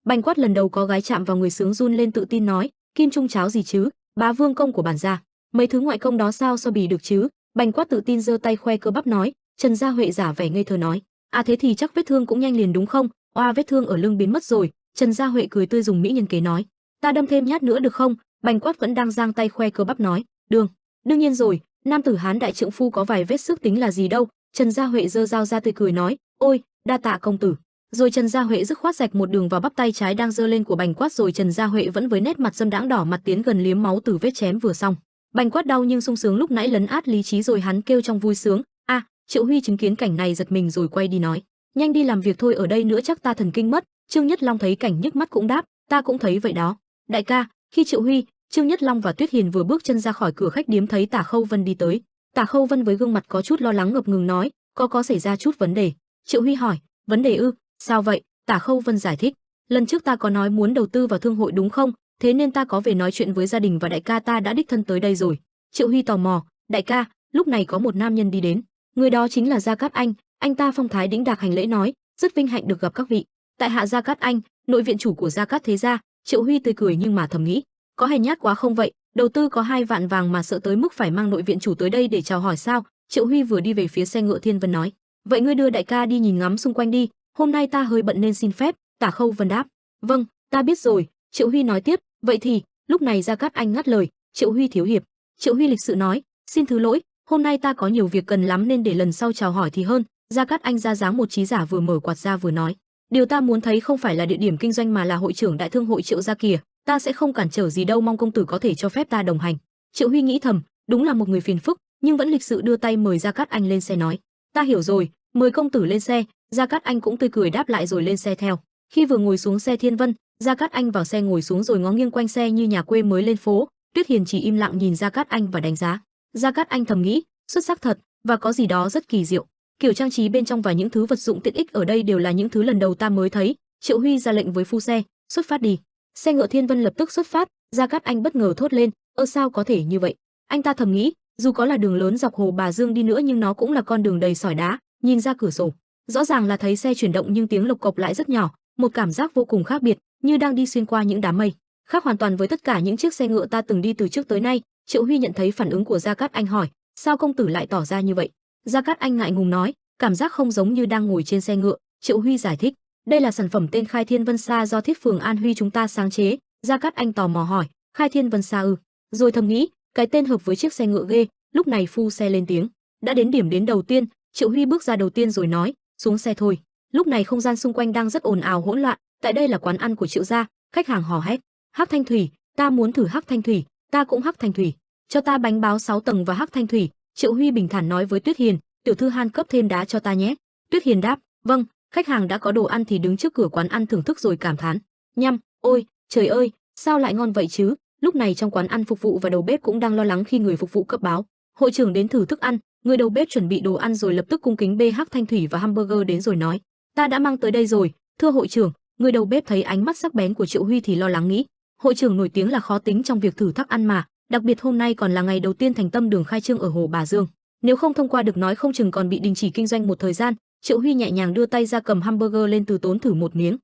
Bành Quát lần đầu có gái chạm vào người sướng run lên, tự tin nói, kim trung cháo gì chứ, bá vương công của bản gia, mấy thứ ngoại công đó sao so bì được chứ. Bành Quát tự tin giơ tay khoe cơ bắp nói. Trần Gia Huệ giả vẻ ngây thơ nói, à thế thì chắc vết thương cũng nhanh liền đúng không? Oa, vết thương ở lưng biến mất rồi. Trần Gia Huệ cười tươi dùng mỹ nhân kế nói, ta đâm thêm nhát nữa được không? Bành Quát vẫn đang giang tay khoe cơ bắp nói, đương nhiên rồi, nam tử Hán đại trượng phu có vài vết sức tính là gì đâu. Trần Gia Huệ giơ dao ra tươi cười nói, ôi, đa tạ công tử. Rồi Trần Gia Huệ dứt khoát rạch một đường vào bắp tay trái đang giơ lên của Bành Quát, rồi Trần Gia Huệ vẫn với nét mặt dâm đãng đỏ mặt tiến gần liếm máu từ vết chém vừa xong. Bành Quát đau nhưng sung sướng lúc nãy lấn át lý trí rồi hắn kêu trong vui sướng, a. Triệu Huy chứng kiến cảnh này giật mình rồi quay đi nói, nhanh đi làm việc thôi, ở đây nữa chắc ta thần kinh mất. Trương Nhất Long thấy cảnh nhức mắt cũng đáp, ta cũng thấy vậy đó. Đại ca. Khi Triệu Huy, Trương Nhất Long và Tuyết Hiền vừa bước chân ra khỏi cửa khách điếm thấy Tả Khâu Vân đi tới. Tả Khâu Vân với gương mặt có chút lo lắng ngập ngừng nói, có xảy ra chút vấn đề. Triệu Huy hỏi, vấn đề ư, sao vậy? Tả Khâu Vân giải thích, lần trước ta có nói muốn đầu tư vào thương hội đúng không? Thế nên ta có về nói chuyện với gia đình và đại ca ta đã đích thân tới đây rồi. Triệu Huy tò mò, đại ca. Lúc này có một nam nhân đi đến, người đó chính là Gia Cát anh ta phong thái đĩnh đạc hành lễ nói, rất vinh hạnh được gặp các vị. Tại hạ Gia Cát Anh, nội viện chủ của Gia Cát thế gia. Triệu Huy tươi cười nhưng mà thầm nghĩ, có hèn nhát quá không vậy, đầu tư có 2 vạn vàng mà sợ tới mức phải mang nội viện chủ tới đây để chào hỏi sao? Triệu Huy vừa đi về phía xe ngựa Thiên Vân nói, vậy ngươi đưa đại ca đi nhìn ngắm xung quanh đi, hôm nay ta hơi bận nên xin phép. Tả Khâu Vân đáp, vâng, ta biết rồi. Triệu Huy nói tiếp, vậy thì. Lúc này Gia Cát Anh ngắt lời, Triệu Huy thiếu hiệp. Triệu Huy lịch sự nói, xin thứ lỗi, hôm nay ta có nhiều việc cần lắm nên để lần sau chào hỏi thì hơn. Gia Cát Anh ra dáng một trí giả, vừa mở quạt ra vừa nói, điều ta muốn thấy không phải là địa điểm kinh doanh mà là hội trưởng đại thương hội Triệu gia kìa, ta sẽ không cản trở gì đâu, mong công tử có thể cho phép ta đồng hành. Triệu Huy nghĩ thầm, đúng là một người phiền phức, nhưng vẫn lịch sự đưa tay mời Gia Cát Anh lên xe nói, ta hiểu rồi, mời công tử lên xe. Gia Cát Anh cũng tươi cười đáp lại rồi lên xe theo. Khi vừa ngồi xuống xe Thiên Vân, Gia Cát Anh vào xe ngồi xuống rồi ngó nghiêng quanh xe như nhà quê mới lên phố. Tuyết Hiền chỉ im lặng nhìn Gia Cát Anh và đánh giá. Gia Cát Anh thầm nghĩ, xuất sắc thật, và có gì đó rất kỳ diệu. Kiểu trang trí bên trong và những thứ vật dụng tiện ích ở đây đều là những thứ lần đầu ta mới thấy. Triệu Huy ra lệnh với phu xe, xuất phát đi. Xe ngựa Thiên Vân lập tức xuất phát. Gia Cát Anh bất ngờ thốt lên, sao có thể như vậy? Anh ta thầm nghĩ, dù có là đường lớn dọc hồ Bà Dương đi nữa nhưng nó cũng là con đường đầy sỏi đá. Nhìn ra cửa sổ, rõ ràng là thấy xe chuyển động nhưng tiếng lộc cộc lại rất nhỏ, một cảm giác vô cùng khác biệt, như đang đi xuyên qua những đám mây, khác hoàn toàn với tất cả những chiếc xe ngựa ta từng đi từ trước tới nay. Triệu Huy nhận thấy phản ứng của Gia Cát Anh hỏi, sao công tử lại tỏ ra như vậy? Gia Cát Anh ngại ngùng nói, cảm giác không giống như đang ngồi trên xe ngựa. Triệu Huy giải thích, đây là sản phẩm tên Khai Thiên Vân Sa do Thiết Phường An Huy chúng ta sáng chế. Gia Cát Anh tò mò hỏi, Khai Thiên Vân Sa ư? Rồi thầm nghĩ, cái tên hợp với chiếc xe ngựa ghê. Lúc này phu xe lên tiếng, đã đến điểm đến đầu tiên. Triệu Huy bước ra đầu tiên rồi nói, xuống xe thôi. Lúc này không gian xung quanh đang rất ồn ào hỗn loạn, tại đây là quán ăn của Triệu gia, khách hàng hò hét, hắc thanh thủy, ta muốn thử hắc thanh thủy, ta cũng hắc thanh thủy, cho ta bánh báo 6 tầng và hắc thanh thủy. Triệu Huy bình thản nói với Tuyết Hiền, tiểu thư Han cấp thêm đá cho ta nhé. Tuyết Hiền đáp, vâng. Khách hàng đã có đồ ăn thì đứng trước cửa quán ăn thưởng thức rồi cảm thán, nhăm, ôi trời ơi, sao lại ngon vậy chứ. Lúc này trong quán ăn phục vụ và đầu bếp cũng đang lo lắng khi người phục vụ cấp báo, hội trưởng đến thử thức ăn. Người đầu bếp chuẩn bị đồ ăn rồi lập tức cung kính bê hắc thanh thủy và hamburger đến rồi nói, ta đã mang tới đây rồi, thưa hội trưởng. Người đầu bếp thấy ánh mắt sắc bén của Triệu Huy thì lo lắng nghĩ, hội trưởng nổi tiếng là khó tính trong việc thử thắc ăn mà, đặc biệt hôm nay còn là ngày đầu tiên thành tâm đường khai trương ở hồ Bà Dương, nếu không thông qua được nói không chừng còn bị đình chỉ kinh doanh một thời gian. Triệu Huy nhẹ nhàng đưa tay ra cầm hamburger lên từ tốn thử một miếng.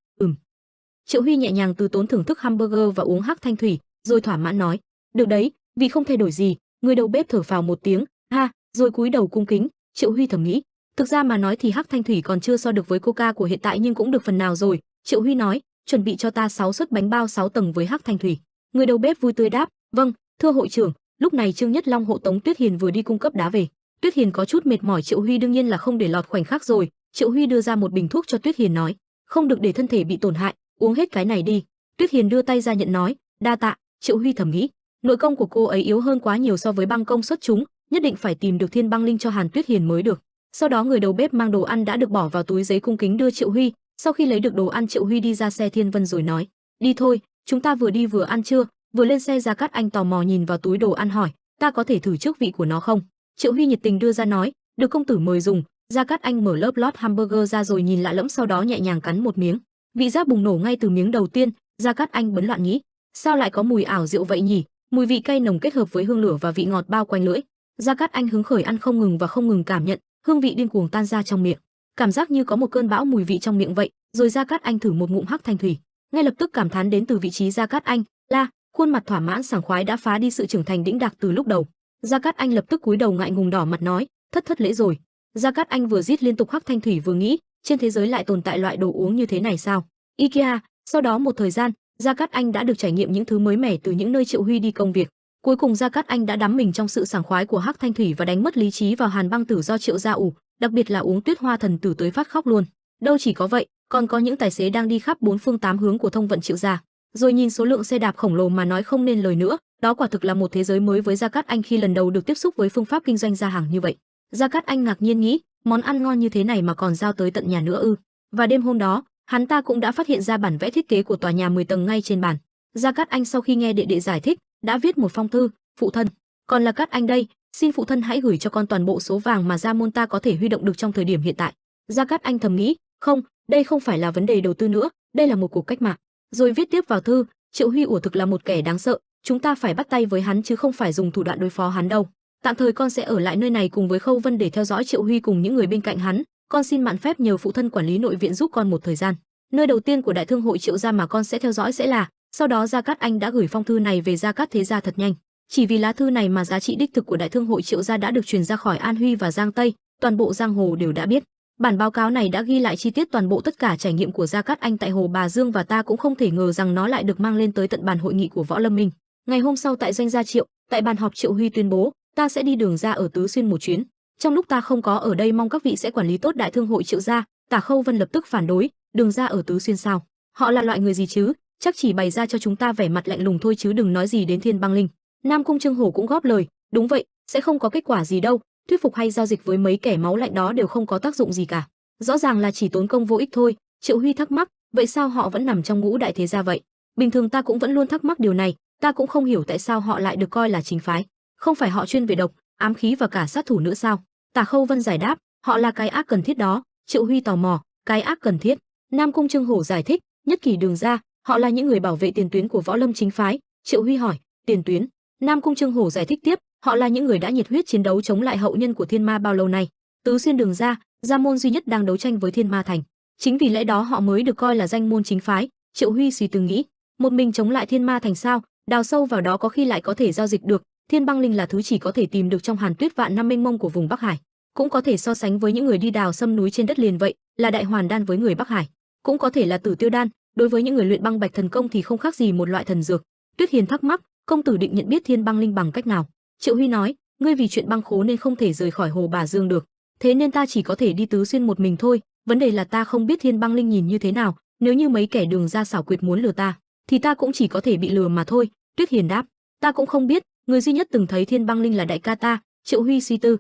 Triệu Huy nhẹ nhàng từ tốn thưởng thức hamburger và uống hắc thanh thủy, rồi thỏa mãn nói, được đấy, vị không thay đổi gì. Người đầu bếp thở phào một tiếng, ha, rồi cúi đầu cung kính. Triệu Huy thầm nghĩ, thực ra mà nói thì hắc thanh thủy còn chưa so được với Coca của hiện tại nhưng cũng được phần nào rồi. Triệu Huy nói, chuẩn bị cho ta 6 suất bánh bao 6 tầng với hắc thanh thủy. Người đầu bếp vui tươi đáp, vâng, thưa hội trưởng. Lúc này Trương Nhất Long hộ tống Tuyết Hiền vừa đi cung cấp đá về. Tuyết Hiền có chút mệt mỏi, Triệu Huy đương nhiên là không để lọt khoảnh khắc rồi. Triệu Huy đưa ra một bình thuốc cho Tuyết Hiền nói, không được để thân thể bị tổn hại, uống hết cái này đi. Tuyết Hiền đưa tay ra nhận nói, đa tạ. Triệu Huy thầm nghĩ, nội công của cô ấy yếu hơn quá nhiều so với băng công xuất chúng, nhất định phải tìm được thiên băng linh cho Hàn Tuyết Hiền mới được. Sau đó người đầu bếp mang đồ ăn đã được bỏ vào túi giấy cung kính đưa Triệu Huy. Sau khi lấy được đồ ăn, Triệu Huy đi ra xe Thiên Vân rồi nói, đi thôi, chúng ta vừa đi vừa ăn trưa. Vừa lên xe, Gia Cát Anh tò mò nhìn vào túi đồ ăn hỏi, ta có thể thử trước vị của nó không? Triệu Huy nhiệt tình đưa ra nói, được công tử mời dùng. Gia Cát Anh mở lớp lót hamburger ra rồi nhìn lạ lẫm, sau đó nhẹ nhàng cắn một miếng. Vị giác bùng nổ ngay từ miếng đầu tiên. Gia Cát Anh bấn loạn nghĩ, sao lại có mùi ảo diệu vậy nhỉ? Mùi vị cay nồng kết hợp với hương lửa và vị ngọt bao quanh lưỡi. Gia Cát Anh hứng khởi ăn không ngừng và không ngừng cảm nhận hương vị điên cuồng tan ra trong miệng, cảm giác như có một cơn bão mùi vị trong miệng vậy. Rồi Gia Cát Anh thử một ngụm hắc thanh thủy. ngay lập tức cảm thán đến từ vị trí Gia Cát Anh, la, khuôn mặt thỏa mãn sảng khoái đã phá đi sự trưởng thành đĩnh đạc từ lúc đầu. Gia Cát Anh lập tức cúi đầu ngại ngùng đỏ mặt nói, thất lễ rồi. Gia Cát Anh vừa rít liên tục Hắc Thanh Thủy vừa nghĩ, trên thế giới lại tồn tại loại đồ uống như thế này sao? IKEA. Sau đó một thời gian, Gia Cát Anh đã được trải nghiệm những thứ mới mẻ từ những nơi Triệu Huy đi công việc. Cuối cùng Gia Cát Anh đã đắm mình trong sự sảng khoái của Hắc Thanh Thủy và đánh mất lý trí vào hàn băng tử do Triệu gia ủ, đặc biệt là uống Tuyết Hoa Thần Tử tới phát khóc luôn. Đâu chỉ có vậy, còn có những tài xế đang đi khắp bốn phương tám hướng của thông vận Triệu gia. Rồi nhìn số lượng xe đạp khổng lồ mà nói không nên lời nữa, đó quả thực là một thế giới mới với Gia Cát Anh khi lần đầu được tiếp xúc với phương pháp kinh doanh gia hàng như vậy. Gia Cát Anh ngạc nhiên nghĩ, món ăn ngon như thế này mà còn giao tới tận nhà nữa ư? Và đêm hôm đó, hắn ta cũng đã phát hiện ra bản vẽ thiết kế của tòa nhà 10 tầng ngay trên bàn. Gia Cát Anh sau khi nghe đệ đệ giải thích, đã viết một phong thư, phụ thân, còn là Cát Anh đây, xin phụ thân hãy gửi cho con toàn bộ số vàng mà Gia môn ta có thể huy động được trong thời điểm hiện tại. Gia Cát Anh thầm nghĩ, không, đây không phải là vấn đề đầu tư nữa, đây là một cuộc cách mạng. Rồi viết tiếp vào thư, Triệu Huy ủa thực là một kẻ đáng sợ, chúng ta phải bắt tay với hắn chứ không phải dùng thủ đoạn đối phó hắn đâu. Tạm thời con sẽ ở lại nơi này cùng với Khâu Vân để theo dõi Triệu Huy cùng những người bên cạnh hắn, con xin mạn phép nhờ phụ thân quản lý nội viện giúp con một thời gian. Nơi đầu tiên của đại thương hội Triệu gia mà con sẽ theo dõi sẽ là, sau đó Gia Cát Anh đã gửi phong thư này về Gia Cát Thế gia thật nhanh. Chỉ vì lá thư này mà giá trị đích thực của đại thương hội Triệu gia đã được truyền ra khỏi An Huy và Giang Tây, toàn bộ giang hồ đều đã biết. Bản báo cáo này đã ghi lại chi tiết toàn bộ tất cả trải nghiệm của Gia Cát Anh tại Hồ Bà Dương và ta cũng không thể ngờ rằng nó lại được mang lên tới tận bàn hội nghị của Võ Lâm Minh. Ngày hôm sau tại doanh gia Triệu, tại bàn họp Triệu Huy tuyên bố, ta sẽ đi đường ra ở Tứ Xuyên một chuyến. Trong lúc ta không có ở đây mong các vị sẽ quản lý tốt đại thương hội Triệu gia. Tả Khâu Vân lập tức phản đối, đường ra ở Tứ Xuyên sao? Họ là loại người gì chứ? Chắc chỉ bày ra cho chúng ta vẻ mặt lạnh lùng thôi chứ đừng nói gì đến Thiên Băng Linh. Nam Cung Trương Hổ cũng góp lời, đúng vậy, sẽ không có kết quả gì đâu, thuyết phục hay giao dịch với mấy kẻ máu lạnh đó đều không có tác dụng gì cả. Rõ ràng là chỉ tốn công vô ích thôi. Triệu Huy thắc mắc, vậy sao họ vẫn nằm trong ngũ đại thế gia vậy? Bình thường ta cũng vẫn luôn thắc mắc điều này, ta cũng không hiểu tại sao họ lại được coi là chính phái. Không phải họ chuyên về độc, ám khí và cả sát thủ nữa sao? Tả Khâu Vân giải đáp, họ là cái ác cần thiết đó. Triệu Huy tò mò, cái ác cần thiết? Nam Cung Trương Hổ giải thích, nhất kỷ đường ra, họ là những người bảo vệ tiền tuyến của Võ Lâm chính phái. Triệu Huy hỏi, tiền tuyến? Nam Cung Trương Hổ giải thích tiếp, họ là những người đã nhiệt huyết chiến đấu chống lại hậu nhân của Thiên Ma bao lâu nay. Tứ Xuyên đường ra, gia môn duy nhất đang đấu tranh với Thiên Ma thành. Chính vì lẽ đó họ mới được coi là danh môn chính phái. Triệu Huy suy tư nghĩ, một mình chống lại Thiên Ma thành sao? Đào sâu vào đó có khi lại có thể giao dịch được. Thiên Băng Linh là thứ chỉ có thể tìm được trong Hàn Tuyết vạn năm mênh mông của vùng Bắc Hải, cũng có thể so sánh với những người đi đào sâm núi trên đất liền vậy, là đại hoàn đan với người Bắc Hải, cũng có thể là tử tiêu đan, đối với những người luyện băng bạch thần công thì không khác gì một loại thần dược. Tuyết Hiền thắc mắc, công tử định nhận biết Thiên Băng Linh bằng cách nào? Triệu Huy nói, ngươi vì chuyện băng khố nên không thể rời khỏi Hồ Bà Dương được, thế nên ta chỉ có thể đi Tứ Xuyên một mình thôi. Vấn đề là ta không biết Thiên Băng Linh nhìn như thế nào, nếu như mấy kẻ đường ra xảo quyệt muốn lừa ta, thì ta cũng chỉ có thể bị lừa mà thôi. Tuyết Hiền đáp, ta cũng không biết, người duy nhất từng thấy Thiên Băng Linh là đại ca ta. Triệu Huy suy tư,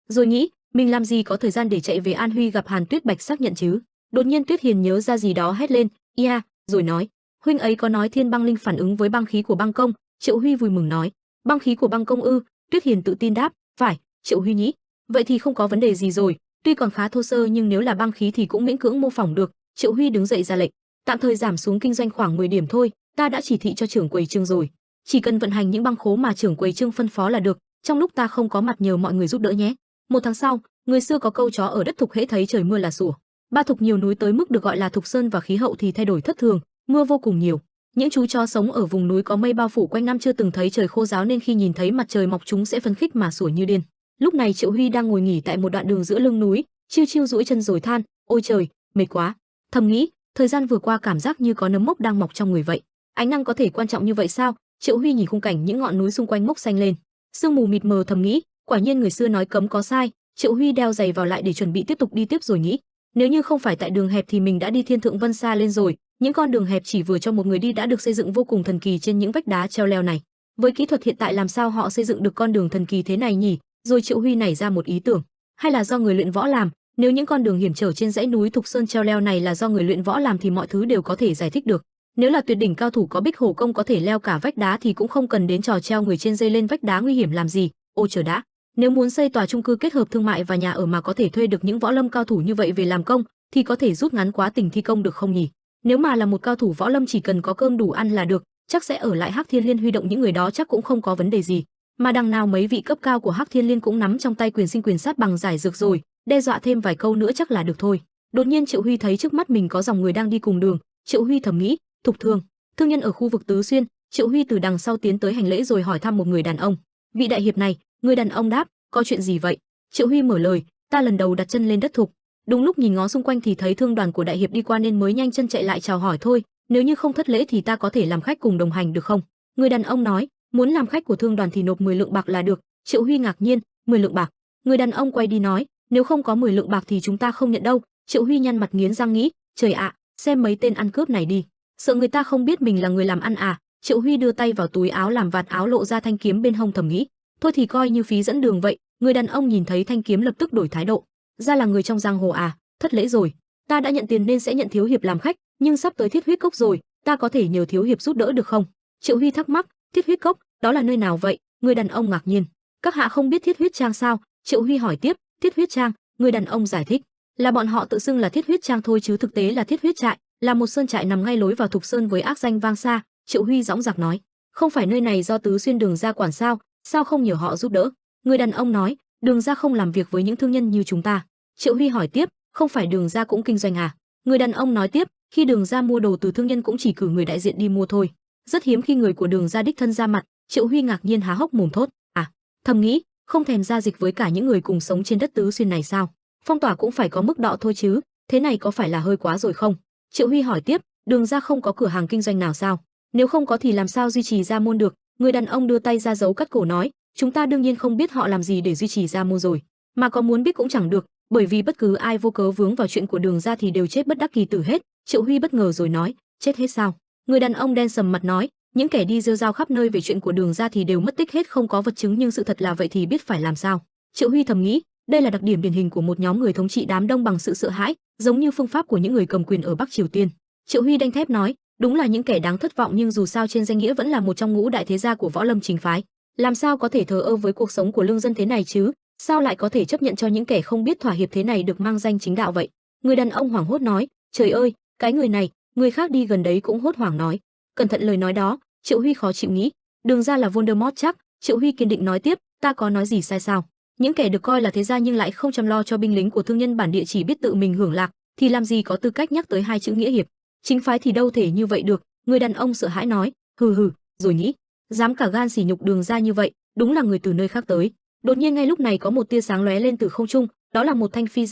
rồi nghĩ, mình làm gì có thời gian để chạy về An Huy gặp Hàn Tuyết Bạch xác nhận chứ. Đột nhiên Tuyết Hiền nhớ ra gì đó hét lên, ia, rồi nói, huynh ấy có nói Thiên Băng Linh phản ứng với băng khí của băng công. Triệu Huy vui mừng nói, băng khí của băng công ư? Tuyết Hiền tự tin đáp, phải. Triệu Huy nghĩ, vậy thì không có vấn đề gì rồi, tuy còn khá thô sơ nhưng nếu là băng khí thì cũng miễn cưỡng mô phỏng được. Triệu Huy đứng dậy ra lệnh, tạm thời giảm xuống kinh doanh khoảng 10 điểm thôi, ta đã chỉ thị cho trưởng quầy Trương rồi, chỉ cần vận hành những băng khố mà trưởng quầy Trương phân phó là được, trong lúc ta không có mặt nhờ mọi người giúp đỡ nhé. Một tháng sau, người xưa có câu chó ở đất thục hễ thấy trời mưa là sủa. Ba thục nhiều núi tới mức được gọi là thục sơn và khí hậu thì thay đổi thất thường, mưa vô cùng nhiều. Những chú chó sống ở vùng núi có mây bao phủ quanh năm chưa từng thấy trời khô ráo nên khi nhìn thấy mặt trời mọc chúng sẽ phấn khích mà sủa như điên. Lúc này Triệu Huy đang ngồi nghỉ tại một đoạn đường giữa lưng núi, chiêu chiêu duỗi chân rồi than, ôi trời, mệt quá. Thầm nghĩ, thời gian vừa qua cảm giác như có nấm mốc đang mọc trong người vậy. Ánh nắng có thể quan trọng như vậy sao? Triệu Huy nhìn khung cảnh những ngọn núi xung quanh mốc xanh lên, sương mù mịt mờ, thầm nghĩ, quả nhiên người xưa nói cấm có sai. Triệu Huy đeo giày vào lại để chuẩn bị tiếp tục đi tiếp rồi nghĩ, nếu như không phải tại đường hẹp thì mình đã đi Thiên Thượng Vân Xa lên rồi. Những con đường hẹp chỉ vừa cho một người đi đã được xây dựng vô cùng thần kỳ trên những vách đá treo leo này. Với kỹ thuật hiện tại làm sao họ xây dựng được con đường thần kỳ thế này nhỉ? Rồi Triệu Huy nảy ra một ý tưởng, hay là do người luyện võ làm? Nếu những con đường hiểm trở trên dãy núi Thục Sơn treo leo này là do người luyện võ làm thì mọi thứ đều có thể giải thích được. Nếu là tuyệt đỉnh cao thủ có Bích Hổ công có thể leo cả vách đá thì cũng không cần đến trò treo người trên dây lên vách đá nguy hiểm làm gì. Ô chờ đã, nếu muốn xây tòa chung cư kết hợp thương mại và nhà ở mà có thể thuê được những võ lâm cao thủ như vậy về làm công thì có thể rút ngắn quá trình thi công được không nhỉ? Nếu mà là một cao thủ võ lâm chỉ cần có cơm đủ ăn là được, chắc sẽ ở lại Hắc Thiên Liên huy động những người đó chắc cũng không có vấn đề gì. Mà đằng nào mấy vị cấp cao của Hắc Thiên Liên cũng nắm trong tay quyền sinh quyền sát bằng giải dược rồi, đe dọa thêm vài câu nữa chắc là được thôi. Đột nhiên Triệu Huy thấy trước mắt mình có dòng người đang đi cùng đường, Triệu Huy thầm nghĩ, Thục Thương, thương nhân ở khu vực Tứ Xuyên. Triệu Huy từ đằng sau tiến tới hành lễ rồi hỏi thăm một người đàn ông. Vị đại hiệp này, người đàn ông đáp, có chuyện gì vậy? Triệu Huy mở lời, ta lần đầu đặt chân lên đất Thục, đúng lúc nhìn ngó xung quanh thì thấy thương đoàn của đại hiệp đi qua nên mới nhanh chân chạy lại chào hỏi thôi, nếu như không thất lễ thì ta có thể làm khách cùng đồng hành được không? Người đàn ông nói, muốn làm khách của thương đoàn thì nộp 10 lượng bạc là được. Triệu Huy ngạc nhiên, 10 lượng bạc? Người đàn ông quay đi nói, nếu không có 10 lượng bạc thì chúng ta không nhận đâu. Triệu Huy nhăn mặt nghiến răng nghĩ, trời ạ, xem mấy tên ăn cướp này đi, sợ người ta không biết mình là người làm ăn à? Triệu Huy đưa tay vào túi áo làm vạt áo lộ ra thanh kiếm bên hông thầm nghĩ, thôi thì coi như phí dẫn đường vậy. Người đàn ông nhìn thấy thanh kiếm lập tức đổi thái độ, ra là người trong giang hồ à? Thất lễ rồi, ta đã nhận tiền nên sẽ nhận thiếu hiệp làm khách, nhưng sắp tới Thiết Huyết Cốc rồi, ta có thể nhờ thiếu hiệp giúp đỡ được không? Triệu Huy thắc mắc, Thiết Huyết Cốc, đó là nơi nào vậy? Người đàn ông ngạc nhiên, các hạ không biết Thiết Huyết Trang sao? Triệu Huy hỏi tiếp, Thiết Huyết Trang? Người đàn ông giải thích, là bọn họ tự xưng là Thiết Huyết Trang thôi chứ thực tế là Thiết Huyết Trại, là một sơn trại nằm ngay lối vào Thục Sơn với ác danh vang xa. Triệu Huy dõng dạc nói, không phải nơi này do Tứ Xuyên Đường gia quản sao? Sao không nhờ họ giúp đỡ? Người đàn ông nói, Đường gia không làm việc với những thương nhân như chúng ta. Triệu Huy hỏi tiếp, không phải Đường gia cũng kinh doanh à? Người đàn ông nói tiếp, khi Đường gia mua đồ từ thương nhân cũng chỉ cử người đại diện đi mua thôi, rất hiếm khi người của Đường gia đích thân ra mặt. Triệu Huy ngạc nhiên há hốc mồm thốt, à, thầm nghĩ, không thèm giao dịch với cả những người cùng sống trên đất Tứ Xuyên này sao? Phong tỏa cũng phải có mức độ thôi chứ, thế này có phải là hơi quá rồi không? Triệu Huy hỏi tiếp, Đường gia không có cửa hàng kinh doanh nào sao? Nếu không có thì làm sao duy trì gia môn được? Người đàn ông đưa tay ra dấu cắt cổ nói, chúng ta đương nhiên không biết họ làm gì để duy trì gia môn rồi, mà có muốn biết cũng chẳng được, bởi vì bất cứ ai vô cớ vướng vào chuyện của Đường gia thì đều chết bất đắc kỳ tử hết. Triệu Huy bất ngờ rồi nói, chết hết sao? Người đàn ông đen sầm mặt nói, những kẻ đi rêu rao khắp nơi về chuyện của Đường gia thì đều mất tích hết, không có vật chứng, nhưng sự thật là vậy thì biết phải làm sao? Triệu Huy thầm nghĩ, đây là đặc điểm điển hình của một nhóm người thống trị đám đông bằng sự sợ hãi, giống như phương pháp của những người cầm quyền ở Bắc Triều Tiên. Triệu Huy đanh thép nói, đúng là những kẻ đáng thất vọng, nhưng dù sao trên danh nghĩa vẫn là một trong ngũ đại thế gia của võ lâm chính phái, làm sao có thể thờ ơ với cuộc sống của lương dân thế này chứ? Sao lại có thể chấp nhận cho những kẻ không biết thỏa hiệp thế này được mang danh chính đạo vậy? Người đàn ông hoảng hốt nói, trời ơi, cái người này. Người khác đi gần đấy cũng hốt hoảng nói, cẩn thận lời nói đó. Triệu Huy khó chịu nghĩ, Đường gia là Voldemort chắc? Triệu Huy kiên định nói tiếp, ta có nói gì sai sao? Những kẻ được coi là thế gia nhưng lại không chăm lo cho binh lính của thương nhân bản địa, chỉ biết tự mình hưởng lạc, thì làm gì có tư cách nhắc tới hai chữ nghĩa hiệp. Chính phái thì đâu thể như vậy được. Người đàn ông sợ hãi nói, hừ hừ, rồi nghĩ, dám cả gan sỉ nhục Đường gia như vậy, đúng là người từ nơi khác tới. Đột nhiên ngay lúc này có một tia sáng lóe lên từ không trung, đó là một thanh phi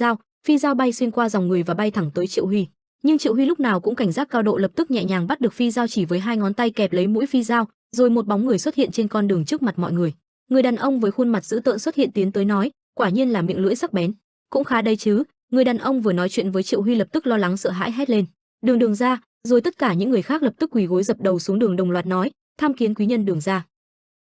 dao bay xuyên qua dòng người và bay thẳng tới Triệu Huy. Nhưng Triệu Huy lúc nào cũng cảnh giác cao độ, lập tức nhẹ nhàng bắt được phi dao, chỉ với hai ngón tay kẹp lấy mũi phi dao, rồi một bóng người xuất hiện trên con đường trước mặt mọi người. Người đàn ông với khuôn mặt dữ tợn xuất hiện tiến tới nói, quả nhiên là miệng lưỡi sắc bén, cũng khá đây chứ. Người đàn ông vừa nói chuyện với Triệu Huy lập tức lo lắng sợ hãi hét lên, Đường gia. Rồi tất cả những người khác lập tức quỳ gối dập đầu xuống đường, đồng loạt nói, tham kiến quý nhân Đường gia.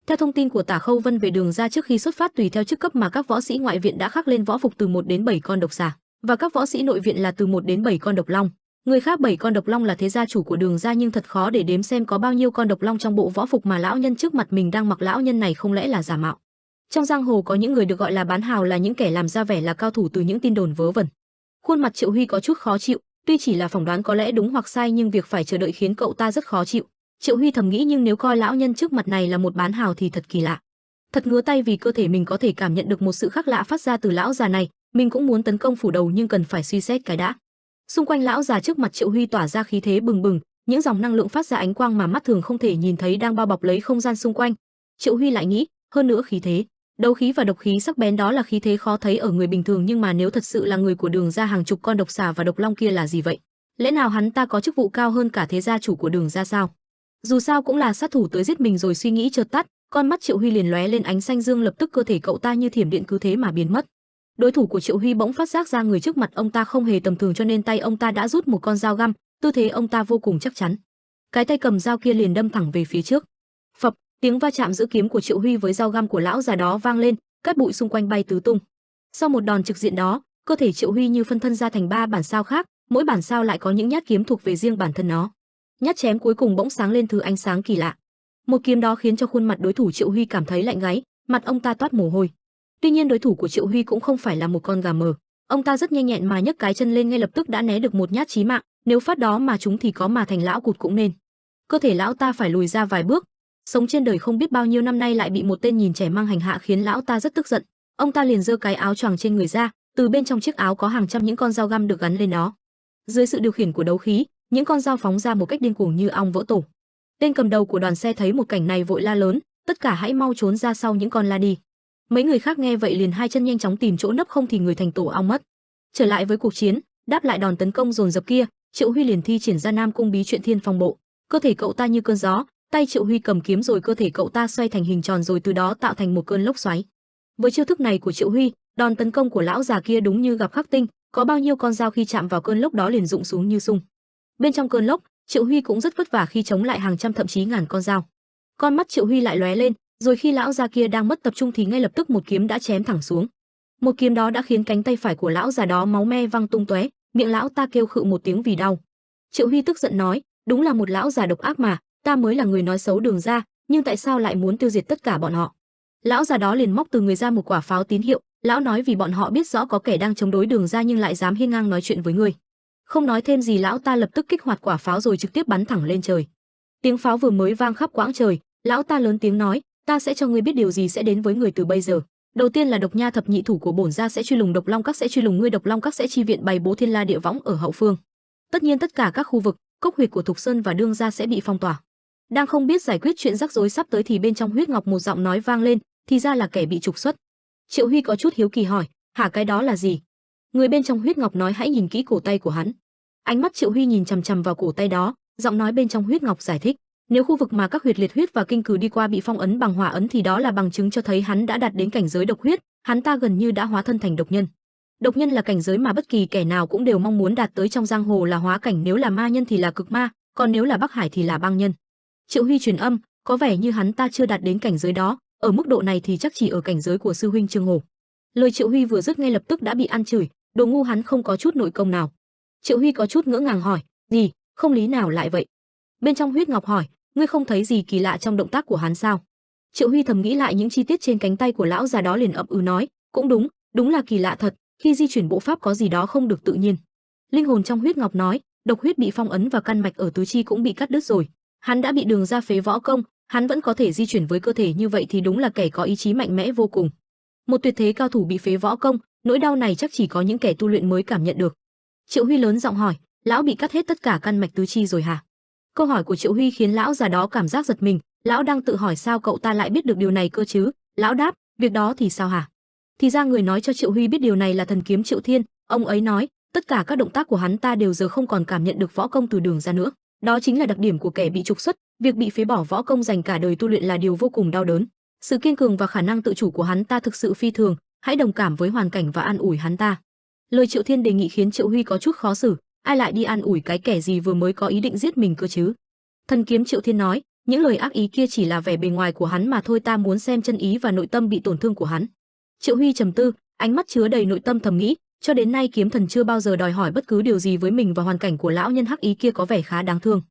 Theo thông tin của Tả Khâu Vân về Đường gia, trước khi xuất phát tùy theo chức cấp mà các võ sĩ ngoại viện đã khắc lên võ phục từ 1 đến 7 con độc xà, và các võ sĩ nội viện là từ 1 đến 7 con độc long. Người khác 7 con độc long là thế gia chủ của Đường gia, nhưng thật khó để đếm xem có bao nhiêu con độc long trong bộ võ phục mà lão nhân trước mặt mình đang mặc. Lão nhân này không lẽ là giả mạo? Trong giang hồ có những người được gọi là bán hào, là những kẻ làm ra vẻ là cao thủ từ những tin đồn vớ vẩn. Khuôn mặt Triệu Huy có chút khó chịu, tuy chỉ là phỏng đoán có lẽ đúng hoặc sai, nhưng việc phải chờ đợi khiến cậu ta rất khó chịu. Triệu Huy thầm nghĩ, nhưng nếu coi lão nhân trước mặt này là một bán hào thì thật kỳ lạ. Thật ngứa tay vì cơ thể mình có thể cảm nhận được một sự khác lạ phát ra từ lão già này. Mình cũng muốn tấn công phủ đầu nhưng cần phải suy xét cái đã. Xung quanh lão già trước mặt Triệu Huy tỏa ra khí thế bừng bừng, những dòng năng lượng phát ra ánh quang mà mắt thường không thể nhìn thấy đang bao bọc lấy không gian xung quanh. Triệu Huy lại nghĩ, hơn nữa khí thế, đấu khí và độc khí sắc bén đó là khí thế khó thấy ở người bình thường, nhưng mà nếu thật sự là người của Đường gia, hàng chục con độc xà và độc long kia là gì vậy? Lẽ nào hắn ta có chức vụ cao hơn cả thế gia chủ của Đường gia sao? Dù sao cũng là sát thủ tới giết mình rồi. Suy nghĩ chợt tắt, con mắt Triệu Huy liền lóe lên ánh xanh dương, lập tức cơ thể cậu ta như thiểm điện cứ thế mà biến mất. Đối thủ của Triệu Huy bỗng phát giác ra người trước mặt ông ta không hề tầm thường, cho nên tay ông ta đã rút một con dao găm, tư thế ông ta vô cùng chắc chắn. Cái tay cầm dao kia liền đâm thẳng về phía trước. Phập, tiếng va chạm giữa kiếm của Triệu Huy với dao găm của lão già đó vang lên, cát bụi xung quanh bay tứ tung. Sau một đòn trực diện đó, cơ thể Triệu Huy như phân thân ra thành 3 bản sao khác, mỗi bản sao lại có những nhát kiếm thuộc về riêng bản thân nó. Nhát chém cuối cùng bỗng sáng lên thứ ánh sáng kỳ lạ. Một kiếm đó khiến cho khuôn mặt đối thủ Triệu Huy cảm thấy lạnh gáy, mặt ông ta toát mồ hôi. Tuy nhiên đối thủ của Triệu Huy cũng không phải là một con gà mờ. Ông ta rất nhanh nhẹn mà nhấc cái chân lên, ngay lập tức đã né được một nhát chí mạng, nếu phát đó mà trúng thì có mà thành lão cụt cũng nên. Cơ thể lão ta phải lùi ra vài bước. Sống trên đời không biết bao nhiêu năm nay lại bị một tên nhìn trẻ mang hành hạ khiến lão ta rất tức giận. Ông ta liền giơ cái áo choàng trên người ra, từ bên trong chiếc áo có hàng trăm những con dao găm được gắn lên đó. Dưới sự điều khiển của đấu khí, Những con dao phóng ra một cách điên cuồng như ong vỡ tổ. Tên cầm đầu của đoàn xe thấy một cảnh này vội la lớn, tất cả hãy mau trốn ra sau những con la đi. Mấy người khác nghe vậy liền hai chân nhanh chóng tìm chỗ nấp, không thì người thành tổ ong mất. Trở lại với cuộc chiến, đáp lại đòn tấn công dồn dập kia, Triệu Huy liền thi triển ra Nam Cung Bí Chuyện Thiên Phong Bộ. Cơ thể cậu ta như cơn gió, tay Triệu Huy cầm kiếm rồi cơ thể cậu ta xoay thành hình tròn rồi từ đó tạo thành một cơn lốc xoáy. Với chiêu thức này của Triệu Huy, đòn tấn công của lão già kia đúng như gặp khắc tinh, có bao nhiêu con dao khi chạm vào cơn lốc đó liền rụng xuống như sung. Bên trong cơn lốc, Triệu Huy cũng rất vất vả khi chống lại hàng trăm thậm chí ngàn con dao. Con mắt Triệu Huy lại lóe lên, rồi khi lão già kia đang mất tập trung thì ngay lập tức một kiếm đã chém thẳng xuống. Một kiếm đó đã khiến cánh tay phải của lão già đó máu me văng tung tóe, miệng lão ta kêu khự một tiếng vì đau. Triệu Huy tức giận nói, đúng là một lão già độc ác mà, ta mới là người nói xấu Đường gia, nhưng tại sao lại muốn tiêu diệt tất cả bọn họ? Lão già đó liền móc từ người ra một quả pháo tín hiệu, lão nói vì bọn họ biết rõ có kẻ đang chống đối Đường gia nhưng lại dám hiên ngang nói chuyện với người. Không nói thêm gì, lão ta lập tức kích hoạt quả pháo rồi trực tiếp bắn thẳng lên trời. Tiếng pháo vừa mới vang khắp quãng trời, lão ta lớn tiếng nói, ta sẽ cho ngươi biết điều gì sẽ đến với người từ bây giờ. Đầu tiên là Độc Nha thập nhị thủ của bổn gia sẽ truy lùng Độc Long Các, sẽ truy lùng ngươi, Độc Long Các sẽ chi viện bày bố Thiên La Địa Võng ở hậu phương. Tất nhiên tất cả các khu vực, cốc huyệt của Thục Sơn và Đương gia sẽ bị phong tỏa. Đang không biết giải quyết chuyện rắc rối sắp tới thì bên trong huyết ngọc một giọng nói vang lên, thì ra là kẻ bị trục xuất. Triệu Huy có chút hiếu kỳ hỏi, hả, cái đó là gì? Người bên trong huyết ngọc nói, hãy nhìn kỹ cổ tay của hắn. Ánh mắt Triệu Huy nhìn chằm chằm vào cổ tay đó, giọng nói bên trong huyết ngọc giải thích, nếu khu vực mà các huyệt liệt huyết và kinh cừ đi qua bị phong ấn bằng hỏa ấn thì đó là bằng chứng cho thấy hắn đã đạt đến cảnh giới độc huyết, hắn ta gần như đã hóa thân thành độc nhân. Độc nhân là cảnh giới mà bất kỳ kẻ nào cũng đều mong muốn đạt tới, trong giang hồ là hóa cảnh, nếu là ma nhân thì là cực ma, còn nếu là Bắc Hải thì là băng nhân. Triệu Huy truyền âm, có vẻ như hắn ta chưa đạt đến cảnh giới đó, ở mức độ này thì chắc chỉ ở cảnh giới của sư huynh Trương Hồ. Lời Triệu Huy vừa dứt ngay lập tức đã bị ăn chửi, đồ ngu, hắn không có chút nội công nào. Triệu Huy có chút ngỡ ngàng hỏi, gì, không lý nào lại vậy? Bên trong huyết ngọc hỏi, ngươi không thấy gì kỳ lạ trong động tác của hắn sao? Triệu Huy thầm nghĩ lại những chi tiết trên cánh tay của lão già đó liền ậm ừ nói, cũng đúng, đúng là kỳ lạ thật, khi di chuyển bộ pháp có gì đó không được tự nhiên. Linh hồn trong huyết ngọc nói, độc huyết bị phong ấn và căn mạch ở tứ chi cũng bị cắt đứt rồi. Hắn đã bị Đường gia phế võ công, hắn vẫn có thể di chuyển với cơ thể như vậy thì đúng là kẻ có ý chí mạnh mẽ vô cùng. Một tuyệt thế cao thủ bị phế võ công, nỗi đau này chắc chỉ có những kẻ tu luyện mới cảm nhận được. Triệu Huy lớn giọng hỏi, lão bị cắt hết tất cả căn mạch tứ chi rồi hả? Câu hỏi của Triệu Huy khiến lão già đó cảm giác giật mình, lão đang tự hỏi sao cậu ta lại biết được điều này cơ chứ? Lão đáp, việc đó thì sao hả? Thì ra người nói cho Triệu Huy biết điều này là thần kiếm Triệu Thiên, ông ấy nói, tất cả các động tác của hắn ta đều giờ không còn cảm nhận được võ công từ Đường gia nữa. Đó chính là đặc điểm của kẻ bị trục xuất, việc bị phế bỏ võ công dành cả đời tu luyện là điều vô cùng đau đớn. Sự kiên cường và khả năng tự chủ của hắn ta thực sự phi thường, hãy đồng cảm với hoàn cảnh và an ủi hắn ta. Lời Triệu Thiên đề nghị khiến Triệu Huy có chút khó xử, ai lại đi an ủi cái kẻ gì vừa mới có ý định giết mình cơ chứ? Thần kiếm Triệu Thiên nói, những lời ác ý kia chỉ là vẻ bề ngoài của hắn mà thôi, ta muốn xem chân ý và nội tâm bị tổn thương của hắn. Triệu Huy trầm tư, ánh mắt chứa đầy nội tâm thầm nghĩ, cho đến nay kiếm thần chưa bao giờ đòi hỏi bất cứ điều gì với mình, và hoàn cảnh của lão nhân hắc ý kia có vẻ khá đáng thương.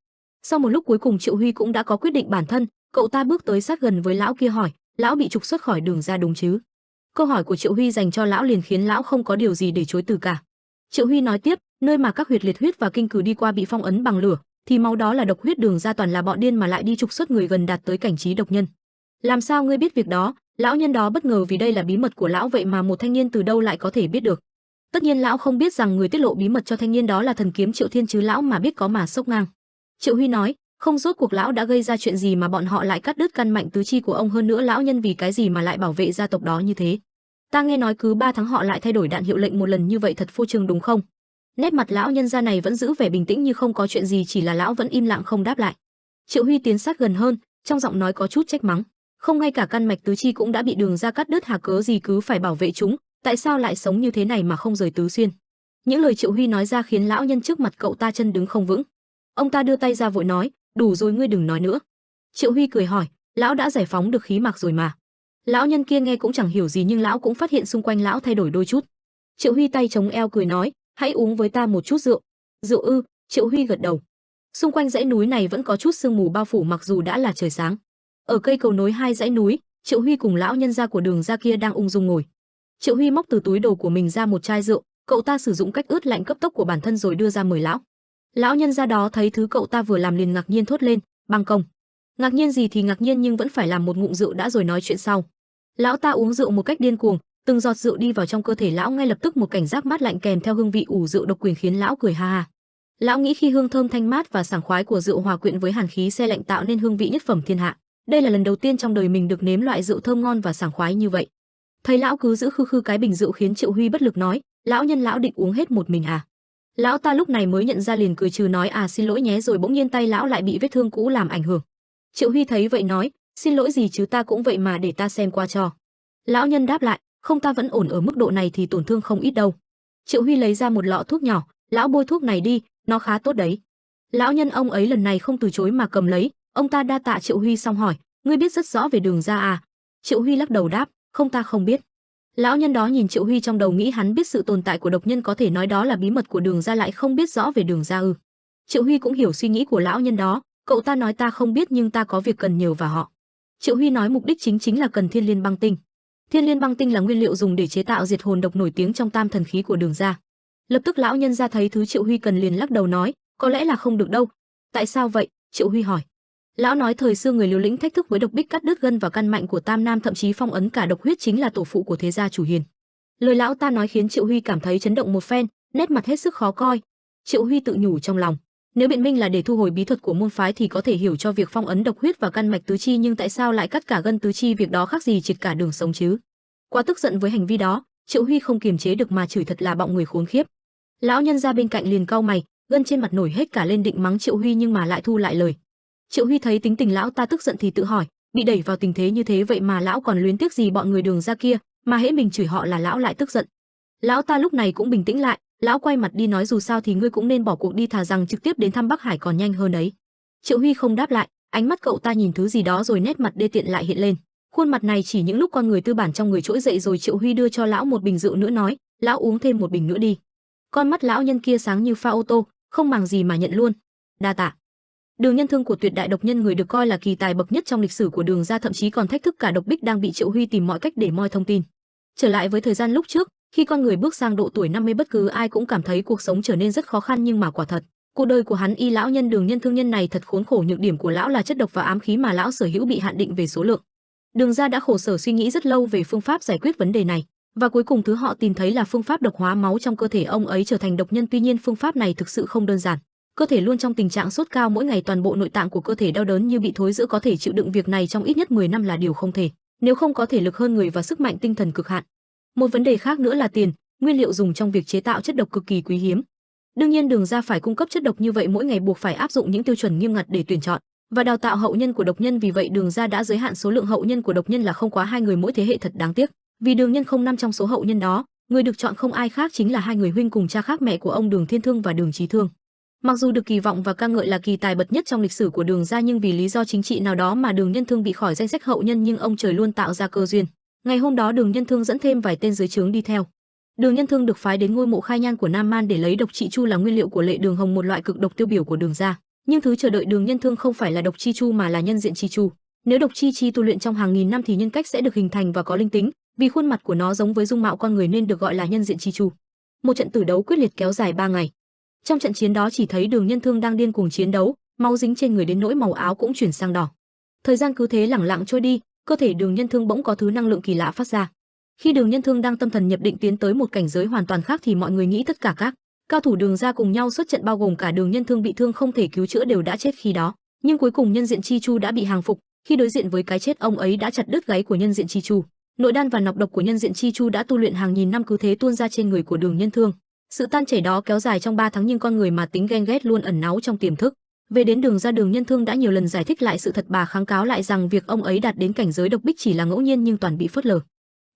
Sau một lúc cuối cùng Triệu Huy cũng đã có quyết định bản thân, cậu ta bước tới sát gần với lão kia hỏi, lão bị trục xuất khỏi Đường gia đúng chứ? Câu hỏi của Triệu Huy dành cho lão liền khiến lão không có điều gì để chối từ cả. Triệu Huy nói tiếp, nơi mà các huyệt liệt huyết và kinh cừ đi qua bị phong ấn bằng lửa, thì máu đó là độc huyết, Đường gia toàn là bọn điên mà lại đi trục xuất người gần đạt tới cảnh trí độc nhân. Làm sao ngươi biết việc đó? Lão nhân đó bất ngờ vì đây là bí mật của lão, vậy mà một thanh niên từ đâu lại có thể biết được? Tất nhiên lão không biết rằng người tiết lộ bí mật cho thanh niên đó là thần kiếm Triệu Thiên chứ, lão mà biết có mà sốc ngang. Triệu Huy nói, không, rốt cuộc lão đã gây ra chuyện gì mà bọn họ lại cắt đứt căn mạnh tứ chi của ông, hơn nữa lão nhân vì cái gì mà lại bảo vệ gia tộc đó như thế? Ta nghe nói cứ 3 tháng họ lại thay đổi đạn hiệu lệnh một lần như vậy, thật phô trương đúng không? Nét mặt lão nhân gia này vẫn giữ vẻ bình tĩnh như không có chuyện gì, chỉ là lão vẫn im lặng không đáp lại. Triệu Huy tiến sát gần hơn, trong giọng nói có chút trách mắng, không, ngay cả căn mạch tứ chi cũng đã bị Đường gia cắt đứt hả? Cớ gì cứ phải bảo vệ chúng, tại sao lại sống như thế này mà không rời tứ xuyên? Những lời Triệu Huy nói ra khiến lão nhân trước mặt cậu ta chân đứng không vững. Ông ta đưa tay ra vội nói, đủ rồi, ngươi đừng nói nữa. Triệu Huy cười hỏi, lão đã giải phóng được khí mạc rồi mà. Lão nhân kia nghe cũng chẳng hiểu gì, nhưng lão cũng phát hiện xung quanh lão thay đổi đôi chút. Triệu Huy tay chống eo cười nói, hãy uống với ta một chút rượu. Rượu ư? Triệu Huy gật đầu. Xung quanh dãy núi này vẫn có chút sương mù bao phủ mặc dù đã là trời sáng. Ở cây cầu nối hai dãy núi, Triệu Huy cùng lão nhân gia của Đường gia kia đang ung dung ngồi. Triệu Huy móc từ túi đồ của mình ra một chai rượu, cậu ta sử dụng cách ướt lạnh cấp tốc của bản thân rồi đưa ra mời lão. Lão nhân gia đó thấy thứ cậu ta vừa làm liền ngạc nhiên thốt lên, băng công. Ngạc nhiên gì thì ngạc nhiên, nhưng vẫn phải làm một ngụm rượu đã rồi nói chuyện sau. Lão ta uống rượu một cách điên cuồng, từng giọt rượu đi vào trong cơ thể lão, ngay lập tức một cảnh giác mát lạnh kèm theo hương vị ủ rượu độc quyền khiến lão cười ha ha. Lão nghĩ khi hương thơm thanh mát và sảng khoái của rượu hòa quyện với hàn khí se lạnh tạo nên hương vị nhất phẩm thiên hạ. Đây là lần đầu tiên trong đời mình được nếm loại rượu thơm ngon và sảng khoái như vậy. Thấy lão cứ giữ khư khư cái bình rượu khiến Triệu Huy bất lực nói, lão nhân lão định uống hết một mình à? Lão ta lúc này mới nhận ra liền cười trừ nói xin lỗi nhé, rồi bỗng nhiên tay lão lại bị vết thương cũ làm ảnh hưởng. Triệu Huy thấy vậy nói, xin lỗi gì chứ, ta cũng vậy mà, để ta xem qua cho. Lão nhân đáp lại, không, ta vẫn ổn, ở mức độ này thì tổn thương không ít đâu. Triệu Huy lấy ra một lọ thuốc nhỏ, lão bôi thuốc này đi, nó khá tốt đấy. Lão nhân ông ấy lần này không từ chối mà cầm lấy, ông ta đa tạ Triệu Huy xong hỏi, ngươi biết rất rõ về Đường gia à? Triệu Huy lắc đầu đáp, không, ta không biết. Lão nhân đó nhìn Triệu Huy trong đầu nghĩ hắn biết sự tồn tại của độc nhân, có thể nói đó là bí mật của Đường gia, lại không biết rõ về Đường gia ư? Triệu Huy cũng hiểu suy nghĩ của lão nhân đó, cậu ta nói ta không biết nhưng ta có việc cần nhờ vào họ. Triệu Huy nói mục đích chính là cần Thiên Liên băng tinh. Thiên Liên băng tinh là nguyên liệu dùng để chế tạo diệt hồn độc nổi tiếng trong tam thần khí của Đường gia. Lập tức lão nhân ra thấy thứ Triệu Huy cần liền lắc đầu nói, có lẽ là không được đâu. Tại sao vậy? Triệu Huy hỏi. Lão nói thời xưa người liều lĩnh thách thức với độc bích cắt đứt gân và căn mạnh của Tam Nam, thậm chí phong ấn cả độc huyết, chính là tổ phụ của thế gia chủ hiền. Lời lão ta nói khiến Triệu Huy cảm thấy chấn động một phen, nét mặt hết sức khó coi. Triệu Huy tự nhủ trong lòng, nếu biện minh là để thu hồi bí thuật của môn phái thì có thể hiểu cho việc phong ấn độc huyết và căn mạch tứ chi, nhưng tại sao lại cắt cả gân tứ chi, việc đó khác gì triệt cả đường sống chứ? Quá tức giận với hành vi đó, Triệu Huy không kiềm chế được mà chửi thật là bọng người khốn khiếp. Lão nhân ra bên cạnh liền cau mày, gân trên mặt nổi hết cả lên, định mắng Triệu Huy nhưng mà lại thu lại lời. Triệu Huy thấy tính tình lão ta tức giận thì tự hỏi, bị đẩy vào tình thế như thế vậy mà lão còn luyến tiếc gì bọn người Đường gia kia, mà hễ mình chửi họ là lão lại tức giận. Lão ta lúc này cũng bình tĩnh lại, lão quay mặt đi nói, dù sao thì ngươi cũng nên bỏ cuộc đi, thà rằng trực tiếp đến thăm Bắc Hải còn nhanh hơn đấy. Triệu Huy không đáp lại, ánh mắt cậu ta nhìn thứ gì đó rồi nét mặt đê tiện lại hiện lên. Khuôn mặt này chỉ những lúc con người tư bản trong người trỗi dậy. Rồi Triệu Huy đưa cho lão một bình rượu nữa nói, lão uống thêm một bình nữa đi. Con mắt lão nhân kia sáng như pha ô tô, không màng gì mà nhận luôn. Đa tạ. Đường Nhân Thương của tuyệt đại độc nhân, người được coi là kỳ tài bậc nhất trong lịch sử của Đường gia, thậm chí còn thách thức cả độc bích, đang bị Triệu Huy tìm mọi cách để moi thông tin. Trở lại với thời gian lúc trước, khi con người bước sang độ tuổi 50, bất cứ ai cũng cảm thấy cuộc sống trở nên rất khó khăn, nhưng mà quả thật, cuộc đời của hắn y lão nhân Đường Nhân Thương nhân này thật khốn khổ. Nhược điểm của lão là chất độc và ám khí mà lão sở hữu bị hạn định về số lượng. Đường gia đã khổ sở suy nghĩ rất lâu về phương pháp giải quyết vấn đề này, và cuối cùng thứ họ tìm thấy là phương pháp độc hóa máu trong cơ thể ông ấy trở thành độc nhân. Tuy nhiên phương pháp này thực sự không đơn giản. Cơ thể luôn trong tình trạng sốt cao mỗi ngày, toàn bộ nội tạng của cơ thể đau đớn như bị thối rữa, có thể chịu đựng việc này trong ít nhất 10 năm là điều không thể, nếu không có thể lực hơn người và sức mạnh tinh thần cực hạn. Một vấn đề khác nữa là tiền, nguyên liệu dùng trong việc chế tạo chất độc cực kỳ quý hiếm. Đương nhiên Đường gia phải cung cấp chất độc như vậy mỗi ngày, buộc phải áp dụng những tiêu chuẩn nghiêm ngặt để tuyển chọn và đào tạo hậu nhân của độc nhân. Vì vậy Đường gia đã giới hạn số lượng hậu nhân của độc nhân là không quá 2 người mỗi thế hệ. Thật đáng tiếc, vì Đường Nhân không nằm trong số hậu nhân đó. Người được chọn không ai khác chính là hai người huynh cùng cha khác mẹ của ông, Đường Thiên Thương và Đường Chí Thương. Mặc dù được kỳ vọng và ca ngợi là kỳ tài bậc nhất trong lịch sử của Đường gia, nhưng vì lý do chính trị nào đó mà Đường Nhân Thương bị khỏi danh sách hậu nhân, nhưng ông trời luôn tạo ra cơ duyên. Ngày hôm đó Đường Nhân Thương dẫn thêm vài tên dưới trướng đi theo. Đường Nhân Thương được phái đến ngôi mộ Khai Nhan của Nam Man để lấy độc chi chu là nguyên liệu của Lệ Đường Hồng, một loại cực độc tiêu biểu của Đường gia. Nhưng thứ chờ đợi Đường Nhân Thương không phải là độc chi chu mà là nhân diện chi chu. Nếu độc chi tu luyện trong hàng nghìn năm thì nhân cách sẽ được hình thành và có linh tính, vì khuôn mặt của nó giống với dung mạo con người nên được gọi là nhân diện chi chu. Một trận tử đấu quyết liệt kéo dài 3 ngày. Trong trận chiến đó chỉ thấy Đường Nhân Thương đang điên cuồng chiến đấu, máu dính trên người đến nỗi màu áo cũng chuyển sang đỏ. Thời gian cứ thế lẳng lặng trôi đi, cơ thể Đường Nhân Thương bỗng có thứ năng lượng kỳ lạ phát ra. Khi Đường Nhân Thương đang tâm thần nhập định tiến tới một cảnh giới hoàn toàn khác thì mọi người nghĩ tất cả các cao thủ Đường gia cùng nhau xuất trận, bao gồm cả Đường Nhân Thương bị thương không thể cứu chữa đều đã chết khi đó. Nhưng cuối cùng nhân diện chi chu đã bị hàng phục, khi đối diện với cái chết ông ấy đã chặt đứt gáy của nhân diện chi chu. Nội đan và nọc độc của nhân diện chi chu đã tu luyện hàng nghìn năm cứ thế tuôn ra trên người của Đường Nhân Thương. Sự tan chảy đó kéo dài trong 3 tháng, nhưng con người mà tính ghen ghét luôn ẩn náu trong tiềm thức. Về đến Đường gia, Đường Nhân Thương đã nhiều lần giải thích lại sự thật, bà kháng cáo lại rằng việc ông ấy đạt đến cảnh giới độc bích chỉ là ngẫu nhiên nhưng toàn bị phớt lờ.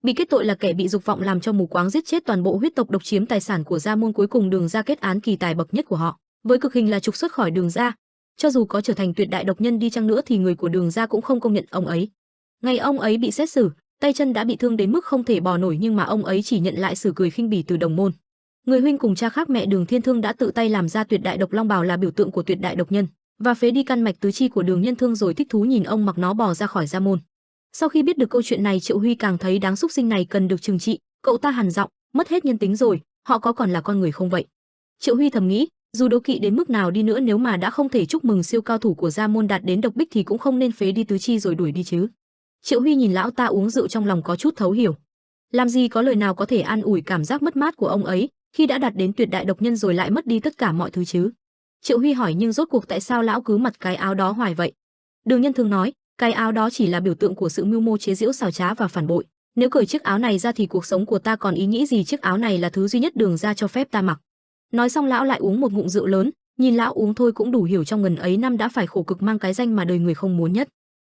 Bị kết tội là kẻ bị dục vọng làm cho mù quáng, giết chết toàn bộ huyết tộc, độc chiếm tài sản của gia môn. Cuối cùng Đường gia kết án kỳ tài bậc nhất của họ với cực hình là trục xuất khỏi Đường gia. Cho dù có trở thành tuyệt đại độc nhân đi chăng nữa thì người của Đường gia cũng không công nhận ông ấy. Ngày ông ấy bị xét xử, tay chân đã bị thương đến mức không thể bò nổi, nhưng mà ông ấy chỉ nhận lại sự cười khinh bỉ từ đồng môn. Người huynh cùng cha khác mẹ Đường Thiên Thương đã tự tay làm ra tuyệt đại độc long bào là biểu tượng của tuyệt đại độc nhân, và phế đi căn mạch tứ chi của Đường Nhân Thương rồi thích thú nhìn ông mặc nó bò ra khỏi gia môn. Sau khi biết được câu chuyện này, Triệu Huy càng thấy đáng xúc sinh này cần được trừng trị. Cậu ta hằn giọng, mất hết nhân tính rồi, họ có còn là con người không vậy? Triệu Huy thầm nghĩ, dù đố kỵ đến mức nào đi nữa, nếu mà đã không thể chúc mừng siêu cao thủ của gia môn đạt đến độc bích thì cũng không nên phế đi tứ chi rồi đuổi đi chứ. Triệu Huy nhìn lão ta uống rượu trong lòng có chút thấu hiểu. Làm gì có lời nào có thể an ủi cảm giác mất mát của ông ấy khi đã đạt đến tuyệt đại độc nhân rồi lại mất đi tất cả mọi thứ chứ. Triệu Huy hỏi nhưng rốt cuộc tại sao lão cứ mặc cái áo đó hoài vậy? Đường Nhân Thương nói, cái áo đó chỉ là biểu tượng của sự mưu mô chế giễu xảo trá và phản bội. Nếu cởi chiếc áo này ra thì cuộc sống của ta còn ý nghĩ gì, chiếc áo này là thứ duy nhất Đường gia cho phép ta mặc. Nói xong lão lại uống một ngụm rượu lớn, nhìn lão uống thôi cũng đủ hiểu trong ngần ấy năm đã phải khổ cực mang cái danh mà đời người không muốn nhất.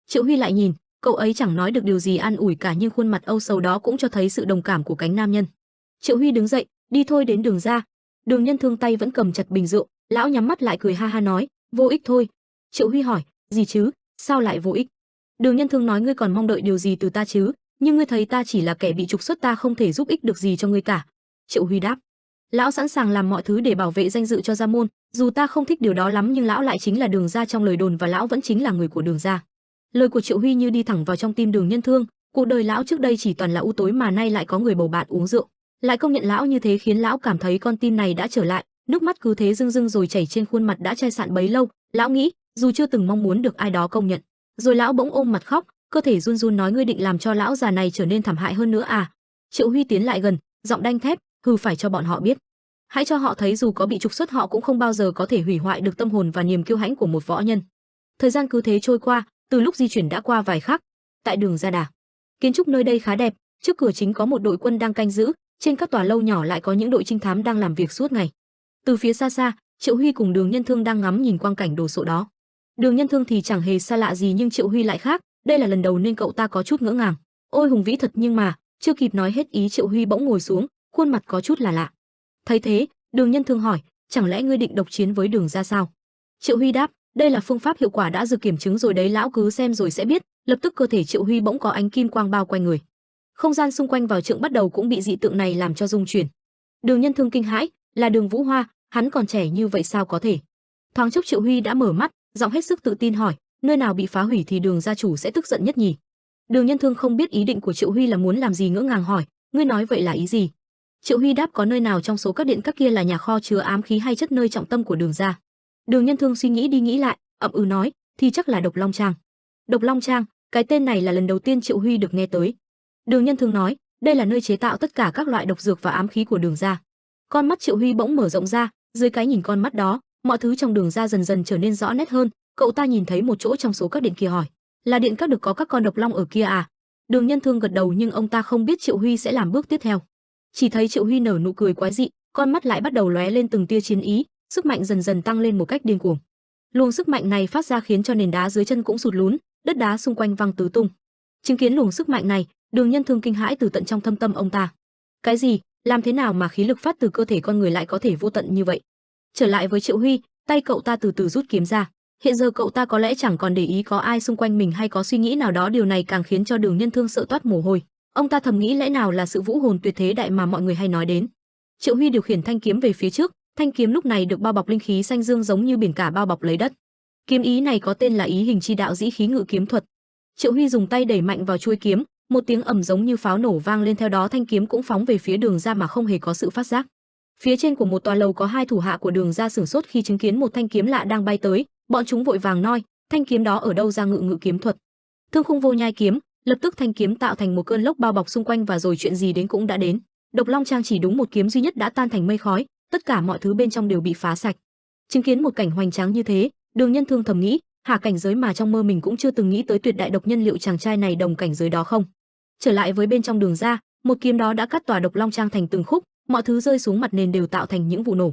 Triệu Huy lại nhìn, cậu ấy chẳng nói được điều gì an ủi cả nhưng khuôn mặt âu sầu đó cũng cho thấy sự đồng cảm của cánh nam nhân. Triệu Huy đứng dậy, đi thôi đến Đường gia. Đường Nhân Thương tay vẫn cầm chặt bình rượu, lão nhắm mắt lại cười ha ha nói, vô ích thôi. Triệu Huy hỏi, gì chứ, sao lại vô ích? Đường Nhân Thương nói, ngươi còn mong đợi điều gì từ ta chứ, nhưng ngươi thấy ta chỉ là kẻ bị trục xuất, ta không thể giúp ích được gì cho ngươi cả. Triệu Huy đáp, lão sẵn sàng làm mọi thứ để bảo vệ danh dự cho gia môn, dù ta không thích điều đó lắm nhưng lão lại chính là Đường gia trong lời đồn và lão vẫn chính là người của Đường gia. Lời của Triệu Huy như đi thẳng vào trong tim Đường Nhân Thương, cuộc đời lão trước đây chỉ toàn là u tối mà nay lại có người bầu bạn uống rượu, lại công nhận lão như thế khiến lão cảm thấy con tim này đã trở lại, nước mắt cứ thế rưng rưng rồi chảy trên khuôn mặt đã chai sạn bấy lâu. Lão nghĩ, dù chưa từng mong muốn được ai đó công nhận, rồi lão bỗng ôm mặt khóc, cơ thể run run nói, ngươi định làm cho lão già này trở nên thảm hại hơn nữa à? Triệu Huy tiến lại gần, giọng đanh thép, hừ, phải cho bọn họ biết, hãy cho họ thấy dù có bị trục xuất họ cũng không bao giờ có thể hủy hoại được tâm hồn và niềm kiêu hãnh của một võ nhân. Thời gian cứ thế trôi qua, từ lúc di chuyển đã qua vài khắc. Tại Đường Gia Đà, kiến trúc nơi đây khá đẹp, trước cửa chính có một đội quân đang canh giữ, trên các tòa lâu nhỏ lại có những đội trinh thám đang làm việc suốt ngày. Từ phía xa xa, Triệu Huy cùng Đường Nhân Thương đang ngắm nhìn quang cảnh đồ sộ đó. Đường Nhân Thương thì chẳng hề xa lạ gì nhưng Triệu Huy lại khác, đây là lần đầu nên cậu ta có chút ngỡ ngàng. Ôi hùng vĩ thật, nhưng mà chưa kịp nói hết ý Triệu Huy bỗng ngồi xuống, khuôn mặt có chút là lạ. Thấy thế, Đường Nhân Thương hỏi, chẳng lẽ ngươi định độc chiến với Đường gia sao? Triệu Huy đáp, đây là phương pháp hiệu quả đã được kiểm chứng rồi đấy, lão cứ xem rồi sẽ biết. Lập tức cơ thể Triệu Huy bỗng có ánh kim quang bao quanh người, không gian xung quanh vào trượng bắt đầu cũng bị dị tượng này làm cho rung chuyển. Đường Nhân Thương kinh hãi, là Đường Vũ Hoa, hắn còn trẻ như vậy sao có thể? Thoáng chốc Triệu Huy đã mở mắt, giọng hết sức tự tin hỏi, nơi nào bị phá hủy thì Đường gia chủ sẽ tức giận nhất nhỉ? Đường Nhân Thương không biết ý định của Triệu Huy là muốn làm gì, ngỡ ngàng hỏi, ngươi nói vậy là ý gì? Triệu Huy đáp, có nơi nào trong số các điện các kia là nhà kho chứa ám khí hay chất nơi trọng tâm của Đường gia? Đường Nhân Thương suy nghĩ đi nghĩ lại, ậm ừ nói, thì chắc là Độc Long Trang. Độc Long Trang, cái tên này là lần đầu tiên Triệu Huy được nghe tới. Đường Nhân Thương nói, đây là nơi chế tạo tất cả các loại độc dược và ám khí của Đường gia. Con mắt Triệu Huy bỗng mở rộng ra, dưới cái nhìn con mắt đó, mọi thứ trong Đường gia dần dần trở nên rõ nét hơn. Cậu ta nhìn thấy một chỗ trong số các điện kia hỏi, là điện các được có các con độc long ở kia à? Đường Nhân Thương gật đầu nhưng ông ta không biết Triệu Huy sẽ làm bước tiếp theo. Chỉ thấy Triệu Huy nở nụ cười quái dị, con mắt lại bắt đầu lóe lên từng tia chiến ý, sức mạnh dần dần tăng lên một cách điên cuồng. Luồng sức mạnh này phát ra khiến cho nền đá dưới chân cũng sụt lún, đất đá xung quanh văng tứ tung. Chứng kiến luồng sức mạnh này, Đường Nhân Thương kinh hãi từ tận trong thâm tâm ông ta. Cái gì? Làm thế nào mà khí lực phát từ cơ thể con người lại có thể vô tận như vậy? Trở lại với Triệu Huy, tay cậu ta từ từ rút kiếm ra. Hiện giờ cậu ta có lẽ chẳng còn để ý có ai xung quanh mình hay có suy nghĩ nào đó, điều này càng khiến cho Đường Nhân Thương sợ toát mồ hôi. Ông ta thầm nghĩ lẽ nào là sự vũ hồn tuyệt thế đại mà mọi người hay nói đến. Triệu Huy điều khiển thanh kiếm về phía trước, thanh kiếm lúc này được bao bọc linh khí xanh dương giống như biển cả bao bọc lấy đất. Kiếm ý này có tên là Ý Hình Chi Đạo Dĩ Khí Ngự Kiếm Thuật. Triệu Huy dùng tay đẩy mạnh vào chuôi kiếm, một tiếng ầm giống như pháo nổ vang lên, theo đó thanh kiếm cũng phóng về phía Đường gia mà không hề có sự phát giác. Phía trên của một tòa lầu có hai thủ hạ của Đường gia sửng sốt khi chứng kiến một thanh kiếm lạ đang bay tới, bọn chúng vội vàng nói, thanh kiếm đó ở đâu ra? Ngự kiếm thuật. Thương Khung Vô Nhai kiếm. Lập tức thanh kiếm tạo thành một cơn lốc bao bọc xung quanh và rồi chuyện gì đến cũng đã đến. Độc Long Trang chỉ đúng một kiếm duy nhất đã tan thành mây khói, tất cả mọi thứ bên trong đều bị phá sạch. Chứng kiến một cảnh hoành tráng như thế, Đường Nhân Thương thầm nghĩ, hạ cảnh giới mà trong mơ mình cũng chưa từng nghĩ tới, tuyệt đại độc nhân, liệu chàng trai này đồng cảnh giới đó không? Trở lại với bên trong Đường gia, một kiếm đó đã cắt tòa Độc Long Trang thành từng khúc, mọi thứ rơi xuống mặt nền đều tạo thành những vụ nổ.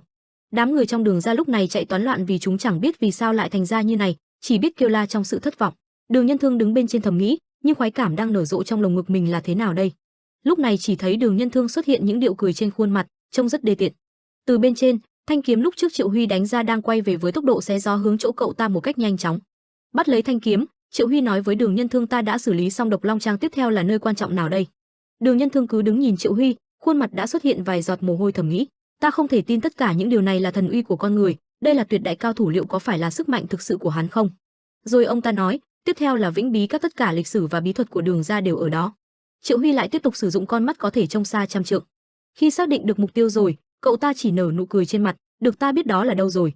Đám người trong Đường gia lúc này chạy toán loạn vì chúng chẳng biết vì sao lại thành ra như này, chỉ biết kêu la trong sự thất vọng. Đường Nhân Thương đứng bên trên thầm nghĩ, nhưng khoái cảm đang nở rộ trong lồng ngực mình là thế nào đây? Lúc này chỉ thấy Đường Nhân Thương xuất hiện những điệu cười trên khuôn mặt, trông rất đê tiện. Từ bên trên, thanh kiếm lúc trước Triệu Huy đánh ra đang quay về với tốc độ xé gió hướng chỗ cậu ta một cách nhanh chóng. Bắt lấy thanh kiếm, Triệu Huy nói với Đường Nhân Thương, ta đã xử lý xong Độc Long Trang, tiếp theo là nơi quan trọng nào đây? Đường Nhân Thương cứ đứng nhìn Triệu Huy, khuôn mặt đã xuất hiện vài giọt mồ hôi, thầm nghĩ, ta không thể tin tất cả những điều này là thần uy của con người, đây là tuyệt đại cao thủ, liệu có phải là sức mạnh thực sự của hắn không? Rồi ông ta nói, tiếp theo là Vĩnh Bí Các, tất cả lịch sử và bí thuật của Đường gia đều ở đó. Triệu Huy lại tiếp tục sử dụng con mắt có thể trông xa trăm trượng. Khi xác định được mục tiêu rồi, cậu ta chỉ nở nụ cười trên mặt, được ta biết đó là đâu rồi.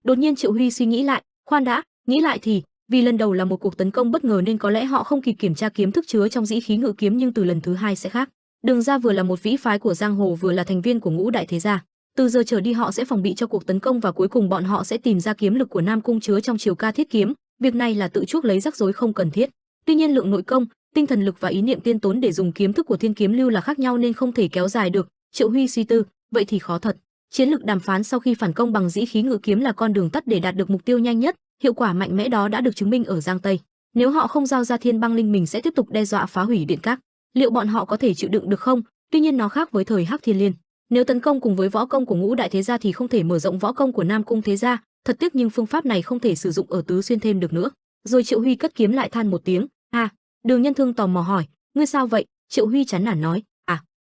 Đột nhiên Triệu Huy suy nghĩ lại, khoan đã, nghĩ lại thì, vì lần đầu là một cuộc tấn công bất ngờ nên có lẽ họ không kịp kiểm tra kiếm thức chứa trong Dĩ Khí Ngự Kiếm, nhưng từ lần thứ hai sẽ khác. Đường gia vừa là một vĩ phái của giang hồ, vừa là thành viên của Ngũ Đại Thế gia. Từ giờ trở đi họ sẽ phòng bị cho cuộc tấn công và cuối cùng bọn họ sẽ tìm ra kiếm lực của Nam Cung chứa trong Triều Ca Thiết Kiếm, việc này là tự chuốc lấy rắc rối không cần thiết. Tuy nhiên lượng nội công, tinh thần lực và ý niệm tiên tốn để dùng kiếm thức của Thiên Kiếm Lưu là khác nhau nên không thể kéo dài được. Triệu Huy suy tư, vậy thì khó thật. Chiến lược đàm phán sau khi phản công bằng dĩ khí ngự kiếm là con đường tắt để đạt được mục tiêu nhanh nhất, hiệu quả mạnh mẽ đó đã được chứng minh ở Giang Tây. Nếu họ không giao ra Thiên Băng Linh mình sẽ tiếp tục đe dọa phá hủy Điện Các. Liệu bọn họ có thể chịu đựng được không? Tuy nhiên nó khác với thời Hắc Thiên Liên. Nếu tấn công cùng với võ công của Ngũ Đại Thế Gia thì không thể mở rộng võ công của Nam Cung Thế Gia, thật tiếc nhưng phương pháp này không thể sử dụng ở Tứ Xuyên thêm được nữa. Rồi Triệu Huy cất kiếm lại than một tiếng, Đường Nhân Thương tò mò hỏi, ngươi sao vậy? Triệu Huy chán nản nói,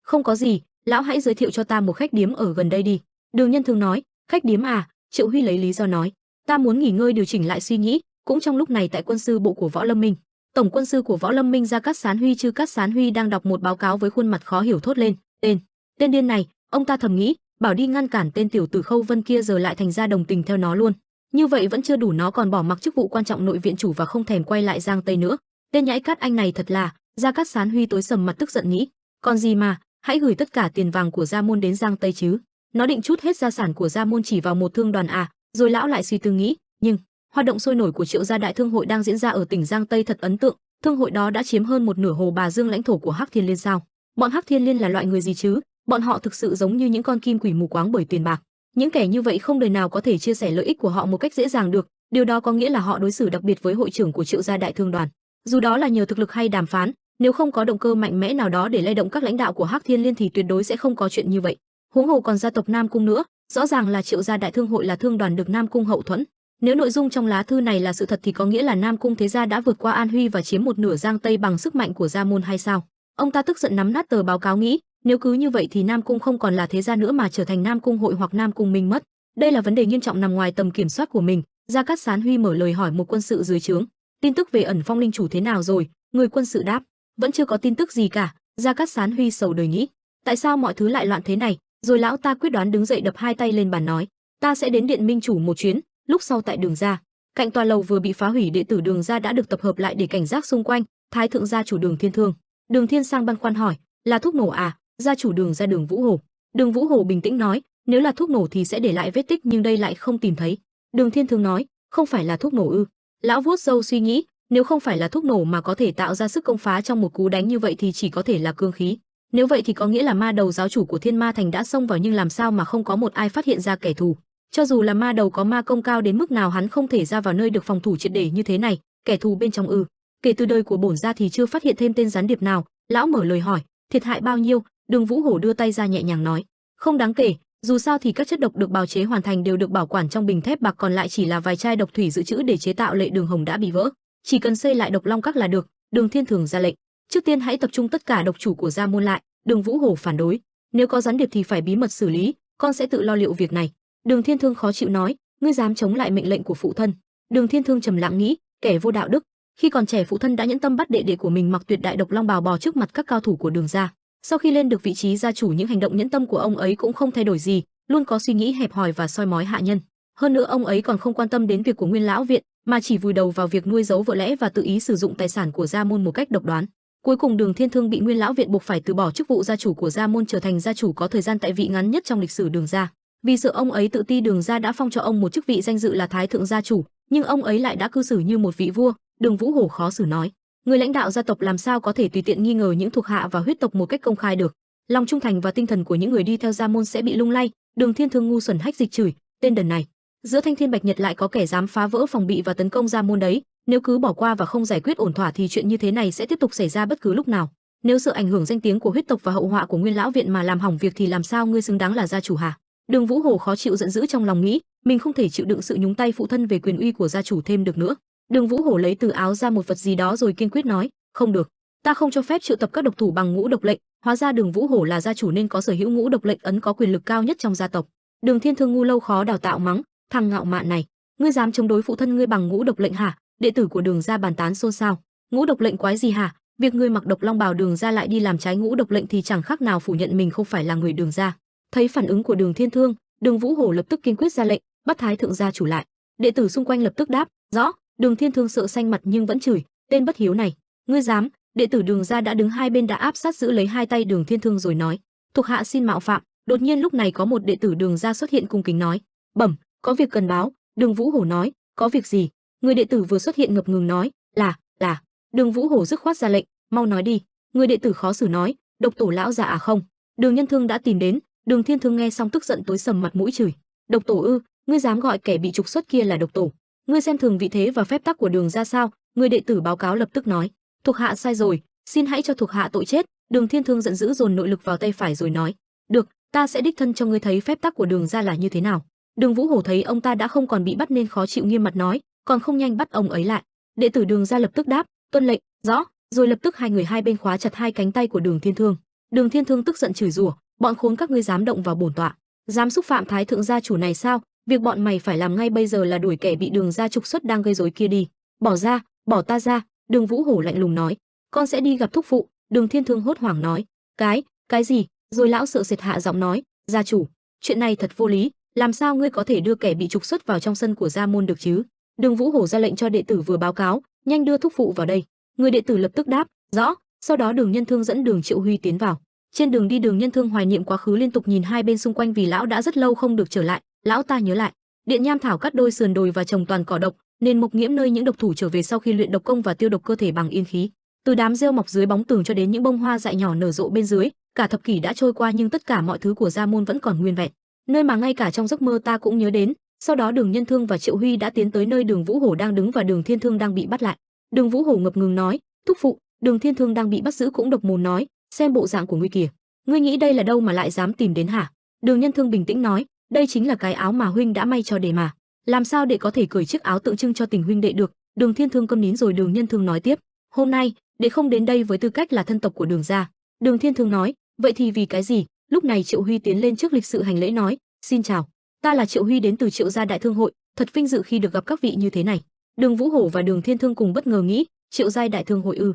không có gì, lão hãy giới thiệu cho ta một khách điếm ở gần đây đi. Đường Nhân Thương nói, khách điếm à? Triệu Huy lấy lý do nói, ta muốn nghỉ ngơi điều chỉnh lại suy nghĩ. Cũng trong lúc này tại quân sư bộ của Võ Lâm Minh, tổng quân sư của Võ Lâm Minh Gia Cát Sán Huy Chư Cát Sán Huy đang đọc một báo cáo với khuôn mặt khó hiểu thốt lên, tên điên này, ông ta thầm nghĩ, bảo đi ngăn cản tên tiểu tử Khâu Vân kia giờ lại thành ra đồng tình theo nó luôn. Như vậy vẫn chưa đủ, nó còn bỏ mặc chức vụ quan trọng nội viện chủ và không thèm quay lại Giang Tây nữa. Tên nhãi cát anh này thật là, Gia Cát Sán Huy tối sầm mặt tức giận nghĩ, còn gì mà, hãy gửi tất cả tiền vàng của Gia môn đến Giang Tây chứ. Nó định trút hết gia sản của Gia môn chỉ vào một thương đoàn à? Rồi lão lại suy tư nghĩ, nhưng hoạt động sôi nổi của Triệu gia đại thương hội đang diễn ra ở tỉnh Giang Tây thật ấn tượng, thương hội đó đã chiếm hơn một nửa Hồ Bà Dương lãnh thổ của Hắc Thiên Liên sao? Bọn Hắc Thiên Liên là loại người gì chứ? Bọn họ thực sự giống như những con kim quỷ mù quáng bởi tiền bạc. Những kẻ như vậy không đời nào có thể chia sẻ lợi ích của họ một cách dễ dàng được, điều đó có nghĩa là họ đối xử đặc biệt với hội trưởng của Triệu gia đại thương đoàn. Dù đó là nhờ thực lực hay đàm phán, nếu không có động cơ mạnh mẽ nào đó để lay động các lãnh đạo của Hắc Thiên Liên thì tuyệt đối sẽ không có chuyện như vậy. Huống hồ còn gia tộc Nam Cung nữa, rõ ràng là Triệu gia đại thương hội là thương đoàn được Nam Cung hậu thuẫn. Nếu nội dung trong lá thư này là sự thật thì có nghĩa là Nam Cung Thế Gia đã vượt qua An Huy và chiếm một nửa Giang Tây bằng sức mạnh của Gia môn hay sao? Ông ta tức giận nắm nát tờ báo cáo nghĩ, nếu cứ như vậy thì Nam Cung không còn là Thế Gia nữa mà trở thành Nam Cung hội hoặc Nam Cung Minh mất. Đây là vấn đề nghiêm trọng nằm ngoài tầm kiểm soát của mình. Gia Cát Sán Huy mở lời hỏi một quân sự dưới trướng, tin tức về Ẩn Phong linh chủ thế nào rồi? Người quân sự đáp, vẫn chưa có tin tức gì cả. Gia Cát Sán Huy sầu đời nghĩ, tại sao mọi thứ lại loạn thế này? Rồi lão ta quyết đoán đứng dậy đập hai tay lên bàn nói, ta sẽ đến điện Minh chủ một chuyến. Lúc sau tại Đường gia, cạnh tòa lầu vừa bị phá hủy, đệ tử Đường gia đã được tập hợp lại để cảnh giác xung quanh. Thái thượng gia chủ Đường Thiên Thương, Đường Thiên Sang băn khoăn hỏi, là thuốc nổ à? Gia chủ Đường gia Đường Vũ Hổ. Đường Vũ Hổ bình tĩnh nói, nếu là thuốc nổ thì sẽ để lại vết tích nhưng đây lại không tìm thấy. Đường Thiên Thương nói, không phải là thuốc nổ ư? Lão vuốt râu suy nghĩ, nếu không phải là thuốc nổ mà có thể tạo ra sức công phá trong một cú đánh như vậy thì chỉ có thể là cương khí. Nếu vậy thì có nghĩa là ma đầu giáo chủ của Thiên Ma Thành đã xông vào, nhưng làm sao mà không có một ai phát hiện ra kẻ thù? Cho dù là ma đầu có ma công cao đến mức nào hắn không thể ra vào nơi được phòng thủ triệt để như thế này, kẻ thù bên trong ư? Kể từ đời của bổn gia thì chưa phát hiện thêm tên gián điệp nào. Lão mở lời hỏi, thiệt hại bao nhiêu? Đường Vũ Hổ đưa tay ra nhẹ nhàng nói, không đáng kể, dù sao thì các chất độc được bào chế hoàn thành đều được bảo quản trong bình thép bạc, còn lại chỉ là vài chai độc thủy dự trữ để chế tạo lệ đường hồng đã bị vỡ, chỉ cần xây lại Độc Long Các là được. Đường Thiên Thường ra lệnh, trước tiên hãy tập trung tất cả độc chủ của gia môn lại. Đường Vũ Hổ phản đối, nếu có gián điệp thì phải bí mật xử lý, con sẽ tự lo liệu việc này. Đường Thiên Thương khó chịu nói, ngươi dám chống lại mệnh lệnh của phụ thân? Đường Thiên Thương trầm lặng nghĩ, kẻ vô đạo đức. Khi còn trẻ phụ thân đã nhẫn tâm bắt đệ đệ của mình mặc tuyệt đại độc long bào bò trước mặt các cao thủ của Đường gia. Sau khi lên được vị trí gia chủ, những hành động nhẫn tâm của ông ấy cũng không thay đổi gì, luôn có suy nghĩ hẹp hòi và soi mói hạ nhân. Hơn nữa ông ấy còn không quan tâm đến việc của Nguyên lão viện, mà chỉ vùi đầu vào việc nuôi giấu vợ lẽ và tự ý sử dụng tài sản của gia môn một cách độc đoán. Cuối cùng Đường Thiên Thương bị Nguyên lão viện buộc phải từ bỏ chức vụ gia chủ của gia môn, trở thành gia chủ có thời gian tại vị ngắn nhất trong lịch sử Đường gia. Vì sợ ông ấy tự ti, Đường gia đã phong cho ông một chức vị danh dự là Thái thượng gia chủ, nhưng ông ấy lại đã cư xử như một vị vua. Đường Vũ Hổ khó xử nói, người lãnh đạo gia tộc làm sao có thể tùy tiện nghi ngờ những thuộc hạ và huyết tộc một cách công khai được? Lòng trung thành và tinh thần của những người đi theo gia môn sẽ bị lung lay. Đường Thiên Thương ngu xuẩn hách dịch chửi, tên đần này, giữa Thanh Thiên Bạch Nhật lại có kẻ dám phá vỡ phòng bị và tấn công gia môn đấy. Nếu cứ bỏ qua và không giải quyết ổn thỏa thì chuyện như thế này sẽ tiếp tục xảy ra bất cứ lúc nào. Nếu sợ ảnh hưởng danh tiếng của huyết tộc và hậu họa của Nguyên lão viện mà làm hỏng việc thì làm sao ngươi xứng đáng là gia chủ hả? Đường Vũ Hổ khó chịu giận dữ trong lòng nghĩ, mình không thể chịu đựng sự nhúng tay phụ thân về quyền uy của gia chủ thêm được nữa. Đường Vũ Hổ lấy từ áo ra một vật gì đó rồi kiên quyết nói, không được, ta không cho phép triệu tập các độc thủ bằng ngũ độc lệnh. Hóa ra Đường Vũ Hổ là gia chủ nên có sở hữu ngũ độc lệnh ấn, có quyền lực cao nhất trong gia tộc. Đường Thiên Thương ngu lâu khó đào tạo mắng, thằng ngạo mạn này, ngươi dám chống đối phụ thân ngươi bằng ngũ độc lệnh hả? Đệ tử của Đường gia bàn tán xôn xao, ngũ độc lệnh quái gì hả? Việc ngươi mặc độc long bào Đường gia lại đi làm trái ngũ độc lệnh thì chẳng khác nào phủ nhận mình không phải là người Đường gia. Thấy phản ứng của Đường Thiên Thương, Đường Vũ Hổ lập tức kiên quyết ra lệnh, bắt Thái thượng gia chủ lại. Đệ tử xung quanh lập tức đáp, rõ. Đường Thiên Thương sợ xanh mặt nhưng vẫn chửi, tên bất hiếu này, ngươi dám? Đệ tử Đường gia đã đứng hai bên đã áp sát giữ lấy hai tay Đường Thiên Thương rồi nói, thuộc hạ xin mạo phạm. Đột nhiên lúc này có một đệ tử Đường gia xuất hiện cung kính nói: "Bẩm, có việc cần báo." Đường Vũ Hổ nói: "Có việc gì?" Người đệ tử vừa xuất hiện ngập ngừng nói: "Là." Đường Vũ Hổ dứt khoát ra lệnh: "Mau nói đi." Người đệ tử khó xử nói: "Độc tổ lão già à không? Đường Nhân Thương đã tìm đến." Đường Thiên Thương nghe xong tức giận tối sầm mặt mũi chửi: "Độc tổ ư? Ngươi dám gọi kẻ bị trục xuất kia là độc tổ? Ngươi xem thường vị thế và phép tắc của Đường gia sao?" Người đệ tử báo cáo lập tức nói: "Thuộc hạ sai rồi, xin hãy cho thuộc hạ tội chết." Đường Thiên Thương giận dữ dồn nội lực vào tay phải rồi nói: "Được, ta sẽ đích thân cho ngươi thấy phép tắc của Đường gia là như thế nào." Đường Vũ Hổ thấy ông ta đã không còn bị bắt nên khó chịu nghiêm mặt nói: "Còn không nhanh bắt ông ấy lại." Đệ tử Đường gia lập tức đáp: "Tuân lệnh." "Rõ." Rồi lập tức hai người hai bên khóa chặt hai cánh tay của Đường Thiên Thương. Đường Thiên Thương tức giận chửi rủa: "Bọn khốn các ngươi dám động vào bổn tọa, dám xúc phạm thái thượng gia chủ này sao? Việc bọn mày phải làm ngay bây giờ là đuổi kẻ bị Đường gia trục xuất đang gây rối kia đi. Bỏ ra, bỏ ta ra." Đường Vũ Hổ lạnh lùng nói: "Con sẽ đi gặp thúc phụ." Đường Thiên Thương hốt hoảng nói: Cái gì?" Rồi lão sợ sệt hạ giọng nói: "Gia chủ, chuyện này thật vô lý, làm sao ngươi có thể đưa kẻ bị trục xuất vào trong sân của gia môn được chứ?" Đường Vũ Hổ ra lệnh cho đệ tử vừa báo cáo: "Nhanh đưa thúc phụ vào đây." Người đệ tử lập tức đáp: "Rõ." Sau đó Đường Nhân Thương dẫn Đường Triệu Huy tiến vào. Trên đường đi Đường Nhân Thương hoài niệm quá khứ, liên tục nhìn hai bên xung quanh vì lão đã rất lâu không được trở lại. Lão ta nhớ lại, điện nham thảo cắt đôi sườn đồi và trồng toàn cỏ độc, nền mộc nghiễm nơi những độc thủ trở về sau khi luyện độc công và tiêu độc cơ thể bằng yên khí. Từ đám rêu mọc dưới bóng tường cho đến những bông hoa dại nhỏ nở rộ bên dưới, cả thập kỷ đã trôi qua nhưng tất cả mọi thứ của gia môn vẫn còn nguyên vẹn. Nơi mà ngay cả trong giấc mơ ta cũng nhớ đến. Sau đó Đường Nhân Thương và Triệu Huy đã tiến tới nơi Đường Vũ Hổ đang đứng và Đường Thiên Thương đang bị bắt lại. Đường Vũ Hổ ngập ngừng nói: "Thúc phụ." Đường Thiên Thương đang bị bắt giữ cũng độc mồm nói: "Xem bộ dạng của ngươi kìa, ngươi nghĩ đây là đâu mà lại dám tìm đến hả?" Đường Nhân Thương bình tĩnh nói: "Đây chính là cái áo mà huynh đã may cho đệ mà, làm sao đệ có thể cởi chiếc áo tượng trưng cho tình huynh đệ được?" Đường Thiên Thương câm nín rồi Đường Nhân Thương nói tiếp: "Hôm nay đệ không đến đây với tư cách là thân tộc của Đường gia." Đường Thiên Thương nói: "Vậy thì vì cái gì?" Lúc này Triệu Huy tiến lên trước lịch sự hành lễ nói: "Xin chào, ta là Triệu Huy đến từ Triệu gia đại thương hội, thật vinh dự khi được gặp các vị như thế này." Đường Vũ Hổ và Đường Thiên Thương cùng bất ngờ nghĩ: Triệu gia đại thương hội ư?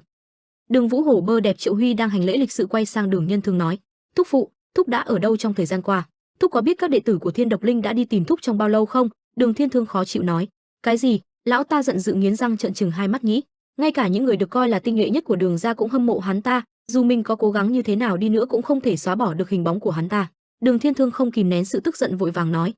Đường Vũ Hổ bơ đẹp Triệu Huy đang hành lễ lịch sự quay sang Đường Nhân Thương nói: "Thúc phụ, thúc đã ở đâu trong thời gian qua? Thúc có biết các đệ tử của Thiên Độc Linh đã đi tìm thúc trong bao lâu không?" Đường Thiên Thương khó chịu nói: "Cái gì?" Lão ta giận dữ nghiến răng trợn trừng hai mắt nghĩ: ngay cả những người được coi là tinh nhuệ nhất của Đường gia cũng hâm mộ hắn ta, dù mình có cố gắng như thế nào đi nữa cũng không thể xóa bỏ được hình bóng của hắn ta. Đường Thiên Thương không kìm nén sự tức giận vội vàng nói: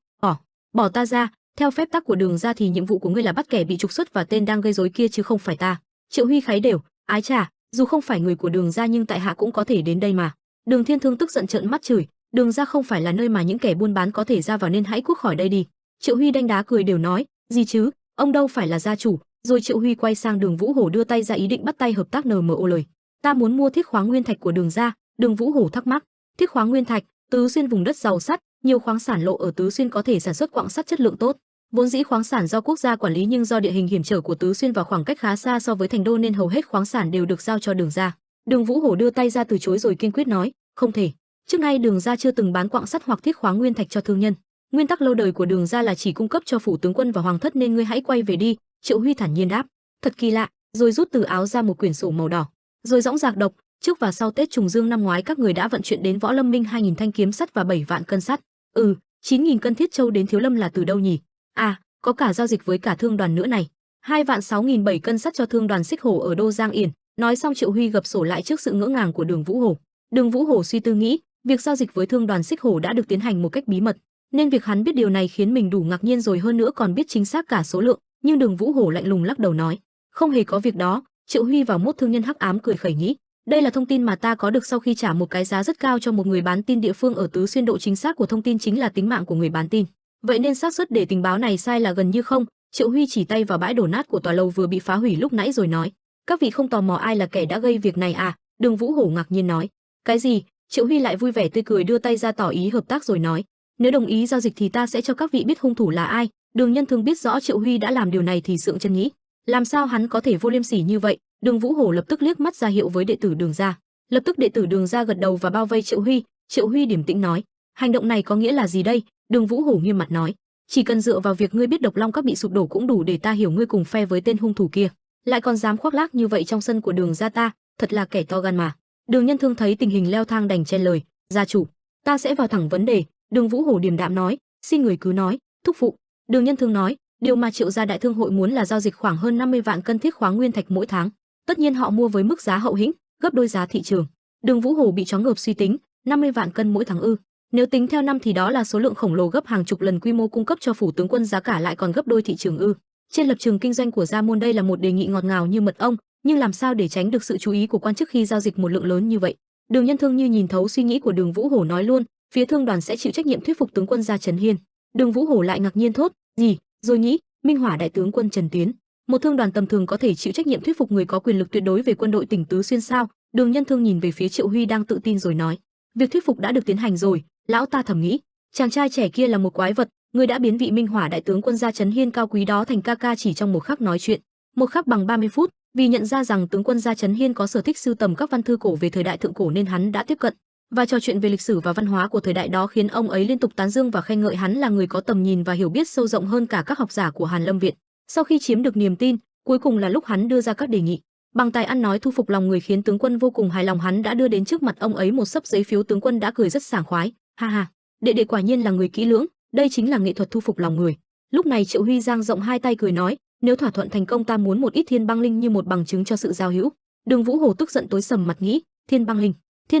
Bỏ ta ra, theo phép tắc của Đường gia thì nhiệm vụ của ngươi là bắt kẻ bị trục xuất và tên đang gây rối kia chứ không phải ta." Triệu Huy kháy đều: "Ái chà, dù không phải người của Đường gia nhưng tại hạ cũng có thể đến đây mà." Đường Thiên Thương tức giận trợn mắt chửi: "Đường gia không phải là nơi mà những kẻ buôn bán có thể ra vào nên hãy cút khỏi đây đi." Triệu Huy đanh đá cười đều nói: "Gì chứ, ông đâu phải là gia chủ." Rồi Triệu Huy quay sang Đường Vũ Hổ đưa tay ra ý định bắt tay hợp tác NMO lời: "Ta muốn mua thiết khoáng nguyên thạch của Đường gia." Đường Vũ Hổ thắc mắc: "Thiết khoáng nguyên thạch?" Tứ Xuyên vùng đất giàu sắt, nhiều khoáng sản lộ ở Tứ Xuyên có thể sản xuất quặng sắt chất lượng tốt. Vốn dĩ khoáng sản do quốc gia quản lý nhưng do địa hình hiểm trở của Tứ Xuyên và khoảng cách khá xa so với thành đô nên hầu hết khoáng sản đều được giao cho Đường gia. Đường Vũ Hổ đưa tay ra từ chối rồi kiên quyết nói: "Không thể. Trước nay Đường gia chưa từng bán quặng sắt hoặc thiết khoáng nguyên thạch cho thương nhân. Nguyên tắc lâu đời của Đường gia là chỉ cung cấp cho phủ tướng quân và hoàng thất nên ngươi hãy quay về đi." Triệu Huy thản nhiên đáp: "Thật kỳ lạ." Rồi rút từ áo ra một quyển sổ màu đỏ, rồi dõng dạc đọc: "Trước và sau Tết Trùng Dương năm ngoái các người đã vận chuyển đến Võ Lâm Minh 2000 thanh kiếm sắt và 7 vạn cân sắt. 9.000 cân thiết châu đến Thiếu Lâm là từ đâu nhỉ? À, có cả giao dịch với cả thương đoàn nữa này. 2.6.700 cân sắt cho thương đoàn Xích Hổ ở Đô Giang Yển." Nói xong Triệu Huy gập sổ lại trước sự ngỡ ngàng của Đường Vũ Hổ. Đường Vũ Hổ suy tư nghĩ, việc giao dịch với thương đoàn Xích Hổ đã được tiến hành một cách bí mật, nên việc hắn biết điều này khiến mình đủ ngạc nhiên rồi, hơn nữa còn biết chính xác cả số lượng, nhưng Đường Vũ Hổ lạnh lùng lắc đầu nói: "Không hề có việc đó." Triệu Huy vào mốt thương nhân hắc ám cười khẩy nghĩ: "Đây là thông tin mà ta có được sau khi trả một cái giá rất cao cho một người bán tin địa phương ở Tứ Xuyên, độ chính xác của thông tin chính là tính mạng của người bán tin. Vậy nên xác suất để tình báo này sai là gần như không." Triệu Huy chỉ tay vào bãi đổ nát của tòa lầu vừa bị phá hủy lúc nãy rồi nói: "Các vị không tò mò ai là kẻ đã gây việc này à?" Đường Vũ Hổ ngạc nhiên nói: "Cái gì?" Triệu Huy lại vui vẻ tươi cười đưa tay ra tỏ ý hợp tác rồi nói: "Nếu đồng ý giao dịch thì ta sẽ cho các vị biết hung thủ là ai." Đường Nhân Thương biết rõ Triệu Huy đã làm điều này thì sượng chân nghĩ: làm sao hắn có thể vô liêm sỉ như vậy. Đường Vũ Hổ lập tức liếc mắt ra hiệu với đệ tử Đường gia. Lập tức đệ tử Đường gia gật đầu và bao vây Triệu Huy. Triệu Huy điềm tĩnh nói: "Hành động này có nghĩa là gì đây?" Đường Vũ Hổ nghiêm mặt nói: "Chỉ cần dựa vào việc ngươi biết Độc Long Các bị sụp đổ cũng đủ để ta hiểu ngươi cùng phe với tên hung thủ kia, lại còn dám khoác lác như vậy trong sân của Đường gia ta, thật là kẻ to gan mà." Đường Nhân Thương thấy tình hình leo thang đành chen lời: "Gia chủ, ta sẽ vào thẳng vấn đề." Đường Vũ Hổ điềm đạm nói: "Xin người cứ nói, thúc phụ." Đường Nhân Thương nói: "Điều mà Triệu gia đại thương hội muốn là giao dịch khoảng hơn 50 vạn cân thiết khoáng nguyên thạch mỗi tháng. Tất nhiên họ mua với mức giá hậu hĩnh, gấp đôi giá thị trường." Đường Vũ Hổ bị choáng ngợp suy tính: 50 vạn cân mỗi tháng ư? Nếu tính theo năm thì đó là số lượng khổng lồ gấp hàng chục lần quy mô cung cấp cho phủ tướng quân, giá cả lại còn gấp đôi thị trường ư? Trên lập trường kinh doanh của Gia môn đây là một đề nghị ngọt ngào như mật ong, nhưng làm sao để tránh được sự chú ý của quan chức khi giao dịch một lượng lớn như vậy? Đường Nhân Thương như nhìn thấu suy nghĩ của Đường Vũ Hổ nói luôn, phía thương đoàn sẽ chịu trách nhiệm thuyết phục tướng quân Gia Trấn Hiên. Đường Vũ Hổ lại ngạc nhiên thốt, gì? Rồi nghĩ, Minh Hỏa đại tướng quân Trần Tiến, một thương đoàn tầm thường có thể chịu trách nhiệm thuyết phục người có quyền lực tuyệt đối về quân đội tỉnh Tứ Xuyên sao? Đường Nhân Thương nhìn về phía Triệu Huy đang tự tin rồi nói, việc thuyết phục đã được tiến hành rồi. Lão ta thầm nghĩ, chàng trai trẻ kia là một quái vật, người đã biến vị Minh Hỏa đại tướng quân Gia Trấn Hiên cao quý đó thành ca ca chỉ trong một khắc nói chuyện. Một khắc bằng 30 phút, vì nhận ra rằng tướng quân Gia Trấn Hiên có sở thích sưu tầm các văn thư cổ về thời đại thượng cổ nên hắn đã tiếp cận và trò chuyện về lịch sử và văn hóa của thời đại đó, khiến ông ấy liên tục tán dương và khen ngợi hắn là người có tầm nhìn và hiểu biết sâu rộng hơn cả các học giả của Hàn Lâm Viện. Sau khi chiếm được niềm tin, cuối cùng là lúc hắn đưa ra các đề nghị. Bằng tài ăn nói thu phục lòng người khiến tướng quân vô cùng hài lòng, hắn đã đưa đến trước mặt ông ấy một xấp giấy phiếu. Tướng quân đã cười rất sảng khoái, ha ha, đệ đệ quả nhiên là người kỹ lưỡng, đây chính là nghệ thuật thu phục lòng người. Lúc này Triệu Huy dang rộng hai tay cười nói, nếu thỏa thuận thành công ta muốn một ít thiên băng linh như một bằng chứng cho sự giao hữu. Đường Vũ Hổ tức giận tối sầm mặt nghĩ, thiên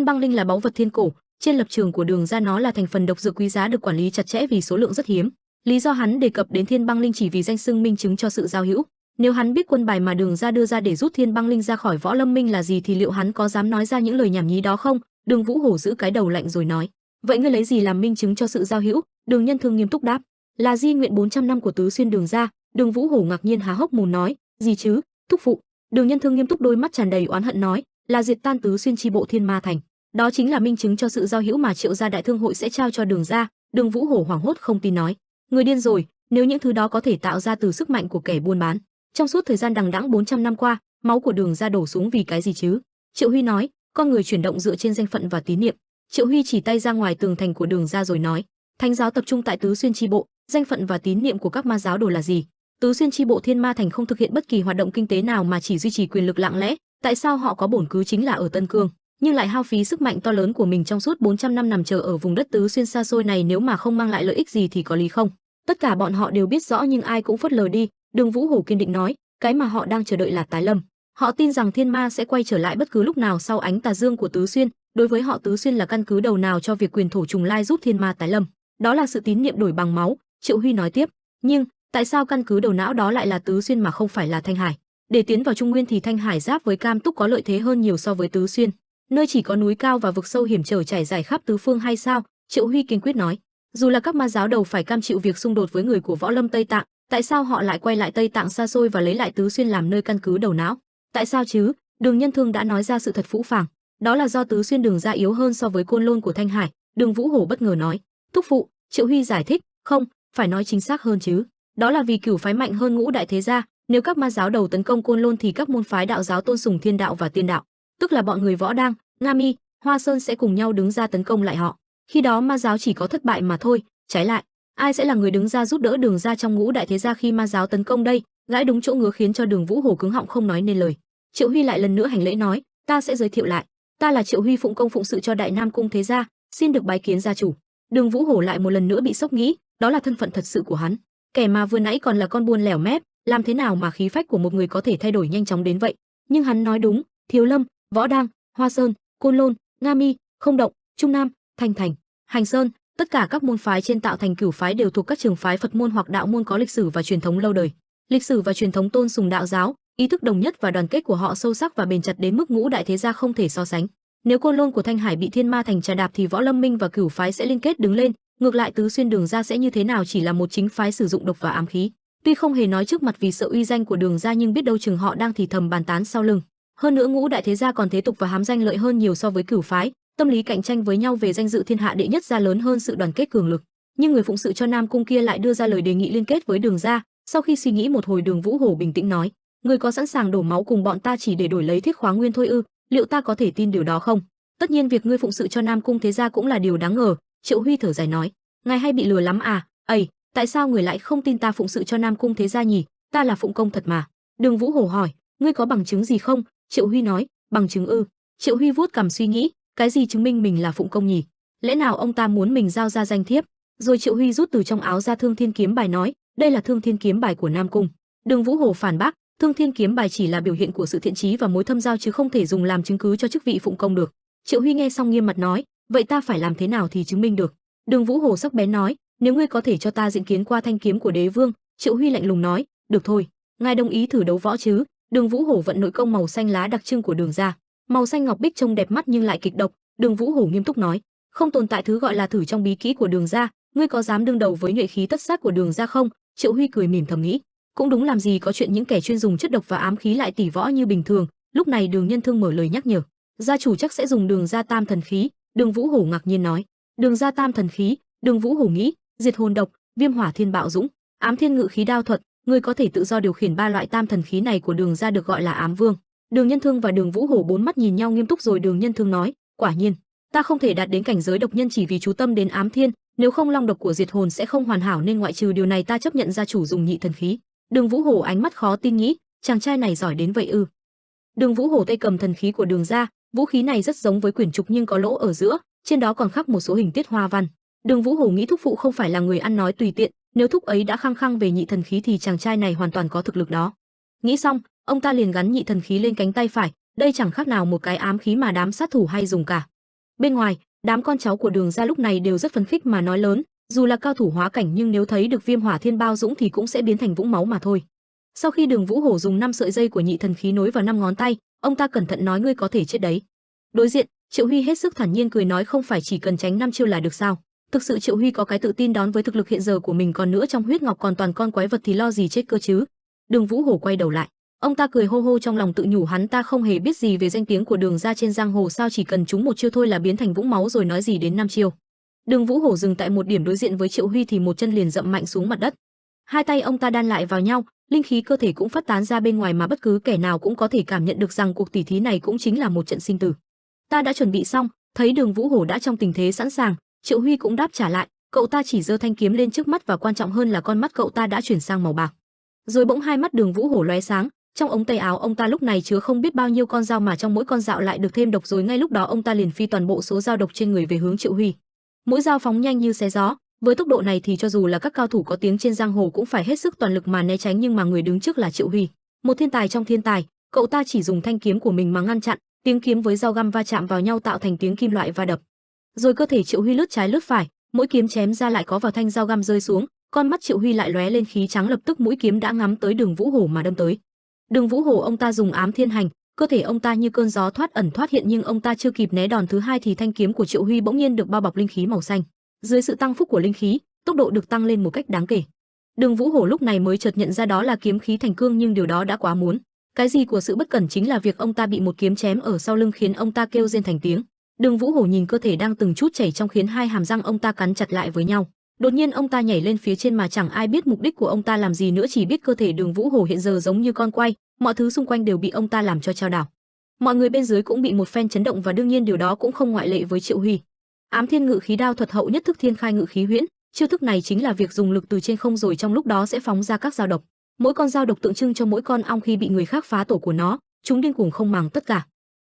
băng linh là báu vật thiên cổ, trên lập trường của Đường gia nó là thành phần độc dược quý giá được quản lý chặt chẽ vì số lượng rất hiếm. Lý do hắn đề cập đến thiên băng linh chỉ vì danh xưng minh chứng cho sự giao hữu. Nếu hắn biết quân bài mà Đường gia đưa ra để rút thiên băng linh ra khỏi Võ Lâm Minh là gì thì liệu hắn có dám nói ra những lời nhảm nhí đó không? Đường Vũ Hổ giữ cái đầu lạnh rồi nói, vậy ngươi lấy gì làm minh chứng cho sự giao hữu? Đường Nhân Thương nghiêm túc đáp, là di nguyện 400 năm của Tứ Xuyên Đường gia. Đường Vũ Hổ ngạc nhiên há hốc mồm nói, gì chứ, thúc phụ? Đường Nhân Thương nghiêm túc đôi mắt tràn đầy oán hận nói, là diệt tan Tứ Xuyên chi bộ Thiên Ma Thành. Đó chính là minh chứng cho sự giao hữu mà Triệu gia đại thương hội sẽ trao cho Đường gia. Đường Vũ Hổ hoảng hốt không tin nói, người điên rồi, nếu những thứ đó có thể tạo ra từ sức mạnh của kẻ buôn bán. Trong suốt thời gian đằng đẵng 400 năm qua, máu của Đường gia đổ xuống vì cái gì chứ? Triệu Huy nói, con người chuyển động dựa trên danh phận và tín niệm. Triệu Huy chỉ tay ra ngoài tường thành của Đường gia rồi nói, thánh giáo tập trung tại Tứ Xuyên chi bộ, danh phận và tín niệm của các ma giáo đồ là gì? Tứ Xuyên chi bộ Thiên Ma Thành không thực hiện bất kỳ hoạt động kinh tế nào mà chỉ duy trì quyền lực lặng lẽ. Tại sao họ có bổn cứ chính là ở Tân Cương, nhưng lại hao phí sức mạnh to lớn của mình trong suốt 400 năm nằm chờ ở vùng đất Tứ Xuyên xa xôi này, nếu mà không mang lại lợi ích gì thì có lý không? Tất cả bọn họ đều biết rõ nhưng ai cũng phớt lờ đi. Đường Vũ Hổ kiên định nói, cái mà họ đang chờ đợi là tái lâm. Họ tin rằng thiên ma sẽ quay trở lại bất cứ lúc nào sau ánh tà dương của Tứ Xuyên. Đối với họ, Tứ Xuyên là căn cứ đầu nào cho việc quyền thổ trùng lai giúp thiên ma tái lâm. Đó là sự tín niệm đổi bằng máu. Triệu Huy nói tiếp, nhưng tại sao căn cứ đầu não đó lại là Tứ Xuyên mà không phải là Thanh Hải? Để tiến vào Trung Nguyên thì Thanh Hải giáp với Cam Túc có lợi thế hơn nhiều so với Tứ Xuyên, nơi chỉ có núi cao và vực sâu hiểm trở trải dài khắp tứ phương hay sao? Triệu Huy kiên quyết nói, dù là các ma giáo đầu phải cam chịu việc xung đột với người của Võ Lâm Tây Tạng, tại sao họ lại quay lại Tây Tạng xa xôi và lấy lại Tứ Xuyên làm nơi căn cứ đầu não? Tại sao chứ? Đường Nhân Thương đã nói ra sự thật phũ phàng, đó là do Tứ Xuyên Đường gia yếu hơn so với Côn Lôn của Thanh Hải. Đường Vũ Hổ bất ngờ nói, thúc phụ. Triệu Huy giải thích, không, phải nói chính xác hơn chứ. Đó là vì Cửu phái mạnh hơn Ngũ đại thế gia. Nếu các ma giáo đầu tấn công Côn Lôn thì các môn phái đạo giáo tôn sùng thiên đạo và tiên đạo, tức là bọn người Võ Đang, Nga Mi, Hoa Sơn sẽ cùng nhau đứng ra tấn công lại họ. Khi đó ma giáo chỉ có thất bại mà thôi. Trái lại, ai sẽ là người đứng ra giúp đỡ Đường gia trong Ngũ đại thế gia khi ma giáo tấn công đây? Gãi đúng chỗ ngứa khiến cho Đường Vũ Hổ cứng họng không nói nên lời. Triệu Huy lại lần nữa hành lễ nói, ta sẽ giới thiệu lại, ta là Triệu Huy, phụng công phụng sự cho Đại Nam cung thế gia, xin được bái kiến gia chủ. Đường Vũ Hổ lại một lần nữa bị sốc nghĩ, đó là thân phận thật sự của hắn. Kẻ mà vừa nãy còn là con buôn lẻo mép, làm thế nào mà khí phách của một người có thể thay đổi nhanh chóng đến vậy? Nhưng hắn nói đúng, Thiếu Lâm, Võ Đang, Hoa Sơn, Côn Lôn, Nga Mi, Không Động, Trung Nam, Thanh Thành, Hành Sơn, tất cả các môn phái trên tạo thành Cửu phái đều thuộc các trường phái Phật môn hoặc đạo môn có lịch sử và truyền thống lâu đời. Lịch sử và truyền thống tôn sùng đạo giáo, ý thức đồng nhất và đoàn kết của họ sâu sắc và bền chặt đến mức Ngũ đại thế gia không thể so sánh. Nếu Côn Lôn của Thanh Hải bị Thiên Ma Thành trà đạp thì Võ Lâm Minh và Cửu phái sẽ liên kết đứng lên. Ngược lại Tứ Xuyên Đường gia sẽ như thế nào? Chỉ là một chính phái sử dụng độc và ám khí. Tuy không hề nói trước mặt vì sợ uy danh của Đường gia, nhưng biết đâu chừng họ đang thì thầm bàn tán sau lưng. Hơn nữa Ngũ đại thế gia còn thế tục và hám danh lợi hơn nhiều so với Cửu phái, tâm lý cạnh tranh với nhau về danh dự thiên hạ đệ nhất gia lớn hơn sự đoàn kết cường lực. Nhưng người phụng sự cho Nam cung kia lại đưa ra lời đề nghị liên kết với Đường gia. Sau khi suy nghĩ một hồi, Đường Vũ Hổ bình tĩnh nói, người có sẵn sàng đổ máu cùng bọn ta chỉ để đổi lấy Thiết Khóa Nguyên thôi ư? Liệu ta có thể tin điều đó không? Tất nhiên việc ngươi phụng sự cho Nam cung thế gia cũng là điều đáng ngờ. Triệu Huy thở dài nói, ngài hay bị lừa lắm à? Ây, tại sao người lại không tin ta phụng sự cho Nam cung thế gia nhỉ? Ta là phụng công thật mà. Đường Vũ Hổ hỏi, ngươi có bằng chứng gì không? Triệu Huy nói, bằng chứng ư? Triệu Huy vuốt cằm suy nghĩ, cái gì chứng minh mình là phụng công nhỉ? Lẽ nào ông ta muốn mình giao ra danh thiếp? Rồi Triệu Huy rút từ trong áo ra Thương Thiên kiếm bài nói, đây là Thương Thiên kiếm bài của Nam cung. Đường Vũ Hổ phản bác, Thương Thiên kiếm bài chỉ là biểu hiện của sự thiện chí và mối thâm giao chứ không thể dùng làm chứng cứ cho chức vị phụng công được. Triệu Huy nghe xong nghiêm mặt nói, vậy ta phải làm thế nào thì chứng minh được? Đường Vũ Hổ sắc bén nói, nếu ngươi có thể cho ta diễn kiến qua thanh kiếm của đế vương. Triệu Huy lạnh lùng nói, được thôi, ngài đồng ý thử đấu võ chứ? Đường Vũ Hổ vận nội công màu xanh lá đặc trưng của Đường gia, màu xanh ngọc bích trông đẹp mắt nhưng lại kịch độc. Đường Vũ Hổ nghiêm túc nói, không tồn tại thứ gọi là thử trong bí kỹ của Đường gia, ngươi có dám đương đầu với nhuệ khí tất sát của Đường gia không? Triệu Huy cười mỉm thầm nghĩ, cũng đúng, làm gì có chuyện những kẻ chuyên dùng chất độc và ám khí lại tỷ võ như bình thường. Lúc này Đường Nhân Thương mở lời nhắc nhở, gia chủ chắc sẽ dùng Đường gia tam thần khí. Đường Vũ Hổ ngạc nhiên nói, Đường gia tam thần khí? Đường Vũ Hổ nghĩ, diệt hồn độc, viêm hỏa thiên bạo dũng, ám thiên ngự khí đao thuật, người có thể tự do điều khiển ba loại tam thần khí này của Đường gia được gọi là ám vương. Đường Nhân Thương và Đường Vũ Hổ bốn mắt nhìn nhau nghiêm túc, rồi Đường Nhân Thương nói, quả nhiên, ta không thể đạt đến cảnh giới độc nhân chỉ vì chú tâm đến ám thiên, nếu không long độc của diệt hồn sẽ không hoàn hảo, nên ngoại trừ điều này ta chấp nhận gia chủ dùng nhị thần khí. Đường Vũ Hổ ánh mắt khó tin nghĩ, chàng trai này giỏi đến vậy ư? Đường Vũ Hổ tay cầm thần khí của Đường gia, vũ khí này rất giống với quyển trục nhưng có lỗ ở giữa, trên đó còn khắc một số hình tiết hoa văn. Đường Vũ Hổ nghĩ thúc phụ không phải là người ăn nói tùy tiện, nếu thúc ấy đã khăng khăng về nhị thần khí thì chàng trai này hoàn toàn có thực lực đó. Nghĩ xong, ông ta liền gắn nhị thần khí lên cánh tay phải, đây chẳng khác nào một cái ám khí mà đám sát thủ hay dùng cả. Bên ngoài, đám con cháu của Đường gia lúc này đều rất phấn khích mà nói lớn, dù là cao thủ hóa cảnh nhưng nếu thấy được viêm hỏa thiên bao dũng thì cũng sẽ biến thành vũng máu mà thôi. Sau khi Đường Vũ Hổ dùng 5 sợi dây của nhị thần khí nối vào 5 ngón tay, ông ta cẩn thận nói, ngươi có thể chết đấy. Đối diện, Triệu Huy hết sức thản nhiên cười nói, không phải chỉ cần tránh 5 chiêu là được sao? Thực sự Triệu Huy có cái tự tin đón với thực lực hiện giờ của mình, còn nữa trong huyết ngọc còn toàn con quái vật thì lo gì chết cơ chứ. Đường Vũ Hổ quay đầu lại, ông ta cười hô hô trong lòng tự nhủ, hắn ta không hề biết gì về danh tiếng của Đường gia trên giang hồ, sao chỉ cần trúng một chiêu thôi là biến thành vũng máu rồi nói gì đến 5 chiêu. Đường Vũ Hổ dừng tại một điểm đối diện với Triệu Huy thì một chân liền dậm mạnh xuống mặt đất. Hai tay ông ta đan lại vào nhau, linh khí cơ thể cũng phát tán ra bên ngoài mà bất cứ kẻ nào cũng có thể cảm nhận được rằng cuộc tỷ thí này cũng chính là một trận sinh tử. Ta đã chuẩn bị xong. Thấy Đường Vũ Hổ đã trong tình thế sẵn sàng, Triệu Huy cũng đáp trả lại, cậu ta chỉ giơ thanh kiếm lên trước mắt và quan trọng hơn là con mắt cậu ta đã chuyển sang màu bạc. Rồi bỗng hai mắt Đường Vũ Hổ lóe sáng, trong ống tay áo ông ta lúc này chứa không biết bao nhiêu con dao mà trong mỗi con dao lại được thêm độc, rồi ngay lúc đó ông ta liền phi toàn bộ số dao độc trên người về hướng Triệu Huy. Mỗi dao phóng nhanh như xé gió, với tốc độ này thì cho dù là các cao thủ có tiếng trên giang hồ cũng phải hết sức toàn lực mà né tránh, nhưng mà người đứng trước là Triệu Huy, một thiên tài trong thiên tài, cậu ta chỉ dùng thanh kiếm của mình mà ngăn chặn, tiếng kiếm với dao găm va chạm vào nhau tạo thành tiếng kim loại va đập. Rồi cơ thể Triệu Huy lướt trái lướt phải, mỗi kiếm chém ra lại có vào thanh dao găm rơi xuống, con mắt Triệu Huy lại lóe lên khí trắng, lập tức mũi kiếm đã ngắm tới Đường Vũ Hổ mà đâm tới. Đường Vũ Hổ ông ta dùng ám thiên hành, cơ thể ông ta như cơn gió thoát ẩn thoát hiện, nhưng ông ta chưa kịp né đòn thứ hai thì thanh kiếm của Triệu Huy bỗng nhiên được bao bọc linh khí màu xanh. Dưới sự tăng phúc của linh khí, tốc độ được tăng lên một cách đáng kể. Đường Vũ Hổ lúc này mới chợt nhận ra đó là kiếm khí thành cương, nhưng điều đó đã quá muốn. Cái gì của sự bất cẩn chính là việc ông ta bị một kiếm chém ở sau lưng khiến ông ta kêu rên thành tiếng. Đường Vũ Hổ nhìn cơ thể đang từng chút chảy trong khiến hai hàm răng ông ta cắn chặt lại với nhau. Đột nhiên ông ta nhảy lên phía trên mà chẳng ai biết mục đích của ông ta làm gì nữa, chỉ biết cơ thể Đường Vũ Hổ hiện giờ giống như con quay, mọi thứ xung quanh đều bị ông ta làm cho chao đảo. Mọi người bên dưới cũng bị một phen chấn động và đương nhiên điều đó cũng không ngoại lệ với Triệu Huy. Ám thiên ngự khí đao thuật hậu nhất thức thiên khai ngự khí huyễn, chiêu thức này chính là việc dùng lực từ trên không rồi trong lúc đó sẽ phóng ra các dao độc. Mỗi con dao độc tượng trưng cho mỗi con ong khi bị người khác phá tổ của nó, chúng điên cuồng không màng tất cả.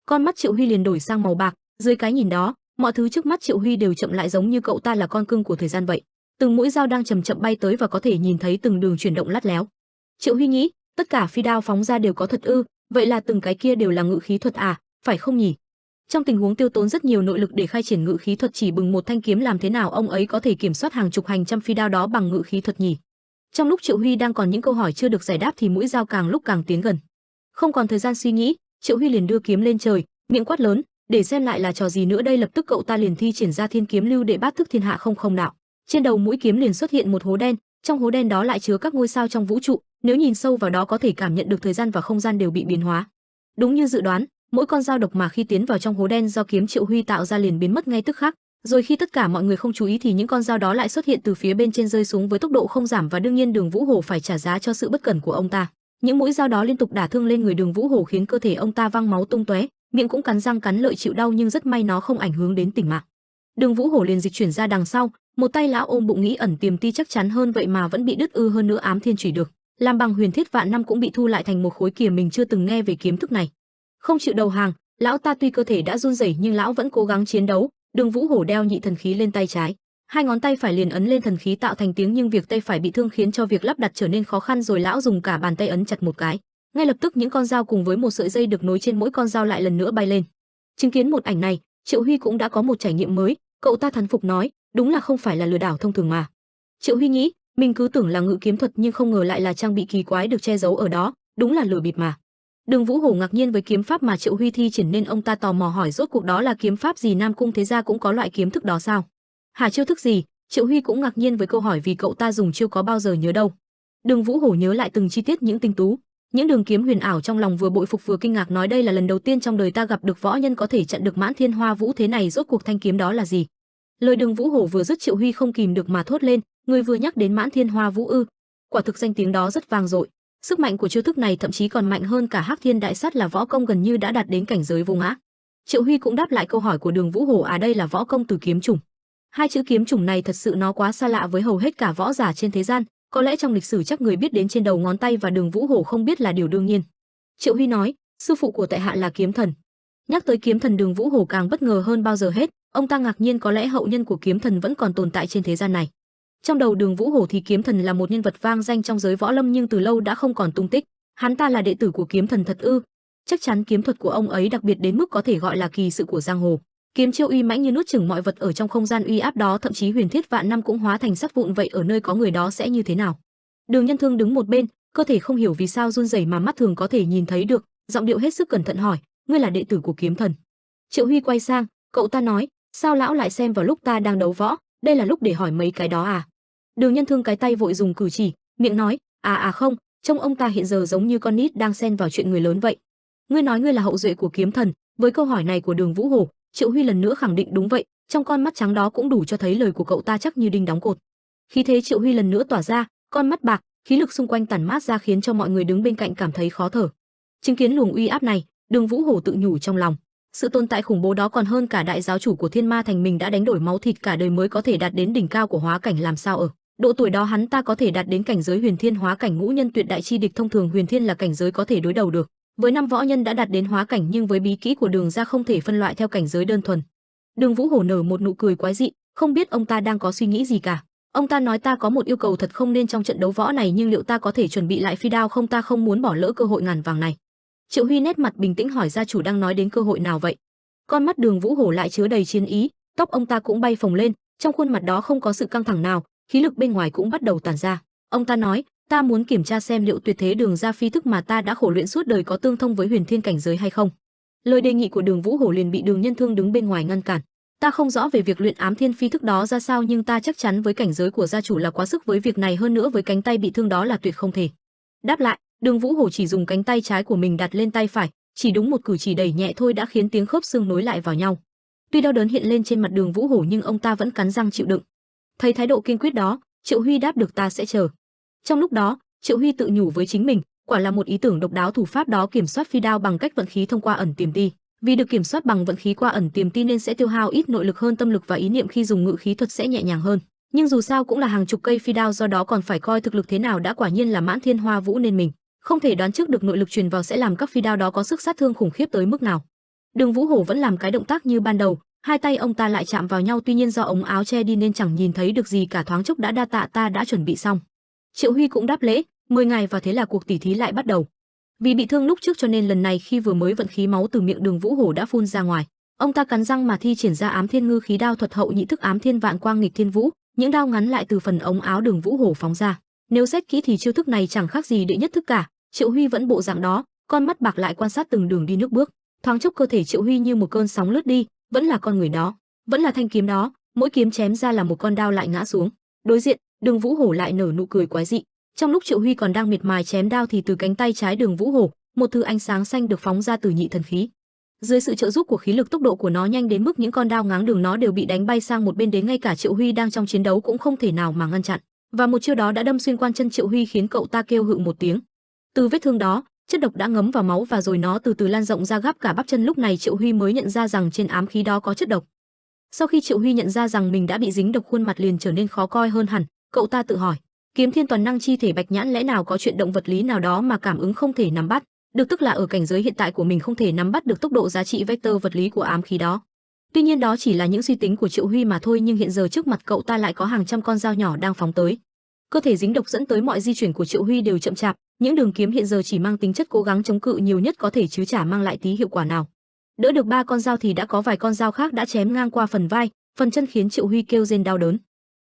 Con mắt Triệu Huy liền đổi sang màu bạc, dưới cái nhìn đó, mọi thứ trước mắt Triệu Huy đều chậm lại giống như cậu ta là con cưng của thời gian vậy. Từng mũi dao đang chậm chậm bay tới và có thể nhìn thấy từng đường chuyển động lắt léo. Triệu Huy nghĩ, tất cả phi đao phóng ra đều có thật ư? Vậy là từng cái kia đều là ngự khí thuật à, phải không nhỉ? Trong tình huống tiêu tốn rất nhiều nội lực để khai triển ngự khí thuật chỉ bừng một thanh kiếm, làm thế nào ông ấy có thể kiểm soát hàng chục hàng trăm phi đao đó bằng ngự khí thuật nhỉ? Trong lúc Triệu Huy đang còn những câu hỏi chưa được giải đáp thì mũi dao càng lúc càng tiến gần. Không còn thời gian suy nghĩ, Triệu Huy liền đưa kiếm lên trời, miệng quát lớn, để xem lại là trò gì nữa đây. Lập tức cậu ta liền thi triển ra thiên kiếm lưu đệ bát thức thiên hạ không không đạo. Trên đầu mũi kiếm liền xuất hiện một hố đen, trong hố đen đó lại chứa các ngôi sao trong vũ trụ, nếu nhìn sâu vào đó có thể cảm nhận được thời gian và không gian đều bị biến hóa. Đúng như dự đoán, mỗi con dao độc mà khi tiến vào trong hố đen do kiếm Triệu Huy tạo ra liền biến mất ngay tức khắc. Rồi khi tất cả mọi người không chú ý thì những con dao đó lại xuất hiện từ phía bên trên rơi xuống với tốc độ không giảm, và đương nhiên Đường Vũ Hổ phải trả giá cho sự bất cẩn của ông ta. Những mũi dao đó liên tục đả thương lên người Đường Vũ Hổ khiến cơ thể ông ta văng máu tung tóe, miệng cũng cắn răng cắn lợi chịu đau, nhưng rất may nó không ảnh hưởng đến tính mạng. Đường Vũ Hổ liền dịch chuyển ra đằng sau, một tay lão ôm bụng nghĩ ẩn tiềm ti chắc chắn hơn vậy mà vẫn bị đứt ư, hơn nữa ám thiên chủy được làm bằng huyền thiết vạn năm cũng bị thu lại thành một khối kìa, mình chưa từng nghe về kiếm thức này. Không chịu đầu hàng, lão ta tuy cơ thể đã run rẩy nhưng lão vẫn cố gắng chiến đấu. Đường Vũ Hổ đeo nhị thần khí lên tay trái, hai ngón tay phải liền ấn lên thần khí tạo thành tiếng, nhưng việc tay phải bị thương khiến cho việc lắp đặt trở nên khó khăn, rồi lão dùng cả bàn tay ấn chặt một cái. Ngay lập tức những con dao cùng với một sợi dây được nối trên mỗi con dao lại lần nữa bay lên. Chứng kiến một ảnh này, Triệu Huy cũng đã có một trải nghiệm mới, cậu ta thán phục nói, đúng là không phải là lừa đảo thông thường mà. Triệu Huy nghĩ, mình cứ tưởng là ngự kiếm thuật nhưng không ngờ lại là trang bị kỳ quái được che giấu ở đó, đúng là lừa bịp mà. Đường Vũ Hổ ngạc nhiên với kiếm pháp mà Triệu Huy thi triển nên ông ta tò mò hỏi rốt cuộc đó là kiếm pháp gì, Nam Cung thế gia cũng có loại kiếm thức đó sao? Hả, chiêu thức gì? Triệu Huy cũng ngạc nhiên với câu hỏi vì cậu ta dùng chiêu có bao giờ nhớ đâu. Đường Vũ Hổ nhớ lại từng chi tiết những tinh tú, những đường kiếm huyền ảo, trong lòng vừa bội phục vừa kinh ngạc, nói đây là lần đầu tiên trong đời ta gặp được võ nhân có thể chặn được Mãn Thiên Hoa Vũ thế này, rốt cuộc thanh kiếm đó là gì? Lời Đường Vũ Hổ vừa dứt, Triệu Huy không kìm được mà thốt lên, người vừa nhắc đến Mãn Thiên Hoa Vũ ư? Quả thực danh tiếng đó rất vang dội. Sức mạnh của chiêu thức này thậm chí còn mạnh hơn cả Hắc Thiên Đại Sát, là võ công gần như đã đạt đến cảnh giới vô ngã. Triệu Huy cũng đáp lại câu hỏi của Đường Vũ Hổ, đây là võ công từ kiếm chủng. Hai chữ kiếm chủng này thật sự nó quá xa lạ với hầu hết cả võ giả trên thế gian, có lẽ trong lịch sử chắc người biết đến trên đầu ngón tay và Đường Vũ Hổ không biết là điều đương nhiên. Triệu Huy nói, sư phụ của tại hạ là kiếm thần. Nhắc tới kiếm thần, Đường Vũ Hổ càng bất ngờ hơn bao giờ hết, ông ta ngạc nhiên có lẽ hậu nhân của kiếm thần vẫn còn tồn tại trên thế gian này. Trong đầu Đường Vũ Hổ thì kiếm thần là một nhân vật vang danh trong giới võ lâm nhưng từ lâu đã không còn tung tích. Hắn ta là đệ tử của kiếm thần thật ư? Chắc chắn kiếm thuật của ông ấy đặc biệt đến mức có thể gọi là kỳ sự của giang hồ. Kiếm chiêu uy mãnh như nuốt chửng mọi vật ở trong không gian uy áp đó, thậm chí huyền thiết vạn năm cũng hóa thành sắt vụn, vậy ở nơi có người đó sẽ như thế nào? Đường Nhân Thương đứng một bên, cơ thể không hiểu vì sao run rẩy mà mắt thường có thể nhìn thấy được, giọng điệu hết sức cẩn thận hỏi, ngươi là đệ tử của kiếm thần? Triệu Huy quay sang, cậu ta nói, sao lão lại xem vào lúc ta đang đấu võ, đây là lúc để hỏi mấy cái đó à? Đường Nhân Thương cái tay vội dùng cử chỉ, miệng nói, không, trông ông ta hiện giờ giống như con nít đang xen vào chuyện người lớn vậy. Ngươi nói ngươi là hậu duệ của kiếm thần? Với câu hỏi này của Đường Vũ Hổ, Triệu Huy lần nữa khẳng định đúng vậy, trong con mắt trắng đó cũng đủ cho thấy lời của cậu ta chắc như đinh đóng cột. Khí thế Triệu Huy lần nữa tỏa ra, con mắt bạc, khí lực xung quanh tản mát ra khiến cho mọi người đứng bên cạnh cảm thấy khó thở. Chứng kiến luồng uy áp này, Đường Vũ Hổ tự nhủ trong lòng, sự tồn tại khủng bố đó còn hơn cả đại giáo chủ của Thiên Ma Thành mình đã đánh đổi máu thịt cả đời mới có thể đạt đến đỉnh cao của hóa cảnh, làm sao ở độ tuổi đó hắn ta có thể đạt đến cảnh giới huyền thiên hóa cảnh ngũ nhân tuyệt đại chi địch. Thông thường huyền thiên là cảnh giới có thể đối đầu được với năm võ nhân đã đạt đến hóa cảnh, nhưng với bí kỹ của Đường gia không thể phân loại theo cảnh giới đơn thuần. Đường Vũ Hổ nở một nụ cười quái dị, không biết ông ta đang có suy nghĩ gì cả. Ông ta nói, ta có một yêu cầu thật không nên trong trận đấu võ này, nhưng liệu ta có thể chuẩn bị lại phi đao không? Ta không muốn bỏ lỡ cơ hội ngàn vàng này. Triệu Huy nét mặt bình tĩnh hỏi, gia chủ đang nói đến cơ hội nào vậy? Con mắt Đường Vũ Hổ lại chứa đầy chiến ý, tóc ông ta cũng bay phồng lên, trong khuôn mặt đó không có sự căng thẳng nào, khí lực bên ngoài cũng bắt đầu tản ra. Ông ta nói, ta muốn kiểm tra xem liệu tuyệt thế Đường gia phi thức mà ta đã khổ luyện suốt đời có tương thông với huyền thiên cảnh giới hay không. Lời đề nghị của Đường Vũ Hổ liền bị Đường Nhân Thương đứng bên ngoài ngăn cản. Ta không rõ về việc luyện ám thiên phi thức đó ra sao, nhưng ta chắc chắn với cảnh giới của gia chủ là quá sức với việc này, hơn nữa với cánh tay bị thương đó là tuyệt không thể. Đáp lại, Đường Vũ Hổ chỉ dùng cánh tay trái của mình đặt lên tay phải, chỉ đúng một cử chỉ đẩy nhẹ thôi đã khiến tiếng khớp xương nối lại vào nhau. Tuy đau đớn hiện lên trên mặt Đường Vũ Hổ nhưng ông ta vẫn cắn răng chịu đựng. Thấy thái độ kiên quyết đó, Triệu Huy đáp được, ta sẽ chờ. Trong lúc đó, Triệu Huy tự nhủ với chính mình, quả là một ý tưởng độc đáo, thủ pháp đó kiểm soát phi đao bằng cách vận khí thông qua ẩn tiềm ti. Vì được kiểm soát bằng vận khí qua ẩn tiềm ti nên sẽ tiêu hao ít nội lực hơn, tâm lực và ý niệm khi dùng ngự khí thuật sẽ nhẹ nhàng hơn. Nhưng dù sao cũng là hàng chục cây phi đao, do đó còn phải coi thực lực thế nào đã. Quả nhiên là Mãn Thiên Hoa Vũ nên mình không thể đoán trước được nội lực truyền vào sẽ làm các phi đao đó có sức sát thương khủng khiếp tới mức nào. Đường Vũ Hổ vẫn làm cái động tác như ban đầu, hai tay ông ta lại chạm vào nhau, tuy nhiên do ống áo che đi nên chẳng nhìn thấy được gì cả. Thoáng chốc đã, đa tạ, ta đã chuẩn bị xong. Triệu Huy cũng đáp lễ, 10 ngày và thế là cuộc tỉ thí lại bắt đầu. Vì bị thương lúc trước cho nên lần này khi vừa mới vận khí, máu từ miệng Đường Vũ Hổ đã phun ra ngoài. Ông ta cắn răng mà thi triển ra Ám Thiên Ngư khí đao thuật hậu nhị thức Ám Thiên Vạn Quang Nghịch Thiên Vũ, những đao ngắn lại từ phần ống áo Đường Vũ Hổ phóng ra. Nếu xét kỹ thì chiêu thức này chẳng khác gì đệ nhất thức cả. Triệu Huy vẫn bộ dạng đó, con mắt bạc lại quan sát từng đường đi nước bước. Thoáng chốc cơ thể Triệu Huy như một cơn sóng lướt đi, vẫn là con người đó, vẫn là thanh kiếm đó, mỗi kiếm chém ra là một con đao lại ngã xuống. Đối diện, Đường Vũ Hổ lại nở nụ cười quái dị. Trong lúc Triệu Huy còn đang miệt mài chém đao thì từ cánh tay trái Đường Vũ Hổ, một thứ ánh sáng xanh được phóng ra từ nhị thần khí. Dưới sự trợ giúp của khí lực, tốc độ của nó nhanh đến mức những con đao ngáng đường nó đều bị đánh bay sang một bên, đến ngay cả Triệu Huy đang trong chiến đấu cũng không thể nào mà ngăn chặn. Và một chiêu đó đã đâm xuyên quan chân Triệu Huy khiến cậu ta kêu hự một tiếng. Từ vết thương đó, chất độc đã ngấm vào máu và rồi nó từ từ lan rộng ra gắp cả bắp chân. Lúc này Triệu Huy mới nhận ra rằng trên ám khí đó có chất độc. Sau khi Triệu Huy nhận ra rằng mình đã bị dính độc, khuôn mặt liền trở nên khó coi hơn hẳn. Cậu ta tự hỏi, kiếm thiên toàn năng chi thể bạch nhãn, lẽ nào có chuyện động vật lý nào đó mà cảm ứng không thể nắm bắt được, tức là ở cảnh giới hiện tại của mình không thể nắm bắt được tốc độ giá trị vector vật lý của ám khí đó. Tuy nhiên đó chỉ là những suy tính của Triệu Huy mà thôi, nhưng hiện giờ trước mặt cậu ta lại có hàng trăm con dao nhỏ đang phóng tới. Cơ thể dính độc dẫn tới mọi di chuyển của Triệu Huy đều chậm chạp, những đường kiếm hiện giờ chỉ mang tính chất cố gắng chống cự nhiều nhất có thể chứ chả mang lại tí hiệu quả nào. Đỡ được 3 con dao thì đã có vài con dao khác đã chém ngang qua phần vai, phần chân khiến Triệu Huy kêu rên đau đớn.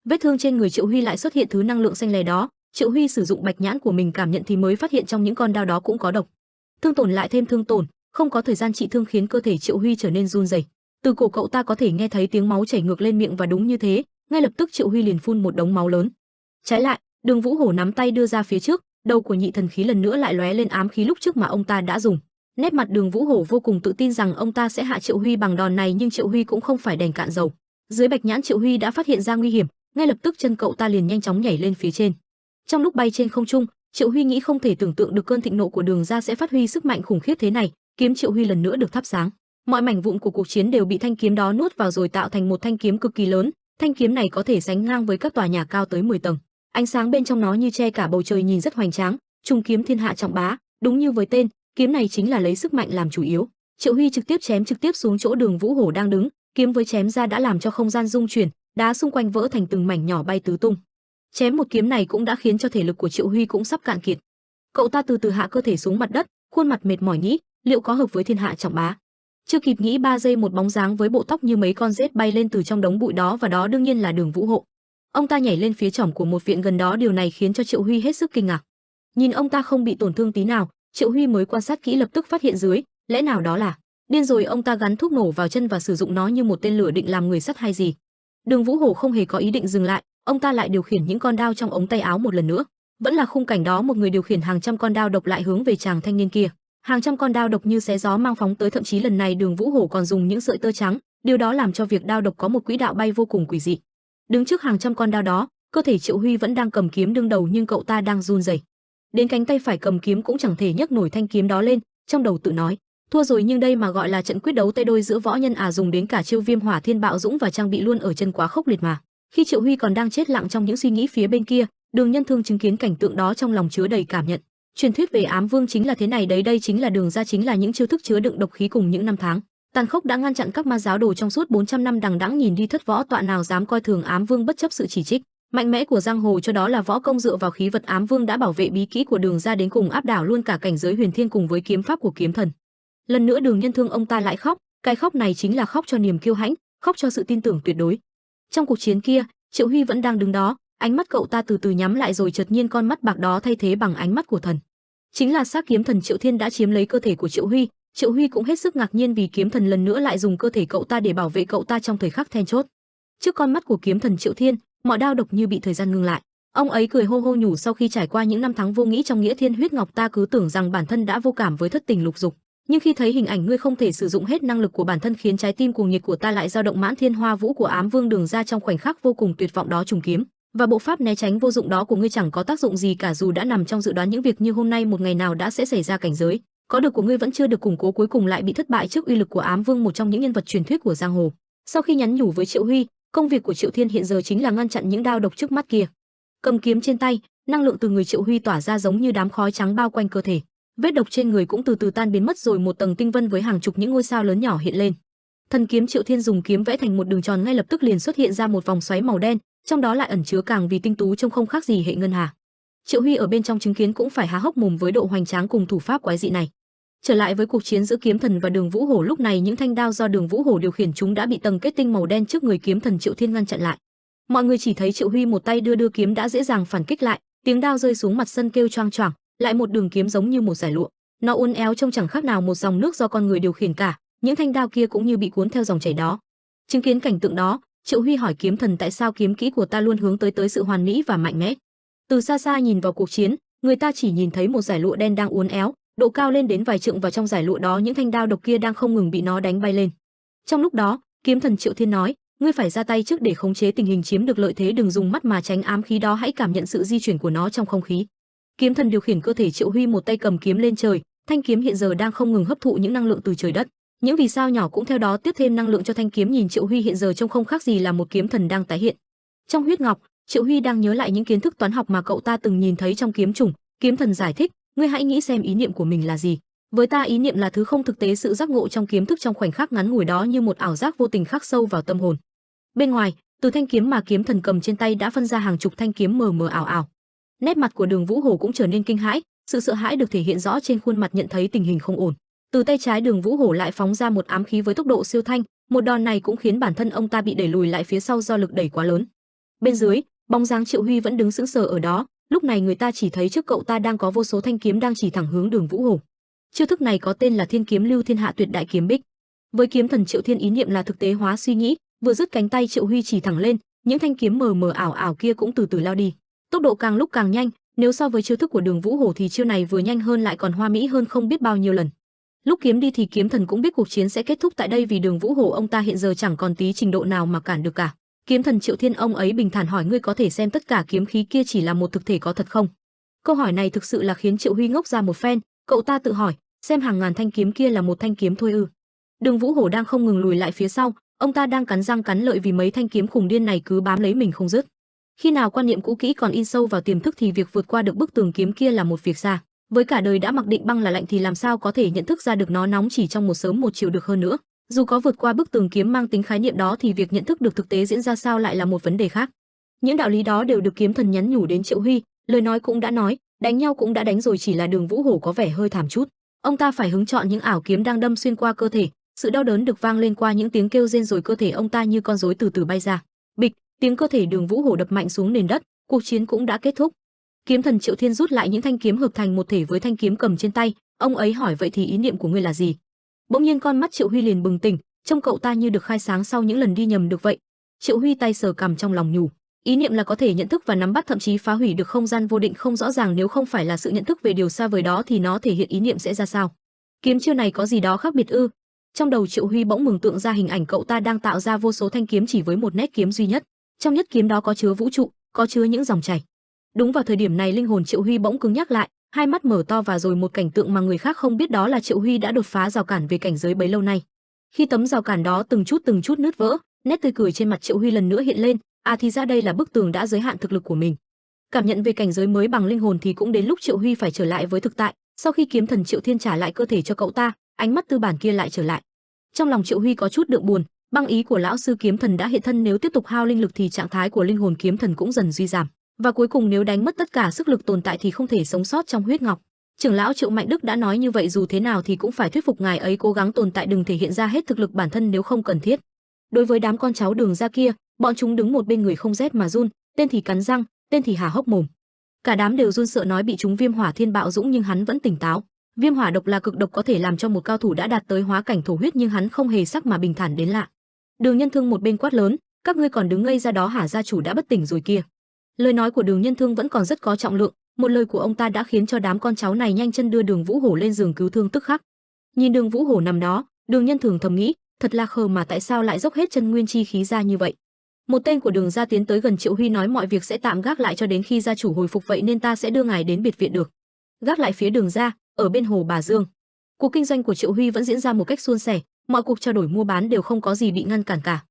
Vết thương trên người Triệu Huy lại xuất hiện thứ năng lượng xanh lè đó, Triệu Huy sử dụng bạch nhãn của mình cảm nhận thì mới phát hiện trong những con đao đó cũng có độc. Thương tổn lại thêm thương tổn, không có thời gian trị thương khiến cơ thể Triệu Huy trở nên run rẩy. Từ cổ cậu ta có thể nghe thấy tiếng máu chảy ngược lên miệng và đúng như thế, ngay lập tức Triệu Huy liền phun một đống máu lớn. Trái lại, Đường Vũ Hổ nắm tay đưa ra phía trước, đầu của nhị thần khí lần nữa lại lóe lên ám khí lúc trước mà ông ta đã dùng. Nét mặt Đường Vũ Hổ vô cùng tự tin rằng ông ta sẽ hạ Triệu Huy bằng đòn này, nhưng Triệu Huy cũng không phải đèn cạn dầu. Dưới bạch nhãn Triệu Huy đã phát hiện ra nguy hiểm, ngay lập tức chân cậu ta liền nhanh chóng nhảy lên phía trên. Trong lúc bay trên không trung, Triệu Huy nghĩ không thể tưởng tượng được cơn thịnh nộ của Đường gia sẽ phát huy sức mạnh khủng khiếp thế này. Kiếm Triệu Huy lần nữa được thắp sáng, mọi mảnh vụn của cuộc chiến đều bị thanh kiếm đó nuốt vào rồi tạo thành một thanh kiếm cực kỳ lớn. Thanh kiếm này có thể sánh ngang với các tòa nhà cao tới 10 tầng. Ánh sáng bên trong nó như che cả bầu trời, nhìn rất hoành tráng. Trùng kiếm thiên hạ trọng bá, đúng như với tên, kiếm này chính là lấy sức mạnh làm chủ yếu. Triệu Huy trực tiếp xuống chỗ Đường Vũ Hổ đang đứng, kiếm với chém ra đã làm cho không gian rung chuyển, đá xung quanh vỡ thành từng mảnh nhỏ bay tứ tung. Chém một kiếm này cũng đã khiến cho thể lực của Triệu Huy cũng sắp cạn kiệt. Cậu ta từ từ hạ cơ thể xuống mặt đất, khuôn mặt mệt mỏi nghĩ, liệu có hợp với thiên hạ trọng bá. Chưa kịp nghĩ 3 giây, một bóng dáng với bộ tóc như mấy con rết bay lên từ trong đống bụi đó, và đó đương nhiên là Đường Vũ Hộ. Ông ta nhảy lên phía chỏm của một viện gần đó, điều này khiến cho Triệu Huy hết sức kinh ngạc. Nhìn ông ta không bị tổn thương tí nào, Triệu Huy mới quan sát kỹ lập tức phát hiện dưới, lẽ nào đó là điên rồi, ông ta gắn thuốc nổ vào chân và sử dụng nó như một tên lửa định làm người sắt hay gì. Đường Vũ Hổ không hề có ý định dừng lại, ông ta lại điều khiển những con đao trong ống tay áo một lần nữa. Vẫn là khung cảnh đó, một người điều khiển hàng trăm con đao độc lại hướng về chàng thanh niên kia. Hàng trăm con đao độc như xé gió mang phóng tới, thậm chí lần này Đường Vũ Hổ còn dùng những sợi tơ trắng, điều đó làm cho việc đao độc có một quỹ đạo bay vô cùng quỷ dị. Đứng trước hàng trăm con đao đó, cơ thể Triệu Huy vẫn đang cầm kiếm đương đầu, nhưng cậu ta đang run rẩy. Đến cánh tay phải cầm kiếm cũng chẳng thể nhấc nổi thanh kiếm đó lên, trong đầu tự nói, thua rồi, nhưng đây mà gọi là trận quyết đấu tay đôi giữa võ nhân à, dùng đến cả chiêu Viêm Hỏa Thiên Bạo Dũng và trang bị luôn ở chân quá khốc liệt mà. Khi Triệu Huy còn đang chết lặng trong những suy nghĩ, phía bên kia, Đường Nhân Thương chứng kiến cảnh tượng đó trong lòng chứa đầy cảm nhận. Truyền thuyết về Ám Vương chính là thế này đấy, đây chính là Đường gia, chính là những chiêu thức chứa đựng độc khí cùng những năm tháng tàn khốc đã ngăn chặn các ma giáo đồ trong suốt 400 năm đằng đẵng, nhìn đi thất võ tọa nào dám coi thường Ám Vương bất chấp sự chỉ trích mạnh mẽ của giang hồ, cho đó là võ công dựa vào khí vật. Ám Vương đã bảo vệ bí kỹ của Đường gia đến cùng, áp đảo luôn cả cảnh giới huyền thiên cùng với kiếm pháp của kiếm thần. Lần nữa Đường Nhân Thương ông ta lại khóc, cái khóc này chính là khóc cho niềm kiêu hãnh, khóc cho sự tin tưởng tuyệt đối. Trong cuộc chiến kia, Triệu Huy vẫn đang đứng đó, ánh mắt cậu ta từ từ nhắm lại rồi chợt nhiên con mắt bạc đó thay thế bằng ánh mắt của thần. Chính là xác kiếm thần Triệu Thiên đã chiếm lấy cơ thể của Triệu Huy. Triệu Huy cũng hết sức ngạc nhiên vì kiếm thần lần nữa lại dùng cơ thể cậu ta để bảo vệ cậu ta trong thời khắc then chốt. Trước con mắt của kiếm thần Triệu Thiên, mọi đao độc như bị thời gian ngưng lại. Ông ấy cười hô hô nhủ, sau khi trải qua những năm tháng vô nghĩ trong Nghĩa Thiên Huyết Ngọc, ta cứ tưởng rằng bản thân đã vô cảm với thất tình lục dục, nhưng khi thấy hình ảnh ngươi không thể sử dụng hết năng lực của bản thân, khiến trái tim cuồng nhiệt của ta lại dao động, mãn thiên hoa vũ của Ám Vương Đường ra trong khoảnh khắc vô cùng tuyệt vọng đó trùng kiếm, và bộ pháp né tránh vô dụng đó của ngươi chẳng có tác dụng gì cả, dù đã nằm trong dự đoán những việc như hôm nay một ngày nào đã sẽ xảy ra, cảnh giới có được của ngươi vẫn chưa được củng cố, cuối cùng lại bị thất bại trước uy lực của Ám Vương, một trong những nhân vật truyền thuyết của giang hồ. Sau khi nhắn nhủ với Triệu Huy, công việc của Triệu Thiên hiện giờ chính là ngăn chặn những đao độc trước mắt kia. Cầm kiếm trên tay, năng lượng từ người Triệu Huy tỏa ra giống như đám khói trắng bao quanh cơ thể. Vết độc trên người cũng từ từ tan biến mất, rồi một tầng tinh vân với hàng chục những ngôi sao lớn nhỏ hiện lên. Thần kiếm Triệu Thiên dùng kiếm vẽ thành một đường tròn, ngay lập tức liền xuất hiện ra một vòng xoáy màu đen, trong đó lại ẩn chứa càng vì tinh tú, trông không khác gì hệ ngân hà. Triệu Huy ở bên trong chứng kiến cũng phải há hốc mồm với độ hoành tráng cùng thủ pháp quái dị này. Trở lại với cuộc chiến giữa kiếm thần và Đường Vũ Hổ, lúc này những thanh đao do Đường Vũ Hổ điều khiển chúng đã bị tầng kết tinh màu đen trước người kiếm thần Triệu Thiên ngăn chặn lại. Mọi người chỉ thấy Triệu Huy một tay đưa kiếm đã dễ dàng phản kích lại, tiếng đao rơi xuống mặt sân kêu choang choảng, lại một đường kiếm giống như một dải lụa, nó uốn éo trông chẳng khác nào một dòng nước do con người điều khiển cả. Những thanh đao kia cũng như bị cuốn theo dòng chảy đó. Chứng kiến cảnh tượng đó, Triệu Huy hỏi kiếm thần, tại sao kiếm kỹ của ta luôn hướng tới sự hoàn mỹ và mạnh mẽ? Từ xa xa nhìn vào cuộc chiến, người ta chỉ nhìn thấy một dải lụa đen đang uốn éo, độ cao lên đến vài trượng, và trong dải lụa đó những thanh đao độc kia đang không ngừng bị nó đánh bay lên. Trong lúc đó, kiếm thần Triệu Thiên nói, ngươi phải ra tay trước để khống chế tình hình, chiếm được lợi thế, đừng dùng mắt mà tránh ám khí đó, hãy cảm nhận sự di chuyển của nó trong không khí. Kiếm thần điều khiển cơ thể Triệu Huy, một tay cầm kiếm lên trời, thanh kiếm hiện giờ đang không ngừng hấp thụ những năng lượng từ trời đất. Những vì sao nhỏ cũng theo đó tiếp thêm năng lượng cho thanh kiếm, nhìn Triệu Huy hiện giờ trông không khác gì là một kiếm thần đang tái hiện. Trong huyết ngọc, Triệu Huy đang nhớ lại những kiến thức toán học mà cậu ta từng nhìn thấy trong kiếm chủng. Kiếm thần giải thích, ngươi hãy nghĩ xem ý niệm của mình là gì. Với ta, ý niệm là thứ không thực tế, sự giác ngộ trong kiếm thức trong khoảnh khắc ngắn ngủi đó như một ảo giác vô tình khắc sâu vào tâm hồn. Bên ngoài, từ thanh kiếm mà kiếm thần cầm trên tay đã phân ra hàng chục thanh kiếm mờ mờ ảo ảo. Nét mặt của Đường Vũ Hổ cũng trở nên kinh hãi, sự sợ hãi được thể hiện rõ trên khuôn mặt, nhận thấy tình hình không ổn. Từ tay trái Đường Vũ Hổ lại phóng ra một ám khí với tốc độ siêu thanh, Một đòn này cũng khiến bản thân ông ta bị đẩy lùi lại phía sau do lực đẩy quá lớn. Bên dưới, bóng dáng Triệu Huy vẫn đứng sững sờ ở đó, lúc này người ta chỉ thấy trước cậu ta đang có vô số thanh kiếm đang chỉ thẳng hướng Đường Vũ Hổ. Chiêu thức này có tên là Thiên Kiếm Lưu Thiên Hạ Tuyệt Đại Kiếm Bích. Với kiếm thần Triệu Thiên ý niệm là thực tế hóa suy nghĩ, vừa dứt cánh tay Triệu Huy chỉ thẳng lên, những thanh kiếm mờ mờ ảo ảo kia cũng từ từ lao đi. Tốc độ càng lúc càng nhanh, nếu so với chiêu thức của Đường Vũ Hổ thì chiêu này vừa nhanh hơn lại còn hoa mỹ hơn không biết bao nhiêu lần. Lúc kiếm đi thì kiếm thần cũng biết cuộc chiến sẽ kết thúc tại đây vì Đường Vũ Hổ ông ta hiện giờ chẳng còn tí trình độ nào mà cản được cả. Kiếm thần Triệu Thiên ông ấy bình thản hỏi ngươi có thể xem tất cả kiếm khí kia chỉ là một thực thể có thật không? Câu hỏi này thực sự là khiến Triệu Huy ngốc ra một phen, cậu ta tự hỏi, xem hàng ngàn thanh kiếm kia là một thanh kiếm thôi ư? Đường Vũ Hổ đang không ngừng lùi lại phía sau, ông ta đang cắn răng cắn lợi vì mấy thanh kiếm khủng điên này cứ bám lấy mình không dứt. Khi nào quan niệm cũ kỹ còn in sâu vào tiềm thức thì việc vượt qua được bức tường kiếm kia là một việc xa. Với cả đời đã mặc định băng là lạnh thì làm sao có thể nhận thức ra được nó nóng chỉ trong một sớm một chiều được hơn nữa. Dù có vượt qua bức tường kiếm mang tính khái niệm đó thì việc nhận thức được thực tế diễn ra sao lại là một vấn đề khác. Những đạo lý đó đều được kiếm thần nhắn nhủ đến Triệu Huy, lời nói cũng đã nói, đánh nhau cũng đã đánh rồi, chỉ là Đường Vũ Hổ có vẻ hơi thảm chút. Ông ta phải hứng chọn những ảo kiếm đang đâm xuyên qua cơ thể, sự đau đớn được vang lên qua những tiếng kêu rên rồi cơ thể ông ta như con rối từ từ bay ra. Bịch, tiếng cơ thể Đường Vũ Hổ đập mạnh xuống nền đất, cuộc chiến cũng đã kết thúc. Kiếm thần Triệu Thiên rút lại những thanh kiếm hợp thành một thể với thanh kiếm cầm trên tay, ông ấy hỏi vậy thì ý niệm của ngươi là gì? Bỗng nhiên con mắt Triệu Huy liền bừng tỉnh, trông cậu ta như được khai sáng sau những lần đi nhầm được vậy. Triệu Huy tay sờ cằm trong lòng nhủ, ý niệm là có thể nhận thức và nắm bắt thậm chí phá hủy được không gian vô định không rõ ràng, nếu không phải là sự nhận thức về điều xa vời đó thì nó thể hiện ý niệm sẽ ra sao? Kiếm chiêu này có gì đó khác biệt ư? Trong đầu Triệu Huy bỗng mường tượng ra hình ảnh cậu ta đang tạo ra vô số thanh kiếm chỉ với một nét kiếm duy nhất, trong nhất kiếm đó có chứa vũ trụ, có chứa những dòng chảy. Đúng vào thời điểm này linh hồn Triệu Huy bỗng cứng nhắc lại, hai mắt mở to và rồi một cảnh tượng mà người khác không biết đó là Triệu Huy đã đột phá rào cản về cảnh giới bấy lâu nay. Khi tấm rào cản đó từng chút nứt vỡ, nét tươi cười trên mặt Triệu Huy lần nữa hiện lên, thì ra đây là bức tường đã giới hạn thực lực của mình. Cảm nhận về cảnh giới mới bằng linh hồn thì cũng đến lúc Triệu Huy phải trở lại với thực tại, sau khi kiếm thần Triệu Thiên trả lại cơ thể cho cậu ta, ánh mắt tư bản kia lại trở lại. Trong lòng Triệu Huy có chút đượm buồn, băng ý của lão sư kiếm thần đã hiện thân, nếu tiếp tục hao linh lực thì trạng thái của linh hồn kiếm thần cũng dần suy giảm, và cuối cùng nếu đánh mất tất cả sức lực tồn tại thì không thể sống sót trong huyết ngọc. Trưởng lão Triệu Mạnh Đức đã nói như vậy, dù thế nào thì cũng phải thuyết phục ngài ấy cố gắng tồn tại, đừng thể hiện ra hết thực lực bản thân nếu không cần thiết. Đối với đám con cháu Đường gia kia, bọn chúng đứng một bên người không rét mà run, tên thì cắn răng, tên thì há hốc mồm. Cả đám đều run sợ nói bị chúng viêm hỏa thiên bạo dũng nhưng hắn vẫn tỉnh táo. Viêm hỏa độc là cực độc có thể làm cho một cao thủ đã đạt tới hóa cảnh thổ huyết nhưng hắn không hề sắc mà bình thản đến lạ. Đường Nhân Thương một bên quát lớn, các ngươi còn đứng ngây ra đó hả, gia chủ đã bất tỉnh rồi kia. Lời nói của Đường Nhân Thương vẫn còn rất có trọng lượng, một lời của ông ta đã khiến cho đám con cháu này nhanh chân đưa Đường Vũ Hổ lên giường cứu thương tức khắc. Nhìn Đường Vũ Hổ nằm đó, Đường Nhân Thương thầm nghĩ, thật là khờ mà tại sao lại dốc hết chân nguyên chi khí ra như vậy. Một tên của Đường gia tiến tới gần Triệu Huy nói mọi việc sẽ tạm gác lại cho đến khi gia chủ hồi phục, vậy nên ta sẽ đưa ngài đến biệt viện được. Gác lại phía Đường gia, ở bên hồ Bà Dương. Cuộc kinh doanh của Triệu Huy vẫn diễn ra một cách suôn sẻ, mọi cuộc trao đổi mua bán đều không có gì bị ngăn cản cả.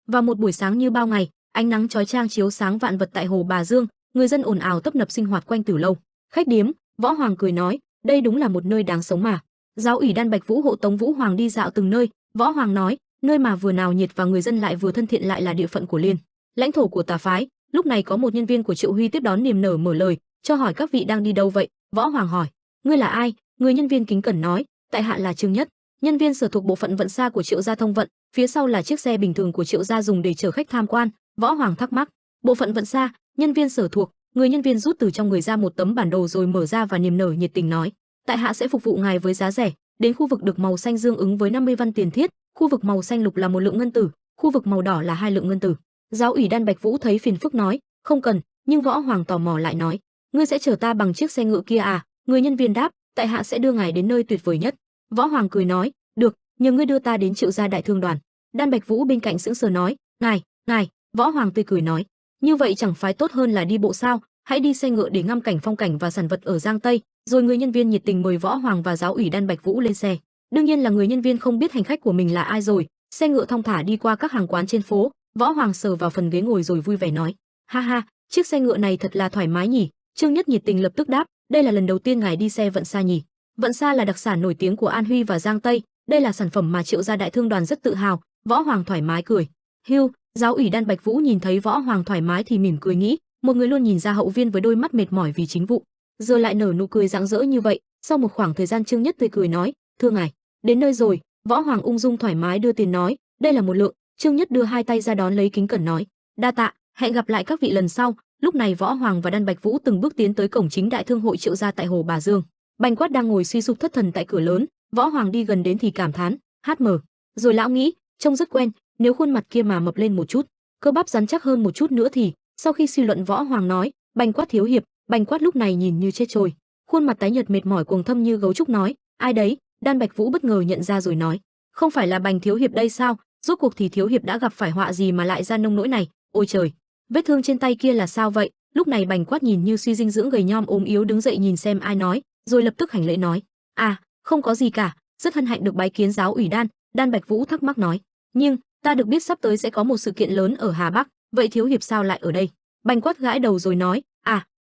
Vào một buổi sáng như bao ngày, ánh nắng chói chang chiếu sáng vạn vật tại hồ Bà Dương, người dân ồn ào tấp nập sinh hoạt quanh tử lâu, khách điếm. Võ Hoàng cười nói, đây đúng là một nơi đáng sống mà. Giáo ủy Đan Bạch Vũ hộ tống Vũ Hoàng đi dạo từng nơi. Võ Hoàng nói, nơi mà vừa nào nhiệt và người dân lại vừa thân thiện lại là địa phận của Liên, lãnh thổ của tà phái. Lúc này có một nhân viên của Triệu Huy tiếp đón niềm nở mở lời, cho hỏi các vị đang đi đâu vậy. Võ Hoàng hỏi, ngươi là ai? Người nhân viên kính cẩn nói, tại hạ là Trương Nhất, nhân viên sở thuộc bộ phận vận xa của Triệu gia thông vận, phía sau là chiếc xe bình thường của Triệu gia dùng để chở khách tham quan. Võ Hoàng thắc mắc, bộ phận vận xa, nhân viên sở thuộc. Người nhân viên rút từ trong người ra một tấm bản đồ rồi mở ra và niềm nở nhiệt tình nói, tại hạ sẽ phục vụ ngài với giá rẻ. Đến khu vực được màu xanh dương ứng với 50 văn tiền thiết, khu vực màu xanh lục là 1 lượng ngân tử, khu vực màu đỏ là 2 lượng ngân tử. Giáo ủy Đan Bạch Vũ thấy phiền phức nói, không cần, nhưng Võ Hoàng tò mò lại nói, ngươi sẽ chở ta bằng chiếc xe ngựa kia à? Người nhân viên đáp, tại hạ sẽ đưa ngài đến nơi tuyệt vời nhất. Võ Hoàng cười nói, được, nhờ ngươi đưa ta đến Triệu gia đại thương đoàn. Đan Bạch Vũ bên cạnh sững sờ nói, ngài. Võ Hoàng tươi cười nói, như vậy chẳng phải tốt hơn là đi bộ sao? Hãy đi xe ngựa để ngắm cảnh phong cảnh và sản vật ở Giang Tây. Rồi người nhân viên nhiệt tình mời Võ Hoàng và giáo ủy Đan Bạch Vũ lên xe. Đương nhiên là người nhân viên không biết hành khách của mình là ai rồi. Xe ngựa thong thả đi qua các hàng quán trên phố. Võ Hoàng sờ vào phần ghế ngồi rồi vui vẻ nói, ha ha, chiếc xe ngựa này thật là thoải mái nhỉ. Trương Nhất nhiệt tình lập tức đáp, đây là lần đầu tiên ngài đi xe vận xa nhỉ? Vận xa là đặc sản nổi tiếng của An Huy và Giang Tây, đây là sản phẩm mà Triệu gia đại thương đoàn rất tự hào. Võ Hoàng thoải mái cười. Hưu, giáo ủy Đan Bạch Vũ nhìn thấy Võ Hoàng thoải mái thì mỉm cười nghĩ, một người luôn nhìn ra hậu viên với đôi mắt mệt mỏi vì chính vụ, giờ lại nở nụ cười rạng rỡ như vậy. Sau một khoảng thời gian Trương Nhất tươi cười nói, thưa ngài, đến nơi rồi. Võ Hoàng ung dung thoải mái đưa tiền nói, Đây là một lượng. Trương Nhất đưa hai tay ra đón lấy kính cẩn nói, đa tạ, hẹn gặp lại các vị lần sau. Lúc này Võ Hoàng và Đan Bạch Vũ từng bước tiến tới cổng chính Đại Thương hội Triệu gia tại Hồ Bà Dương. Bành Quát đang ngồi suy sụp thất thần tại cửa lớn, Võ Hoàng đi gần đến thì cảm thán, HM. Rồi lão nghĩ, trông rất quen, nếu khuôn mặt kia mà mập lên một chút, cơ bắp rắn chắc hơn một chút nữa thì. Sau khi suy luận, Võ Hoàng nói, Bành Quát thiếu hiệp. Bành Quát lúc này nhìn như chết trôi, khuôn mặt tái nhợt mệt mỏi cuồng thâm như gấu trúc nói, ai đấy? Đan Bạch Vũ bất ngờ nhận ra rồi nói, không phải là Bành thiếu hiệp đây sao? Rốt cuộc thì thiếu hiệp đã gặp phải họa gì mà lại ra nông nỗi này? Ôi trời, vết thương trên tay kia là sao vậy? Lúc này Bành Quát nhìn như suy dinh dưỡng, gầy nhom ốm yếu, đứng dậy nhìn xem ai nói, rồi lập tức hành lễ nói, không có gì cả, rất hân hạnh được bái kiến giáo ủy Đan. Đan Bạch Vũ thắc mắc nói, nhưng ta được biết sắp tới sẽ có một sự kiện lớn ở Hà Bắc, vậy thiếu hiệp sao lại ở đây? Bành Quát gãi đầu rồi nói,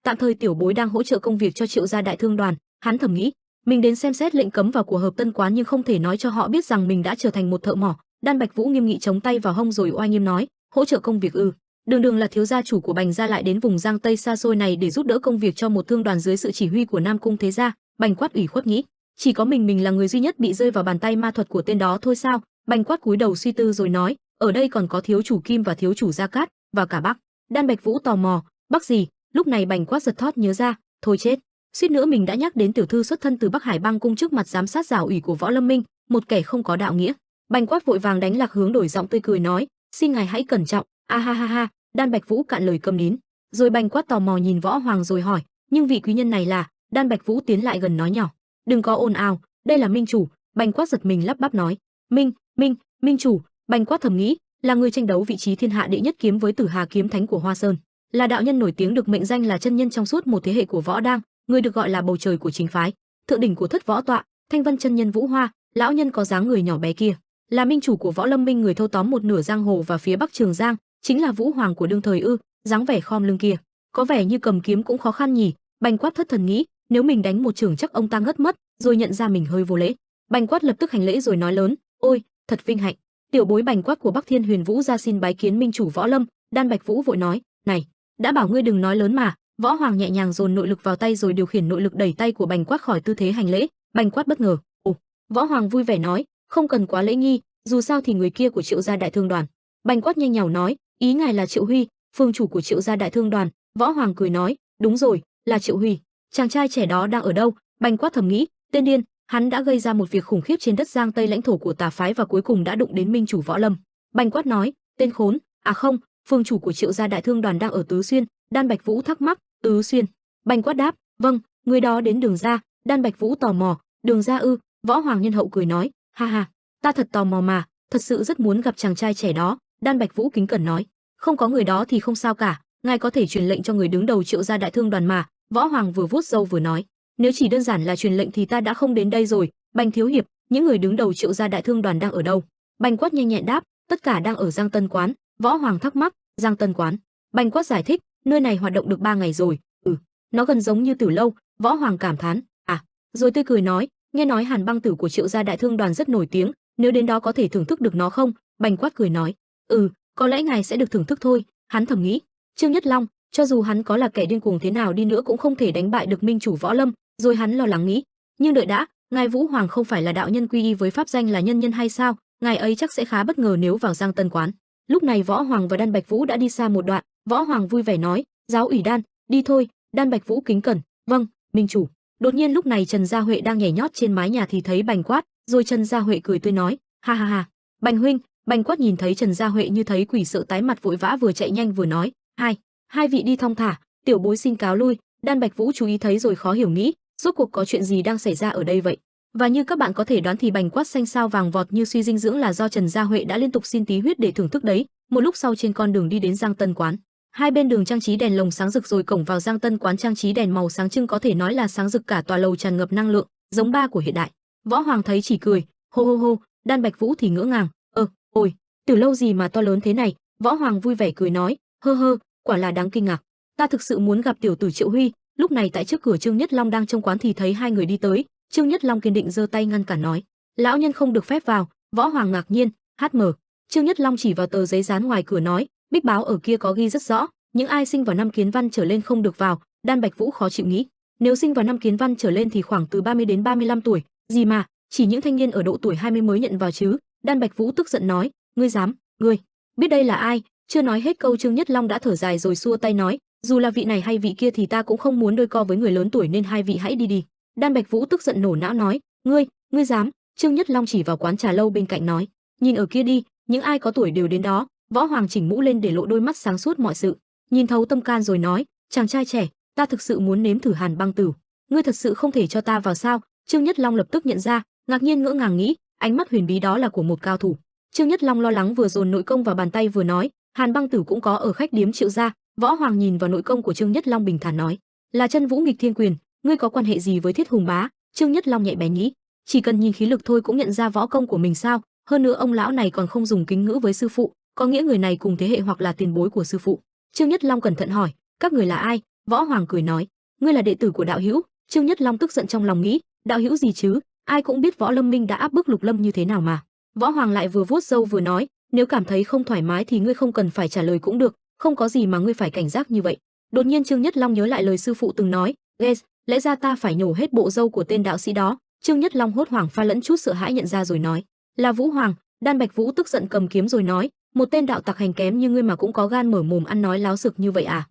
tạm thời tiểu bối đang hỗ trợ công việc cho Triệu gia Đại Thương đoàn. Hắn thầm nghĩ, mình đến xem xét lệnh cấm vào của Hợp Tân quán nhưng không thể nói cho họ biết rằng mình đã trở thành một thợ mỏ. Đan Bạch Vũ nghiêm nghị chống tay vào hông rồi oai nghiêm nói, hỗ trợ công việc ư? Đường Đường là thiếu gia chủ của Bành gia lại đến vùng Giang Tây xa xôi này để giúp đỡ công việc cho một thương đoàn dưới sự chỉ huy của Nam Cung thế gia. Bành Quát ủy khuất nghĩ, chỉ có mình là người duy nhất bị rơi vào bàn tay ma thuật của tên đó thôi sao? Bành Quát cúi đầu suy tư rồi nói, ở đây còn có thiếu chủ Kim và thiếu chủ Gia Cát, và cả Bắc. Đan Bạch Vũ tò mò, Bắc gì? Lúc này Bành Quát giật thót nhớ ra, thôi chết, suýt nữa mình đã nhắc đến tiểu thư xuất thân từ Bắc Hải Bang cung trước mặt giám sát giảo ủy của Võ Lâm Minh, một kẻ không có đạo nghĩa. Bành Quát vội vàng đánh lạc hướng, đổi giọng tươi cười nói, xin ngài hãy cẩn trọng. Ha ha ha. Đan Bạch Vũ cạn lời câm nín. Rồi Bành Quát tò mò nhìn Võ Hoàng rồi hỏi, nhưng vị quý nhân này là? Đan Bạch Vũ tiến lại gần nói nhỏ, đừng có ồn ào, đây là Minh chủ. Bành Quát giật mình lắp bắp nói, Minh chủ. Bành Quát thầm nghĩ, là người tranh đấu vị trí thiên hạ đệ nhất kiếm với Tử Hà kiếm thánh của Hoa Sơn, là đạo nhân nổi tiếng được mệnh danh là chân nhân trong suốt một thế hệ của võ đang, người được gọi là bầu trời của chính phái, thượng đỉnh của thất võ tọa, Thanh Vân chân nhân Vũ Hoa, lão nhân có dáng người nhỏ bé kia, là minh chủ của Võ Lâm Minh, người thâu tóm một nửa giang hồ và phía Bắc Trường Giang, chính là Vũ Hoàng của đương thời ư? Dáng vẻ khom lưng kia, có vẻ như cầm kiếm cũng khó khăn nhỉ? Bành Quát thất thần nghĩ, nếu mình đánh một chưởng chắc ông ta ngất mất, rồi nhận ra mình hơi vô lễ. Bành Quát lập tức hành lễ rồi nói lớn, ôi, thật vinh hạnh, tiểu bối Bành Quát của Bắc Thiên Huyền Vũ ra xin bái kiến minh chủ Võ Lâm. Đan Bạch Vũ vội nói, này, đã bảo ngươi đừng nói lớn mà. Võ Hoàng nhẹ nhàng dồn nội lực vào tay rồi điều khiển nội lực đẩy tay của Bành Quát khỏi tư thế hành lễ. Bành Quát bất ngờ, ồ. Võ Hoàng vui vẻ nói, không cần quá lễ nghi, dù sao thì người kia của Triệu gia Đại Thương đoàn. Bành Quát nhanh nhảu nói, ý ngài là Triệu Huy, phương chủ của Triệu gia Đại Thương đoàn. Võ Hoàng cười nói, đúng rồi, là Triệu Huy. Chàng trai trẻ đó đang ở đâu? Bành Quát thầm nghĩ, tên điên, hắn đã gây ra một việc khủng khiếp trên đất Giang Tây lãnh thổ của Tà phái và cuối cùng đã đụng đến minh chủ Võ Lâm. Bành Quát nói, tên khốn, không, phương chủ của Triệu gia Đại Thương đoàn đang ở Tứ Xuyên. Đan Bạch Vũ thắc mắc, Tứ Xuyên? Bành Quát đáp, vâng, người đó đến Đường gia. Đan Bạch Vũ tò mò, Đường gia ư? Võ Hoàng nhân hậu cười nói, ha ha, ta thật tò mò mà, thật sự rất muốn gặp chàng trai trẻ đó. Đan Bạch Vũ kính cẩn nói, không có người đó thì không sao cả, ngài có thể truyền lệnh cho người đứng đầu Triệu gia Đại Thương đoàn mà. Võ Hoàng vừa vuốt râu vừa nói, nếu chỉ đơn giản là truyền lệnh thì ta đã không đến đây rồi. Bành thiếu hiệp, những người đứng đầu Triệu gia Đại Thương đoàn đang ở đâu? Bành Quát nhanh nhẹn đáp, tất cả đang ở Giang Tân quán. Võ Hoàng thắc mắc, Giang Tân quán? Bành Quát giải thích, nơi này hoạt động được 3 ngày rồi. Nó gần giống như Tử lâu. Võ Hoàng cảm thán, rồi tươi cười nói, nghe nói Hàn băng tử của Triệu gia Đại Thương đoàn rất nổi tiếng, nếu đến đó có thể thưởng thức được nó không? Bành Quát cười nói, có lẽ ngài sẽ được thưởng thức thôi. Hắn thầm nghĩ, Trương Nhất Long, cho dù hắn có là kẻ điên cuồng thế nào đi nữa cũng không thể đánh bại được minh chủ Võ Lâm. Rồi hắn lo lắng nghĩ, nhưng đợi đã, ngài Vũ Hoàng không phải là đạo nhân quy y với pháp danh là nhân nhân hay sao? Ngài ấy chắc sẽ khá bất ngờ nếu vào Giang Tân quán. Lúc này Võ Hoàng và Đan Bạch Vũ đã đi xa một đoạn. Võ Hoàng vui vẻ nói, giáo ủy Đan, đi thôi. Đan Bạch Vũ kính cẩn, vâng, minh chủ. Đột nhiên lúc này Trần Gia Huệ đang nhảy nhót trên mái nhà thì thấy Bành Quát, rồi Trần Gia Huệ cười tươi nói, ha ha ha, Bành huynh. Bành Quát nhìn thấy Trần Gia Huệ như thấy quỷ sợ tái mặt, vội vã vừa chạy nhanh vừa nói, hai vị đi thong thả, tiểu bối xin cáo lui. Đan Bạch Vũ chú ý thấy rồi khó hiểu nghĩ, rốt cuộc có chuyện gì đang xảy ra ở đây vậy? Và như các bạn có thể đoán thì Bành Quát xanh xao vàng vọt như suy dinh dưỡng là do Trần Gia Huệ đã liên tục xin tí huyết để thưởng thức đấy. Một lúc sau trên con đường đi đến Giang Tân quán, hai bên đường trang trí đèn lồng sáng rực, rồi cổng vào Giang Tân quán trang trí đèn màu sáng trưng, có thể nói là sáng rực cả tòa lầu, tràn ngập năng lượng, giống ba của hiện đại. Võ Hoàng thấy chỉ cười, hô hô hô. Đan Bạch Vũ thì ngỡ ngàng, ôi, từ lâu gì mà to lớn thế này? Võ Hoàng vui vẻ cười nói, hơ, quả là đáng kinh ngạc. Ta thực sự muốn gặp tiểu tử Triệu Huy. Lúc này tại trước cửa Trương Nhất Long đang trông quán thì thấy hai người đi tới. Trương Nhất Long kiên định giơ tay ngăn cản nói, lão nhân không được phép vào. Võ Hoàng ngạc nhiên, Trương Nhất Long chỉ vào tờ giấy dán ngoài cửa nói, bích báo ở kia có ghi rất rõ, những ai sinh vào năm Kiến Văn trở lên không được vào. Đan Bạch Vũ khó chịu nghĩ, nếu sinh vào năm Kiến Văn trở lên thì khoảng từ 30 đến 35 tuổi, gì mà chỉ những thanh niên ở độ tuổi 20 mới nhận vào chứ? Đan Bạch Vũ tức giận nói, Ngươi dám? Ngươi biết đây là ai? Chưa nói hết câu Trương Nhất Long đã thở dài rồi xua tay nói, dù là vị này hay vị kia thì ta cũng không muốn đôi co với người lớn tuổi nên hai vị hãy đi đi. Đan Bạch Vũ tức giận nổ não nói, ngươi dám? Trương Nhất Long chỉ vào quán trà lâu bên cạnh nói, nhìn ở kia đi, những ai có tuổi đều đến đó. Võ Hoàng chỉnh mũ lên để lộ đôi mắt sáng suốt mọi sự, nhìn thấu tâm can rồi nói, chàng trai trẻ, ta thực sự muốn nếm thử Hàn Băng Tử. Ngươi thật sự không thể cho ta vào sao? Trương Nhất Long lập tức nhận ra, ngạc nhiên ngỡ ngàng nghĩ, ánh mắt huyền bí đó là của một cao thủ. Trương Nhất Long lo lắng vừa dồn nội công vào bàn tay vừa nói, Hàn Băng Tử cũng có ở khách điếm Triệu gia. Võ Hoàng nhìn vào nội công của Trương Nhất Long bình thản nói, là chân vũ nghịch thiên quyền, ngươi có quan hệ gì với Thiết Hùng bá? Trương Nhất Long nhẹ bén nghĩ, chỉ cần nhìn khí lực thôi cũng nhận ra võ công của mình sao? Hơn nữa ông lão này còn không dùng kính ngữ với sư phụ, có nghĩa người này cùng thế hệ hoặc là tiền bối của sư phụ. Trương Nhất Long cẩn thận hỏi, các người là ai? Võ Hoàng cười nói, ngươi là đệ tử của đạo hữu. Trương Nhất Long tức giận trong lòng nghĩ, đạo hữu gì chứ? Ai cũng biết Võ Lâm Minh đã áp bức Lục Lâm như thế nào mà. Võ Hoàng lại vừa vuốt râu vừa nói, nếu cảm thấy không thoải mái thì ngươi không cần phải trả lời cũng được, không có gì mà ngươi phải cảnh giác như vậy. Đột nhiên Trương Nhất Long nhớ lại lời sư phụ từng nói, "Yes, lẽ ra ta phải nhổ hết bộ râu của tên đạo sĩ đó." Trương Nhất Long hốt hoảng pha lẫn chút sợ hãi nhận ra rồi nói, "Là Vũ Hoàng." Đan Bạch Vũ tức giận cầm kiếm rồi nói, "Một tên đạo tặc hành kém như ngươi mà cũng có gan mở mồm ăn nói láo xược như vậy à?"